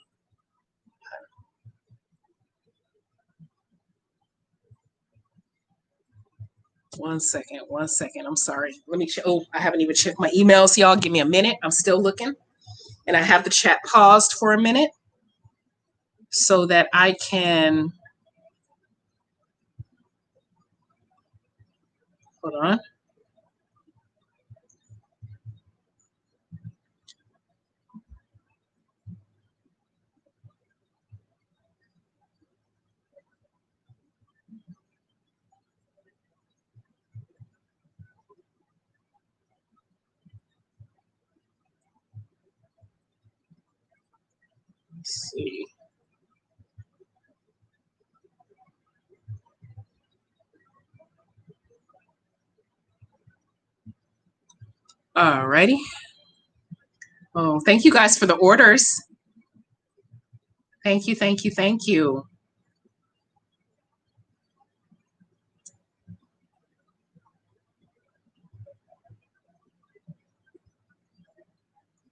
One second. I'm sorry. Let me check. Oh, I haven't even checked my emails, y'all. Give me a minute. I'm still looking. And I have the chat paused for a minute so that I can. Hold on. Let's see. Alrighty. Oh, thank you guys for the orders. Thank you, thank you, thank you.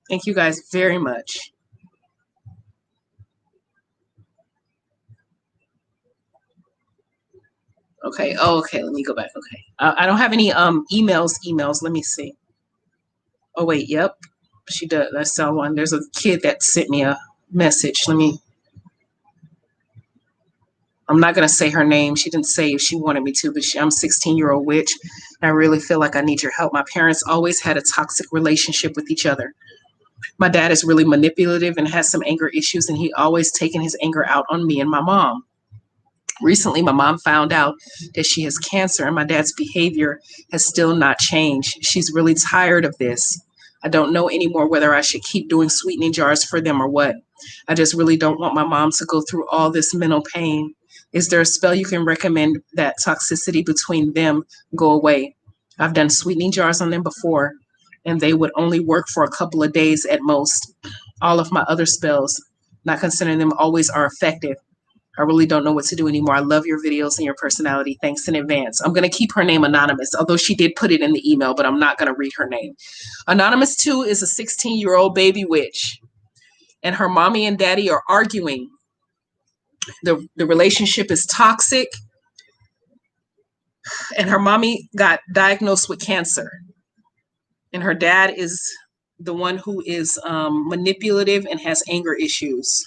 Thank you guys very much. Okay. Oh, okay. Let me go back. Okay. I don't have any emails. Let me see. Oh wait. Yep. She does. I saw one. There's a kid that sent me a message. I'm not gonna say her name. She didn't say if she wanted me to, but I'm 16-year-old witch. And I really feel like I need your help. My parents always had a toxic relationship with each other. My dad is really manipulative and has some anger issues, and he always taken his anger out on me and my mom. Recently, my mom found out that she has cancer, and my dad's behavior has still not changed. She's really tired of this. I don't know anymore whether I should keep doing sweetening jars for them or what. I just really don't want my mom to go through all this mental pain. Is there a spell you can recommend that toxicity between them go away? I've done sweetening jars on them before, and they would only work for a couple of days at most. All of my other spells, not considering them, always are effective. I really don't know what to do anymore. I love your videos and your personality. Thanks in advance. I'm going to keep her name anonymous, although she did put it in the email, but I'm not going to read her name. Anonymous 2 is a 16-year-old baby witch, and her mommy and daddy are arguing. The relationship is toxic, and her mommy got diagnosed with cancer, and her dad is the one who is manipulative and has anger issues.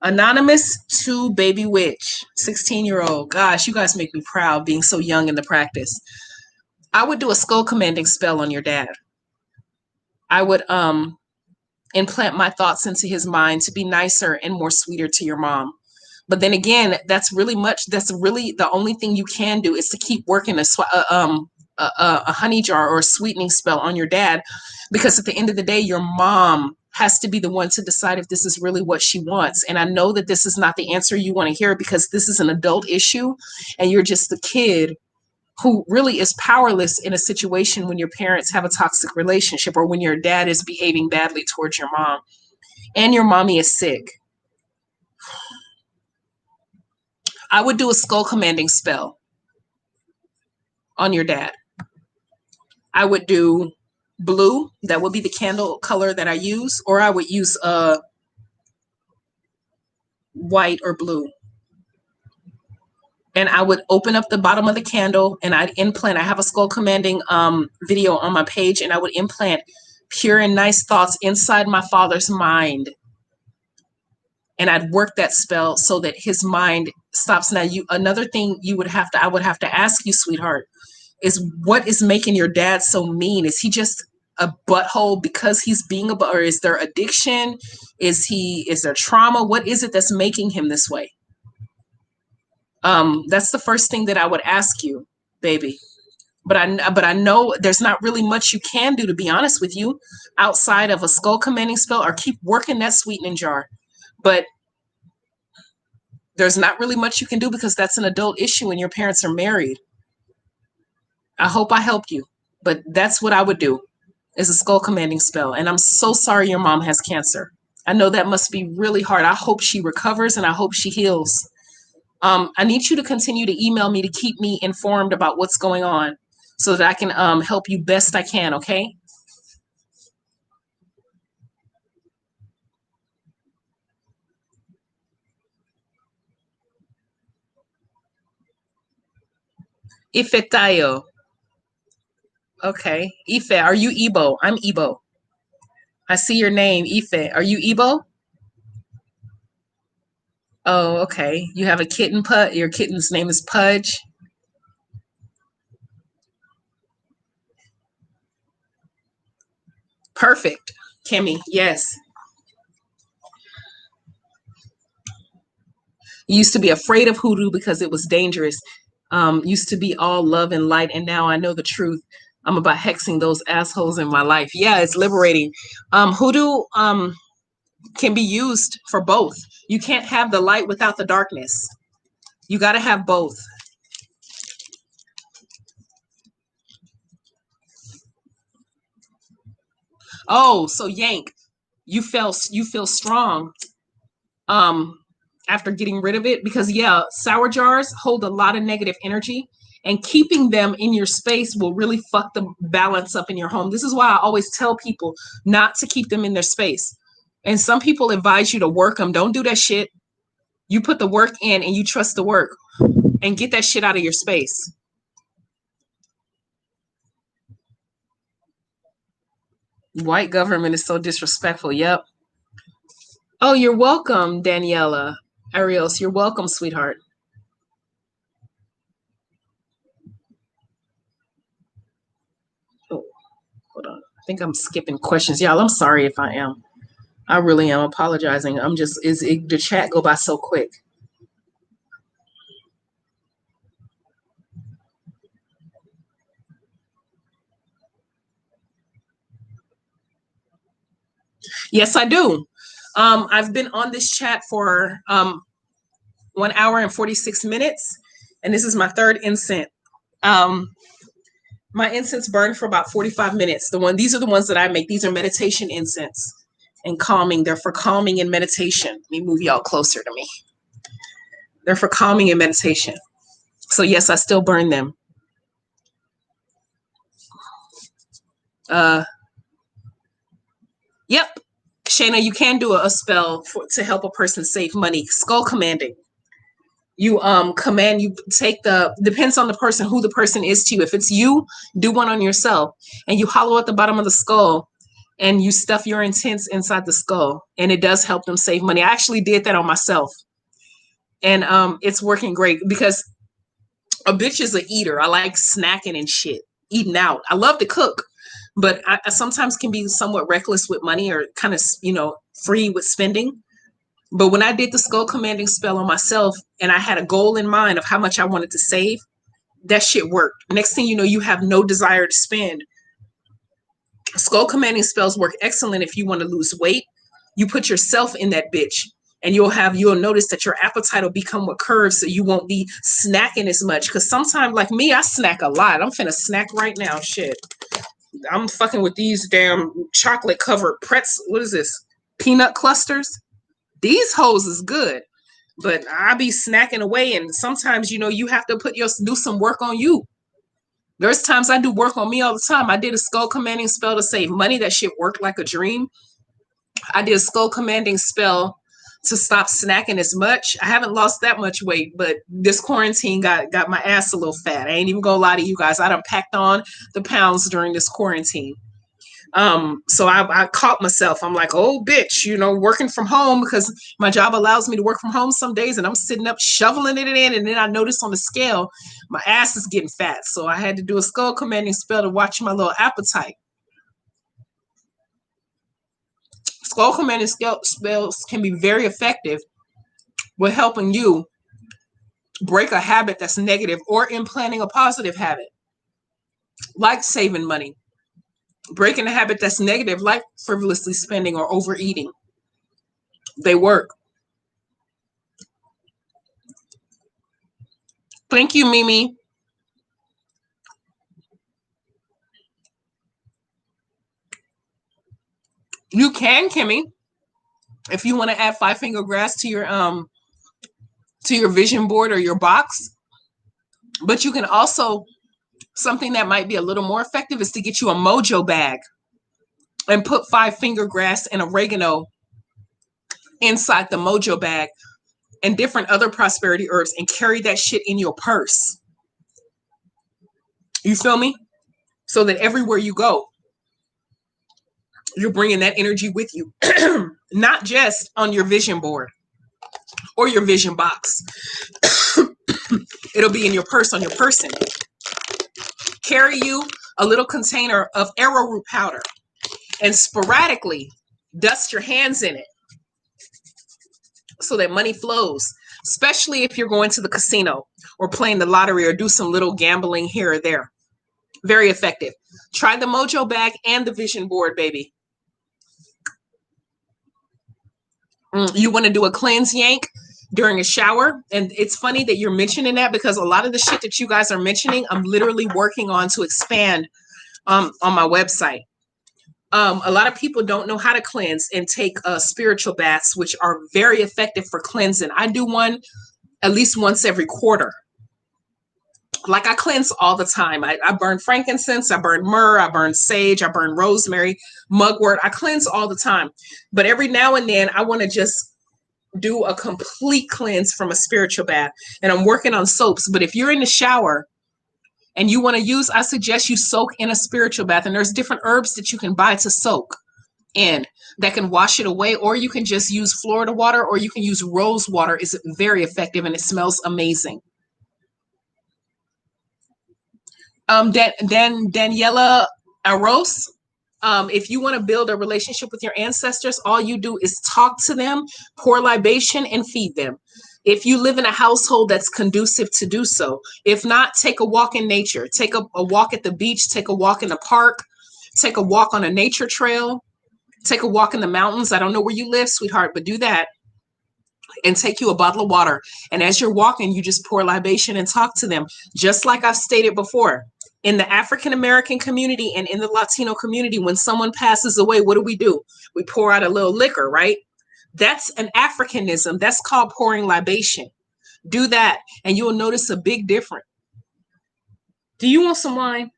Anonymous 2 baby witch, 16-year-old. Gosh, you guys make me proud being so young in the practice. I would do a skull commanding spell on your dad. I would implant my thoughts into his mind to be nicer and more sweeter to your mom. But then again, that's really the only thing you can do is to keep working a honey jar or a sweetening spell on your dad, because at the end of the day, your mom has to be the one to decide if this is really what she wants. And I know that this is not the answer you want to hear, because this is an adult issue and you're just the kid who really is powerless in a situation when your parents have a toxic relationship or when your dad is behaving badly towards your mom and your mommy is sick. I would do a skull commanding spell on your dad. I would do blue. That would be the candle color that I use, or I would use white or blue. And I would open up the bottom of the candle and I'd implant. I have a skull commanding video on my page, and I would implant pure and nice thoughts inside my father's mind. And I'd work that spell so that his mind stops. Now, another thing I would have to ask you, sweetheart, is what is making your dad so mean? Is he just a butthole because he's being a butt, or is there addiction? Is there trauma? What is it that's making him this way? That's the first thing that I would ask you, baby. But I know there's not really much you can do, to be honest with you, outside of a skull commanding spell or keep working that sweetening jar. But there's not really much you can do because that's an adult issue and your parents are married. I hope I helped you, but that's what I would do, is a skull commanding spell. And I'm so sorry your mom has cancer. I know that must be really hard. I hope she recovers and I hope she heals. I need you to continue to email me to keep me informed about what's going on so that I can help you best I can, okay? Ife Tayo. Okay. Ife, are you Igbo? I'm Igbo. I see your name, Ife. Are you Igbo? Oh, okay. You have a kitten, your kitten's name is Pudge. Perfect. Kimmy, yes. You used to be afraid of hoodoo because it was dangerous. Used to be all love and light, and now I know the truth. I'm about hexing those assholes in my life. Yeah, it's liberating. Hoodoo can be used for both. You can't have the light without the darkness. You got to have both. Oh, so Yank, you feel strong um after getting rid of it, because yeah, sour jars hold a lot of negative energy, and keeping them in your space will really fuck the balance up in your home. This is why I always tell people not to keep them in their space. And some people advise you to work them. Don't do that shit. You put the work in and you trust the work, and get that shit out of your space. White government is so disrespectful. Yep. Oh, you're welcome, Daniela. Ariels, you're welcome, sweetheart. Oh, hold on. I think I'm skipping questions. Y'all, I'm sorry if I am. I really am apologizing. I'm just, the chat go by so quick. Yes, I do. I've been on this chat for 1 hour and 46 minutes, and this is my third incense. My incense burned for about 45 minutes. These are the ones that I make. These are meditation incense and calming. They're for calming and meditation. Let me move y'all closer to me. They're for calming and meditation. So yes, I still burn them. Yep. Shayna, you can do a spell to help a person save money. Skull commanding. You command, you take depends on the person, who the person is to you. If it's you, do one on yourself, and you hollow at the bottom of the skull, and you stuff your intents inside the skull, and it does help them save money. I actually did that on myself, and it's working great, because a bitch is a eater. I like snacking and shit, eating out. I love to cook, but I sometimes can be somewhat reckless with money, or kind of, free with spending. But when I did the skull commanding spell on myself, and I had a goal in mind of how much I wanted to save, that shit worked. Next thing you know, you have no desire to spend. Skull commanding spells work excellent if you want to lose weight. You put yourself in that bitch, and you'll notice that your appetite will become what curves, so you won't be snacking as much. Because sometimes, like me, I snack a lot. I'm finna snack right now. Shit. I'm fucking with these damn chocolate covered pretzel. What is this? Peanut clusters? These hoes is good, but I be snacking away, and sometimes you have to do some work on you. There's times I do work on me all the time. I did a skull commanding spell to save money. That shit worked like a dream. I did a skull commanding spell to stop snacking as much. I haven't lost that much weight, but this quarantine got my ass a little fat. I ain't even gonna lie to you guys. I done packed on the pounds during this quarantine. So I caught myself. I'm like, oh, bitch, working from home, because my job allows me to work from home some days, and I'm sitting up shoveling it in. And then I noticed on the scale, my ass is getting fat. So I had to do a skull commanding spell to watch my little appetite. Skull commanding spells can be very effective with helping you break a habit that's negative, or implanting a positive habit, like saving money. Breaking a habit that's negative, like frivolously spending or overeating. They work. Thank you, Mimi. You can, Kimmy, if you want to add 5-finger grass to your vision board or your box. But you can also, something that might be a little more effective, is to get you a mojo bag and put 5-finger grass and oregano inside the mojo bag, and different other prosperity herbs, and carry that shit in your purse. You feel me? So that everywhere you go, you're bringing that energy with you, not just on your vision board or your vision box. It'll be in your purse, on your person. Carry you a little container of arrowroot powder, and sporadically dust your hands in it, so that money flows, especially if you're going to the casino or playing the lottery or do some little gambling here or there. Very effective. Try the Mojo bag and the vision board, baby. You want to do a cleanse yank during a shower. And it's funny that you're mentioning that, because a lot of the shit that you guys are mentioning, I'm literally working on to expand on my website. A lot of people don't know how to cleanse and take spiritual baths, which are very effective for cleansing. I do one at least once every quarter. Like, I cleanse all the time. I burn frankincense, I burn myrrh, I burn sage, I burn rosemary, mugwort. I cleanse all the time. But every now and then I want to just do a complete cleanse from a spiritual bath. And I'm working on soaps. But if you're in the shower and you want to use, I suggest you soak in a spiritual bath. And there's different herbs that you can buy to soak in that can wash it away. Or you can just use Florida water, or you can use rose water. It's very effective and it smells amazing. Daniela Aros, if you want to build a relationship with your ancestors, all you do is talk to them, pour libation, and feed them. If you live in a household that's conducive to do so. If not, take a walk in nature. Take a walk at the beach. Take a walk in the park. Take a walk on a nature trail. Take a walk in the mountains. I don't know where you live, sweetheart, but do that. And take you a bottle of water. And as you're walking, you just pour libation and talk to them. Just like I've stated before, in the African American community and in the Latino community, when someone passes away, what do? We pour out a little liquor, right? That's an Africanism. That's called pouring libation. Do that, and you'll notice a big difference. Do you want some wine?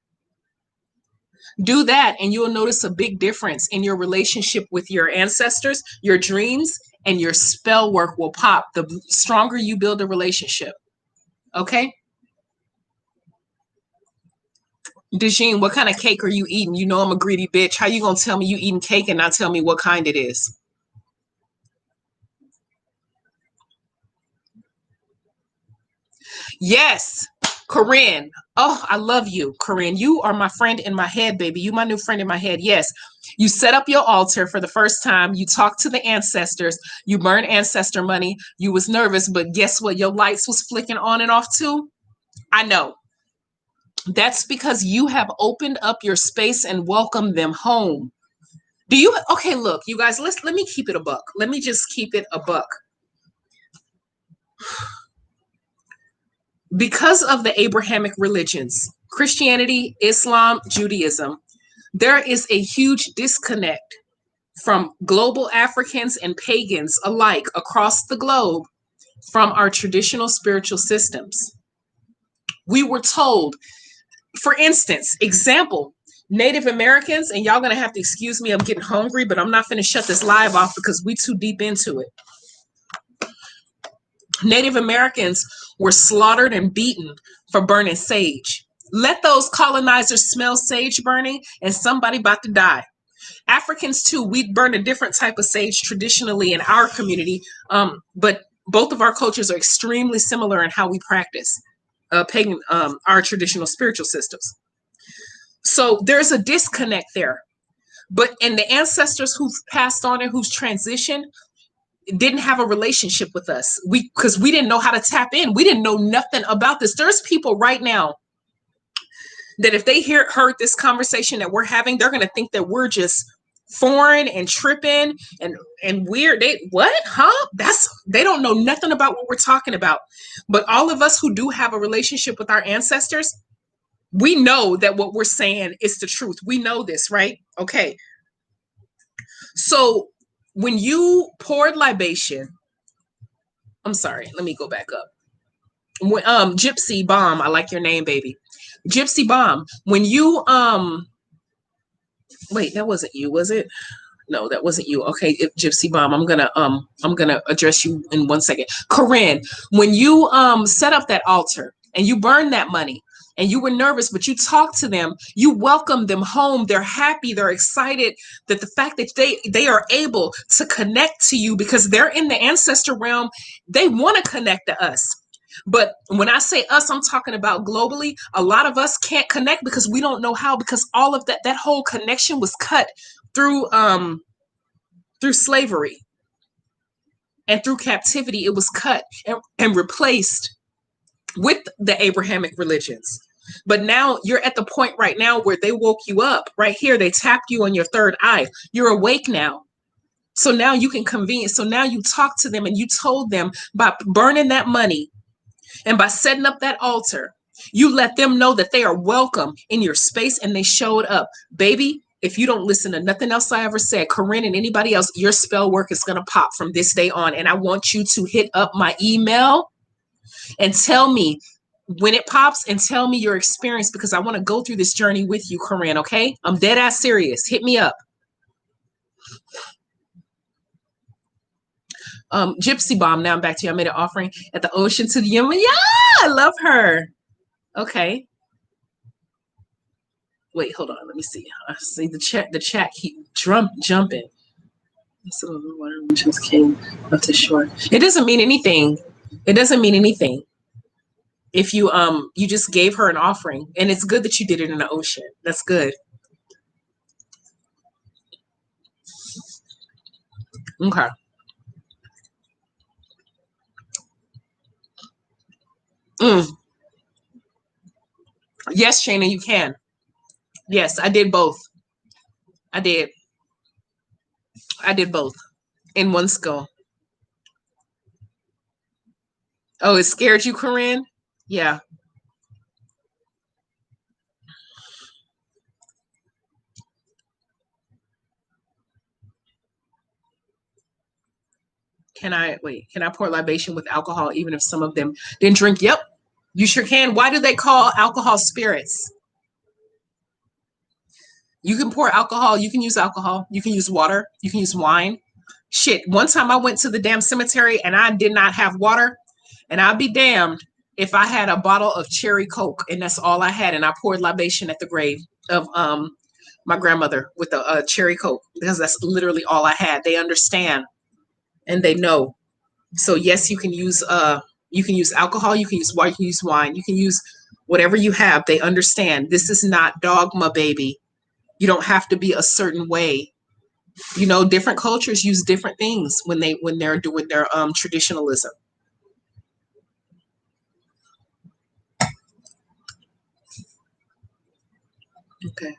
Do that, and you'll notice a big difference in your relationship with your ancestors, your dreams, and your spell work will pop the stronger you build a relationship. Okay? Dejine, what kind of cake are you eating? You know I'm a greedy bitch. How you gonna tell me you eating cake and not tell me what kind it is? Yes, Corinne. Oh, I love you, Corinne. You are my friend in my head, baby. You my new friend in my head. Yes. You set up your altar for the first time. You talk to the ancestors. You burn ancestor money. You was nervous, but guess what? Your lights was flicking on and off too. I know. That's because you have opened up your space and welcomed them home. Do you? Okay, look, you guys, let me keep it a buck. Let me just keep it a buck. Because of the Abrahamic religions, Christianity, Islam, Judaism, there is a huge disconnect from global Africans and pagans alike across the globe from our traditional spiritual systems. We were told, for instance, example, Native Americans, and y'all gonna have to excuse me, I'm getting hungry, but I'm not gonna shut this live off because we too deep into it. Native Americans were slaughtered and beaten for burning sage. Let those colonizers smell sage burning and somebody about to die. Africans too, we burn a different type of sage traditionally in our community, but both of our cultures are extremely similar in how we practice pagan, our traditional spiritual systems. So there's a disconnect there. But and the ancestors who've passed on and who's transitioned didn't have a relationship with us. Because we didn't know how to tap in. We didn't know nothing about this. There's people right now that if they heard this conversation that we're having, they're gonna think that we're just foreign and tripping and weird. They don't know nothing about what we're talking about. But all of us who do have a relationship with our ancestors, we know that what we're saying is the truth. We know this, right? Okay. So when you poured libation, I'm sorry, let me go back up. When, Gypsy Bomb, I like your name, baby. Gypsy Bomb, when you wait, that wasn't you, was it? No, that wasn't you. Okay, Gypsy Bomb, I'm gonna address you in 1 second. Corinne, when you set up that altar and you burned that money and you were nervous, but you talked to them, you welcomed them home. They're happy, they're excited that the fact that they are able to connect to you because they're in the ancestor realm, they want to connect to us. But when I say us, I'm talking about globally. A lot of us can't connect because we don't know how, because all of that whole connection was cut through slavery and through captivity. It was cut and replaced with the Abrahamic religions. But now you're at the point right now where they woke you up. Right here, they tapped you on your third eye. You're awake now. So now you can convene. So now you talk to them and you told them by burning that money and by setting up that altar, you let them know that they are welcome in your space and they showed up. Baby, if you don't listen to nothing else I ever said, Corinne and anybody else, your spell work is going to pop from this day on. And I want you to hit up my email and tell me when it pops and tell me your experience, because I want to go through this journey with you, Corinne, okay? I'm dead ass serious. Hit me up. Gypsy Bomb, now I'm back to you. I made an offering at the ocean to the Yemen. Yeah, I love her. Okay. Wait, hold on. Let me see. I see the chat keep jumping. Some of the water just came up to shore. It doesn't mean anything. It doesn't mean anything. If you you just gave her an offering, and it's good that you did it in the ocean. That's good. Okay. Yes, Shayna, you can. Yes, I did both. I did both in one skull. Oh, it scared you, Corinne? Yeah. Can I pour libation with alcohol even if some of them didn't drink? Yep, you sure can. Why do they call alcohol spirits? You can pour alcohol. You can use alcohol. You can use water. You can use wine. Shit. One time I went to the damn cemetery and I did not have water. And I'd be damned if I had a bottle of cherry Coke and that's all I had. And I poured libation at the grave of my grandmother with a cherry Coke because that's literally all I had. They understand and they know. So yes, you can use alcohol. You can use water. You can use wine. You can use whatever you have. They understand. This is not dogma, baby. You don't have to be a certain way. You know, different cultures use different things when they're doing their traditionalism. Okay.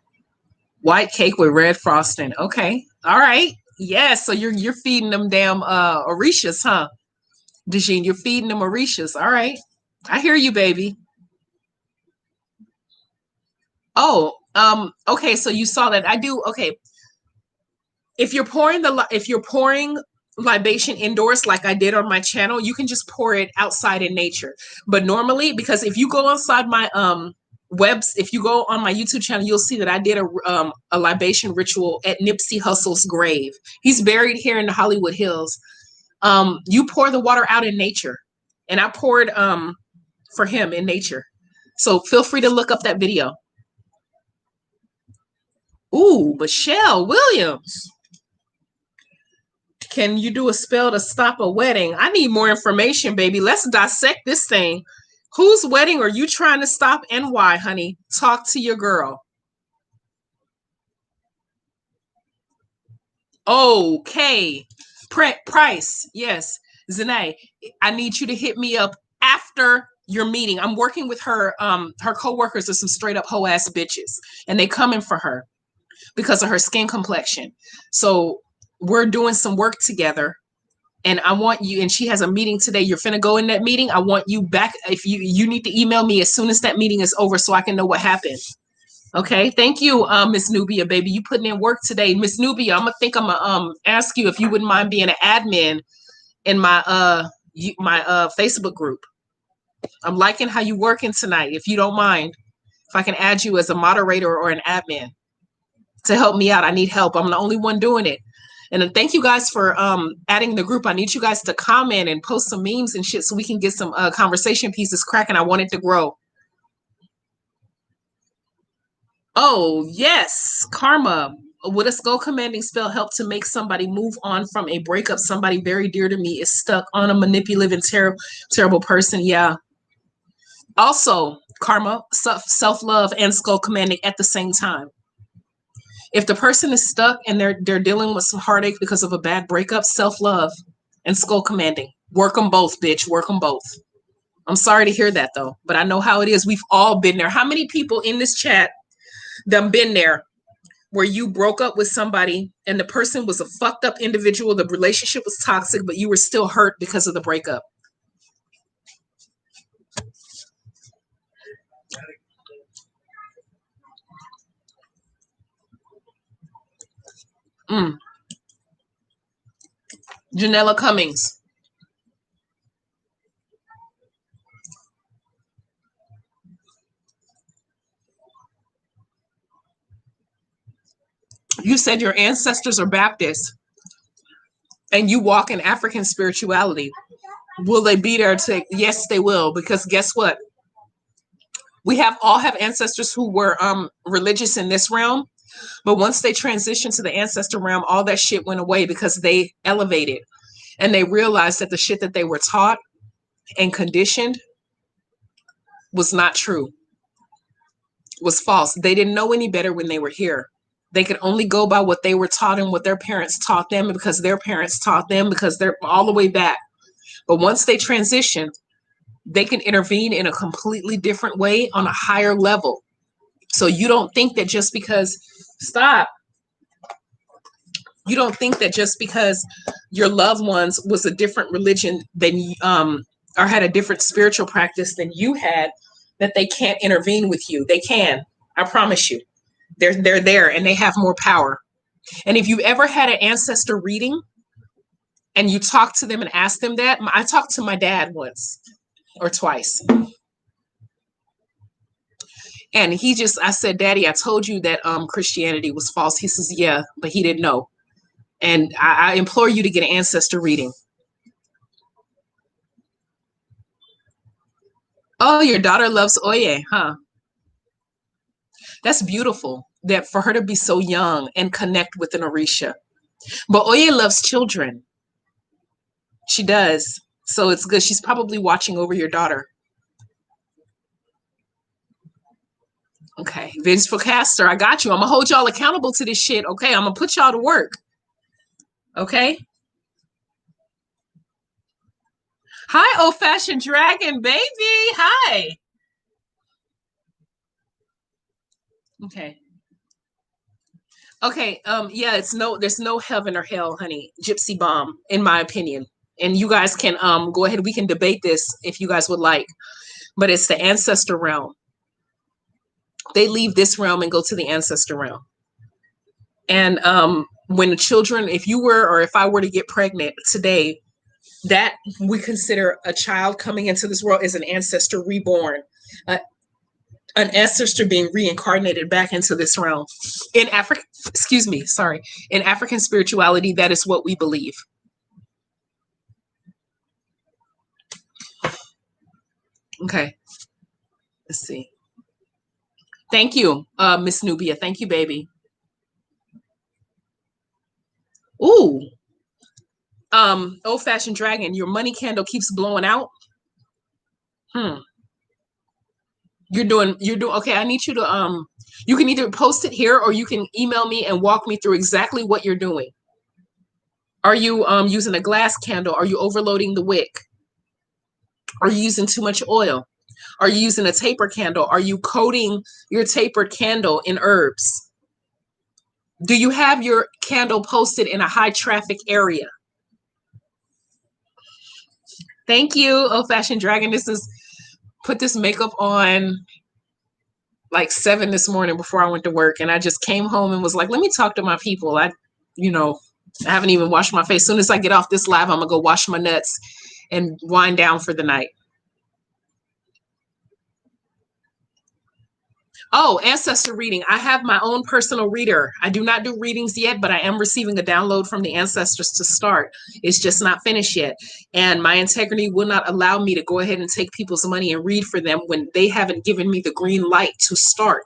White cake with red frosting. Okay. All right. Yes. So you're feeding them damn Orishas, huh? Dejine, you're feeding them Orishas. All right. I hear you, baby. Oh, okay. So you saw that. I do. Okay. If you're pouring libation indoors like I did on my channel, you can just pour it outside in nature. But normally, because if you go outside my if you go on my YouTube channel, you'll see that I did a libation ritual at Nipsey Hussle's grave. He's buried here in the Hollywood Hills. You pour the water out in nature, and I poured for him in nature. So feel free to look up that video. Ooh, Michelle Williams. Can you do a spell to stop a wedding? I need more information, baby. Let's dissect this thing. Whose wedding are you trying to stop and why, honey? Talk to your girl. Okay. Price. Yes. Zanae, I need you to hit me up after your meeting. I'm working with her. Her coworkers are some straight up hoe ass bitches, and they coming for her because of her skin complexion. So we're doing some work together, and I want you, and she has a meeting today. You're finna go in that meeting. I want you back. If you need to email me as soon as that meeting is over so I can know what happened. Okay, thank you, Miss Nubia, baby. You putting in work today. Miss Nubia, I'm gonna ask you if you wouldn't mind being an admin in my Facebook group. I'm liking how you working tonight. If you don't mind, if I can add you as a moderator or an admin to help me out. I need help. I'm the only one doing it. And then thank you guys for adding the group. I need you guys to comment and post some memes and shit so we can get some conversation pieces cracking. I want it to grow. Oh, yes. Karma. Would a skull commanding spell help to make somebody move on from a breakup? Somebody very dear to me is stuck on a manipulative and terrible person. Yeah. Also, karma, self-love, and skull commanding at the same time. If the person is stuck and they're dealing with some heartache because of a bad breakup, self-love and skull commanding. Work them both, bitch. Work them both. I'm sorry to hear that though, but I know how it is. We've all been there. How many people in this chat done been there where you broke up with somebody and the person was a fucked up individual, the relationship was toxic, but you were still hurt because of the breakup? Janella Cummings. You said your ancestors are Baptist and you walk in African spirituality. Will they be there to? Yes, they will, because guess what? We all have ancestors who were religious in this realm, but once they transitioned to the ancestor realm, all that shit went away because they elevated and they realized that the shit that they were taught and conditioned was not true, was false. They didn't know any better when they were here. They could only go by what they were taught and what their parents taught them, because their parents taught them, because they're all the way back. But once they transition, they can intervene in a completely different way on a higher level. So you don't think that just because, stop. You don't think that just because your loved ones was a different religion than or had a different spiritual practice than you had, that they can't intervene with you. They can. I promise you. They're there and they have more power. And if you ever had an ancestor reading and you talk to them and ask them that, I talked to my dad once or twice. And I said, Daddy, I told you that Christianity was false. He says, yeah, but he didn't know. And I implore you to get an ancestor reading. Oh, your daughter loves Oye, huh? That's beautiful, that for her to be so young and connect with an Orisha. But Oye loves children. She does. So it's good. She's probably watching over your daughter. Okay. Vengeful Caster, I got you. I'm going to hold y'all accountable to this shit. Okay. I'm going to put y'all to work. Okay. Hi, old fashioned dragon baby. Hi. Okay. Okay. Yeah, there's no heaven or hell, honey. Gypsy bomb, in my opinion. And you guys can go ahead. We can debate this if you guys would like. But it's the ancestor realm. They leave this realm and go to the ancestor realm. And when the children, if you were, or if I were to get pregnant today, that we consider a child coming into this world as an ancestor reborn, an ancestor being reincarnated back into this realm. In Africa, in African spirituality, that is what we believe. Okay, let's see. Thank you, Miss Nubia. Thank you, baby. Ooh, old-fashioned dragon, your money candle keeps blowing out. You're doing okay. I need you to you can either post it here or you can email me and walk me through exactly what you're doing. Are you using a glass candle? Are you overloading the wick? Are you using too much oil? Are you using a taper candle? Are you coating your taper candle in herbs? Do you have your candle posted in a high traffic area? Thank you, old fashioned dragon. Put this makeup on like 7 this morning before I went to work. And I just came home and was like, let me talk to my people. I haven't even washed my face. As soon as I get off this live, I'm gonna go wash my nuts and wind down for the night. Oh, ancestor reading. I have my own personal reader. I do not do readings yet, but I am receiving a download from the ancestors to start. It's just not finished yet. And my integrity will not allow me to go ahead and take people's money and read for them when they haven't given me the green light to start.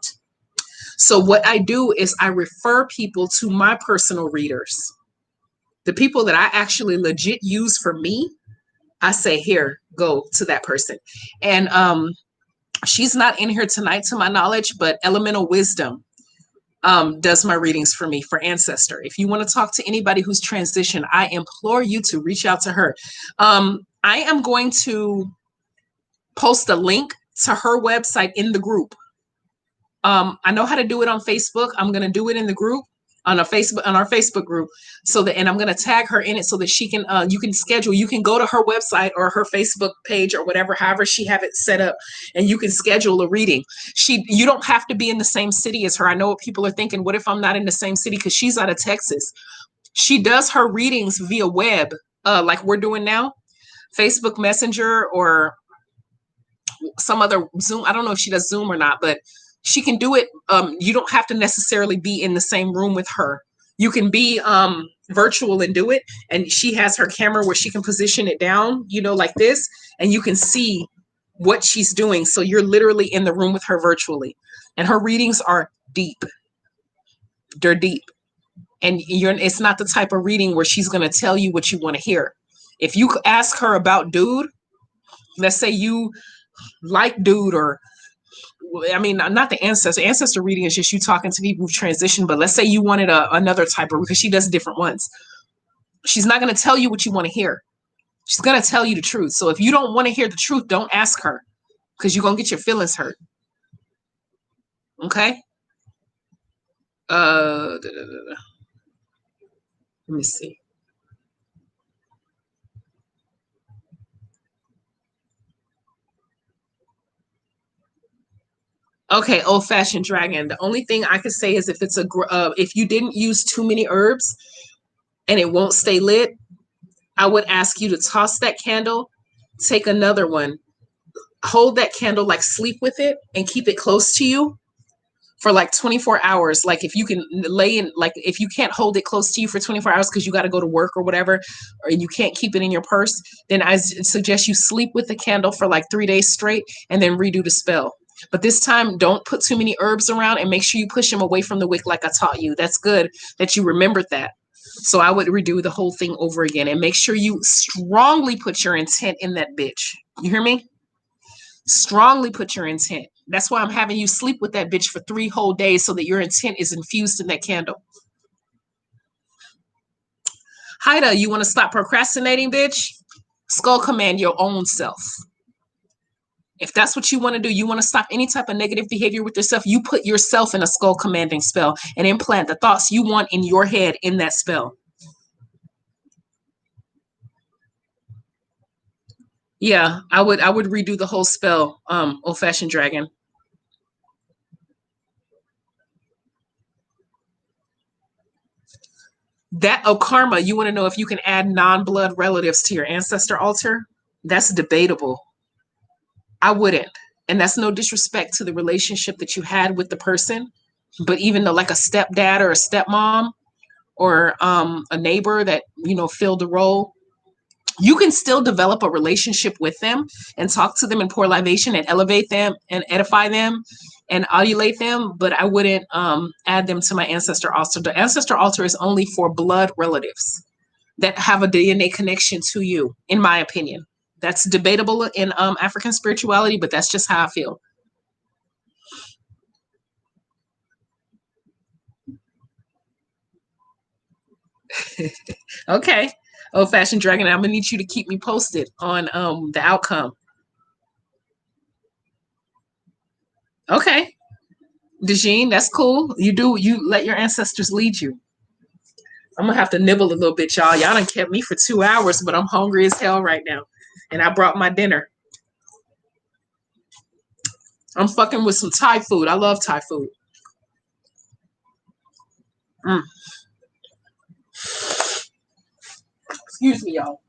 So what I do is I refer people to my personal readers. The people that I actually legit use for me, I say, here, go to that person. And she's not in here tonight to my knowledge, but Elemental Wisdom does my readings for me for ancestor. If you want to talk to anybody who's transitioned, I implore you to reach out to her. I am going to post a link to her website in the group. I know how to do it on Facebook. I'm gonna do it in the group on our Facebook group, so that, and I'm gonna tag her in it so that she can you can schedule. You can go to her website or her Facebook page or whatever, however she have it set up, and you can schedule a reading. You don't have to be in the same city as her. I know what people are thinking. What if I'm not in the same city? Because she's out of Texas. She does her readings via web, like we're doing now, Facebook Messenger or some other Zoom. I don't know if she does Zoom or not, but she can do it. You don't have to necessarily be in the same room with her. You can be virtual and do it. And she has her camera where she can position it down, like this, and you can see what she's doing. So you're literally in the room with her virtually. And her readings are deep. They're deep. And it's not the type of reading where she's going to tell you what you want to hear. If you ask her about dude, let's say you like dude, or I mean, not the ancestor reading is just you talking to people who've transitioned, but let's say you wanted another type of, because she does different ones. She's not going to tell you what you want to hear. She's going to tell you the truth. So if you don't want to hear the truth, don't ask her, because you're going to get your feelings hurt. Okay? Let me see. Okay, old-fashioned dragon. The only thing I could say is if it's if you didn't use too many herbs and it won't stay lit, I would ask you to toss that candle, take another one, hold that candle, like sleep with it, and keep it close to you for like 24 hours. Like if you can lay in, like if you can't hold it close to you for 24 hours because you got to go to work or whatever, or you can't keep it in your purse, then I suggest you sleep with the candle for like 3 days straight and then redo the spell. But this time, don't put too many herbs around, and make sure you push them away from the wick like I taught you. That's good that you remembered that. So I would redo the whole thing over again, and make sure you strongly put your intent in that bitch. You hear me? Strongly put your intent. That's why I'm having you sleep with that bitch for 3 whole days, so that your intent is infused in that candle. Haida, you want to stop procrastinating, bitch? Skull command your own self. If that's what you want to do, you want to stop any type of negative behavior with yourself, you put yourself in a skull commanding spell and implant the thoughts you want in your head in that spell. Yeah, I would redo the whole spell, old-fashioned dragon. That karma, you want to know if you can add non-blood relatives to your ancestor altar? That's debatable. I wouldn't. And that's no disrespect to the relationship that you had with the person. But even though, like a stepdad or a stepmom or a neighbor that, filled the role, you can still develop a relationship with them and talk to them and pour libation and elevate them and edify them and adulate them. But I wouldn't add them to my ancestor altar. The ancestor altar is only for blood relatives that have a DNA connection to you, in my opinion. That's debatable in African spirituality, but that's just how I feel. Okay. Old-fashioned dragon, I'm gonna need you to keep me posted on the outcome. Okay. Dejine, that's cool. You let your ancestors lead you. I'm gonna have to nibble a little bit, y'all. Y'all done kept me for 2 hours, but I'm hungry as hell right now. And I brought my dinner. I'm fucking with some Thai food. I love Thai food. Mm. Excuse me, y'all.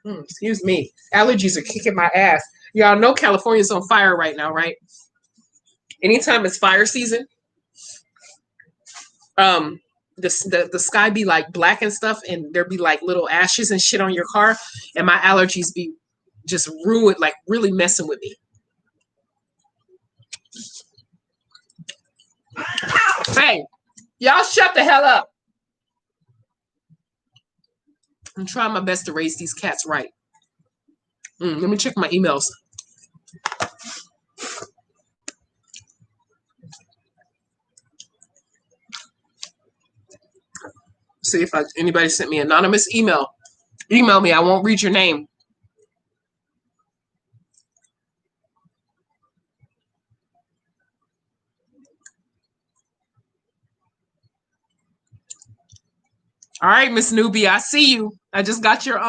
Excuse me. Allergies are kicking my ass. Y'all know California's on fire right now, right? Anytime it's fire season, the sky be like black and stuff, and there be like little ashes and shit on your car, and my allergies be just ruined, like really messing with me. Hey, y'all shut the hell up. I'm trying my best to raise these cats right. Let me check my emails. See if anybody sent me anonymous email. Email me. I won't read your name. All right, Miss Newbie, I see you. I just got your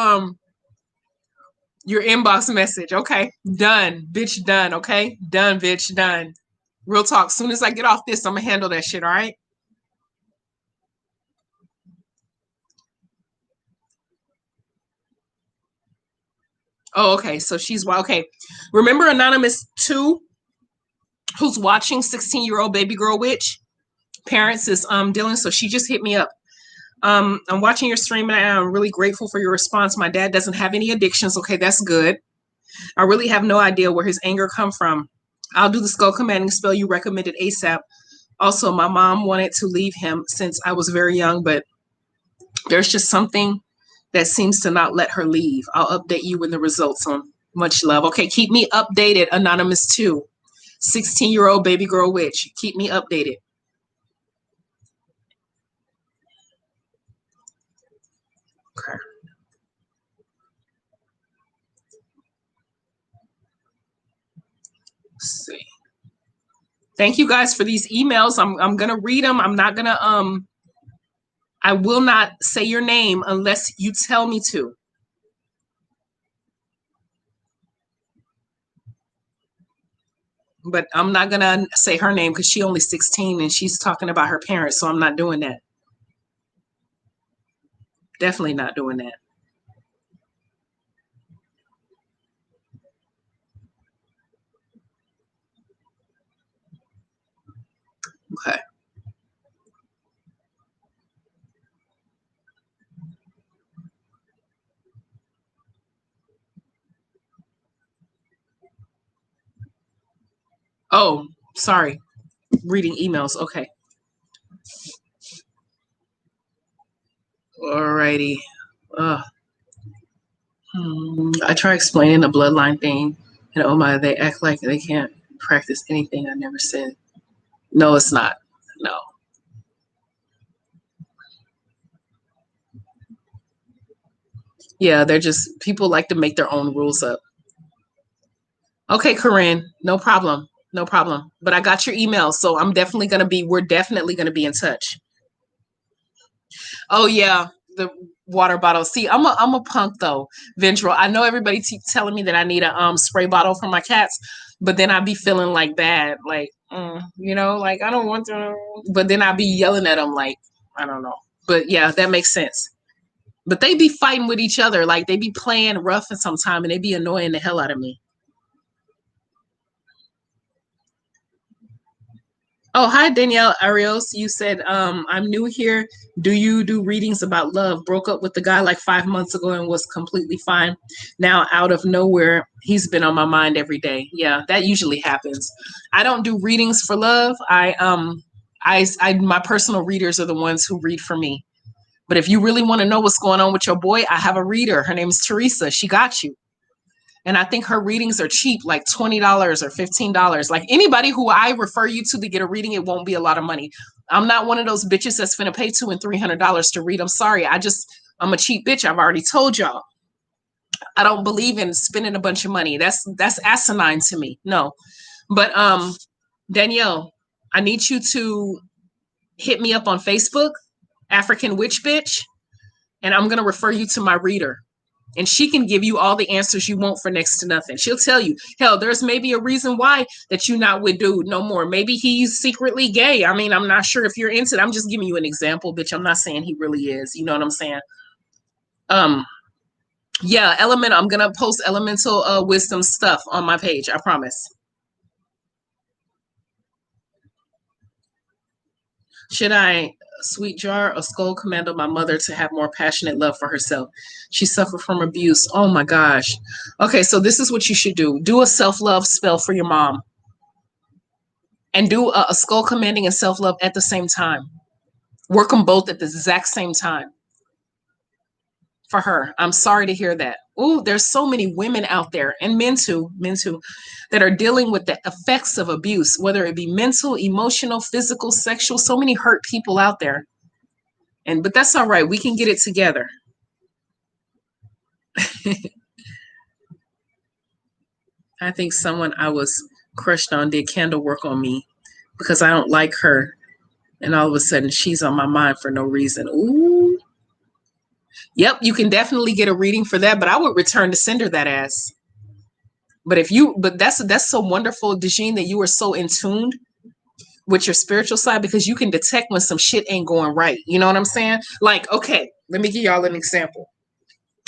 inbox message. Okay, done, bitch, done. Okay, done, bitch, done. Real talk. Soon as I get off this, I'm gonna handle that shit. All right. Oh, okay. So she's okay. Remember Anonymous 2, who's watching 16-year-old baby girl witch? Parents is dealing. So she just hit me up. I'm watching your stream and I'm really grateful for your response. My dad doesn't have any addictions. Okay, that's good. I really have no idea where his anger come from. I'll do the skull commanding spell you recommended ASAP. Also, my mom wanted to leave him since I was very young, but there's just something that seems to not let her leave. I'll update you when the results on. Much love. Okay, keep me updated, Anonymous 2. 16-year-old baby girl witch. Keep me updated. Okay. Let's see. Thank you guys for these emails. I'm gonna read them. I'm not gonna I will not say your name unless you tell me to. But I'm not gonna say her name because she's only 16 and she's talking about her parents, so I'm not doing that. Definitely not doing that. Okay. Oh, sorry. Reading emails. Okay. Alrighty. I try explaining the bloodline thing, and oh my, they act like they can't practice anything I never said. No, it's not. No. Yeah, they're just people like to make their own rules up. Okay, Corinne, no problem. No problem. But I got your email, so we're definitely gonna be in touch. Oh yeah, the water bottle. See, I'm a punk though, Ventral. I know everybody keeps telling me that I need a spray bottle for my cats, but then I be feeling like bad, like like I don't want to. But then I be yelling at them like I don't know. But yeah, that makes sense. But they be fighting with each other, like they be playing rough and sometime, and they be annoying the hell out of me. Oh, hi, Danielle Arios. You said, I'm new here. Do you do readings about love? Broke up with the guy like 5 months ago and was completely fine. Now, out of nowhere, he's been on my mind every day. Yeah, that usually happens. I don't do readings for love. My personal readers are the ones who read for me. But if you really want to know what's going on with your boy, I have a reader. Her name is Teresa. She got you. And I think her readings are cheap, like $20 or $15. Like anybody who I refer you to get a reading, it won't be a lot of money. I'm not one of those bitches that's finna pay $200 and $300 to read. I'm sorry. I'm a cheap bitch. I've already told y'all. I don't believe in spending a bunch of money. That's asinine to me. No. But Danielle, I need you to hit me up on Facebook, African Witch Bitch, and I'm gonna refer you to my reader. And she can give you all the answers you want for next to nothing. She'll tell you, hell, there's maybe a reason why that you're not with dude no more. Maybe he's secretly gay. I mean, I'm not sure if you're into it. I'm just giving you an example, bitch. I'm not saying he really is. You know what I'm saying? Yeah, I'm gonna post elemental wisdom stuff on my page. I promise. Should I sweet jar or skull commando my mother to have more passionate love for herself? She suffered from abuse. Oh my gosh. Okay, so this is what you should do. Do a self-love spell for your mom. And do a skull commanding and self-love at the same time. Work them both at the exact same time. For her. I'm sorry to hear that. Oh, there's so many women out there, and men too, that are dealing with the effects of abuse, whether it be mental, emotional, physical, sexual. So many hurt people out there. But that's all right. We can get it together. I think someone I was crushed on did candle work on me because I don't like her. And all of a sudden she's on my mind for no reason. Ooh. Yep, you can definitely get a reading for that, but I would return to sender that ass. But that's so wonderful, Dejine, that you are so in tune with your spiritual side because you can detect when some shit ain't going right. You know what I'm saying? Like, okay, let me give y'all an example.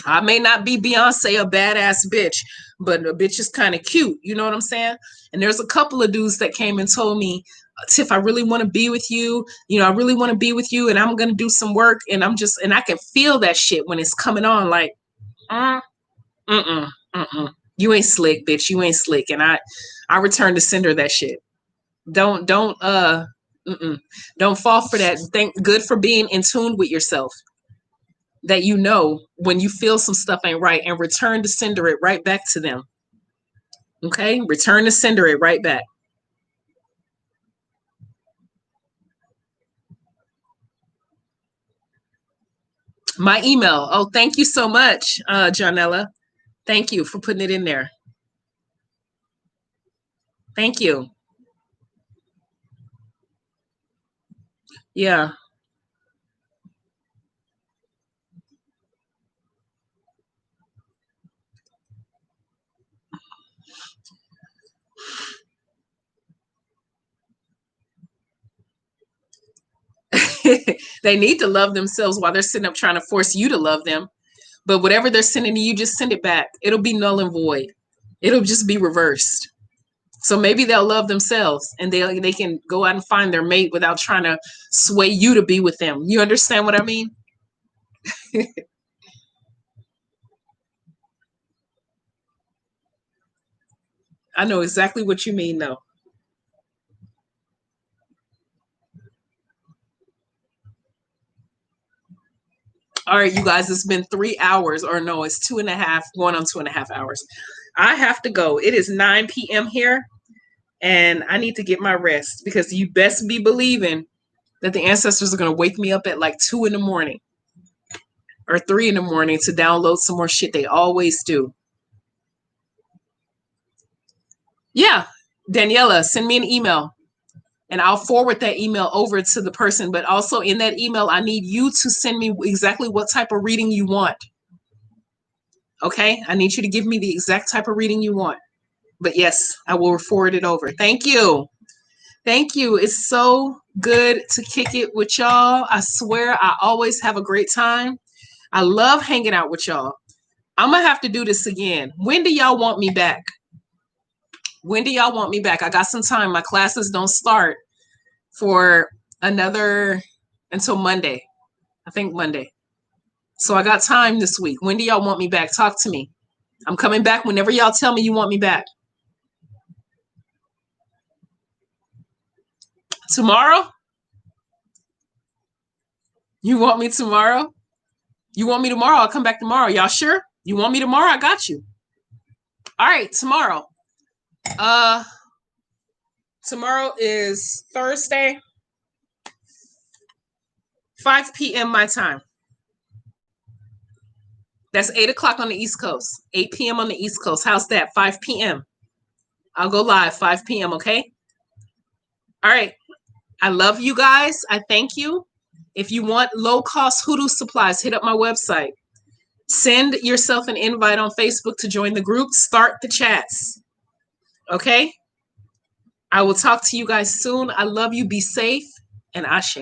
I may not be Beyonce, a badass bitch, but a bitch is kind of cute. You know what I'm saying? And there's a couple of dudes that came and told me, Tiff, I really want to be with you. You know, I really want to be with you, and I'm gonna do some work. And I can feel that shit when it's coming on. Like, you ain't slick, bitch. You ain't slick. And I return to sender that shit. Don't fall for that. Good for being in tune with yourself. That you know when you feel some stuff ain't right, and return to sender it right back to them. Okay? Return to sender it right back. My email. Oh, thank you so much, Janella. Thank you for putting it in there. Thank you. Yeah. They need to love themselves while they're sitting up trying to force you to love them. But whatever they're sending to you, just send it back. It'll be null and void. It'll just be reversed. So maybe they'll love themselves and they can go out and find their mate without trying to sway you to be with them. You understand what I mean? I know exactly what you mean, though. All right, you guys, it's been 3 hours, or no, it's 2.5, going on 2.5 hours. I have to go. It is 9 p.m. here, and I need to get my rest because you best be believing that the ancestors are going to wake me up at like 2 in the morning or 3 in the morning to download some more shit. They always do. Yeah, Daniela, send me an email and I'll forward that email over to the person. But also in that email, I need you to send me exactly what type of reading you want. Okay? I need you to give me the exact type of reading you want. But yes, I will forward it over. Thank you. Thank you. It's so good to kick it with y'all. I swear I always have a great time. I love hanging out with y'all. I'm going to have to do this again. When do y'all want me back? When do y'all want me back? I got some time. My classes don't start for until Monday. I think Monday. So I got time this week. When do y'all want me back? Talk to me. I'm coming back whenever y'all tell me you want me back. Tomorrow? You want me tomorrow? You want me tomorrow? I'll come back tomorrow. Y'all sure? You want me tomorrow? I got you. All right, tomorrow. Tomorrow is Thursday, 5 p.m. my time. That's 8 o'clock on the East Coast. 8 p.m. on the East Coast. How's that? 5 p.m. I'll go live 5 p.m. Okay? All right. I love you guys. I thank you. If you want low-cost hoodoo supplies, hit up my website. Send yourself an invite on Facebook to join the group. Start the chats. Okay? I will talk to you guys soon. I love you. Be safe and ashe.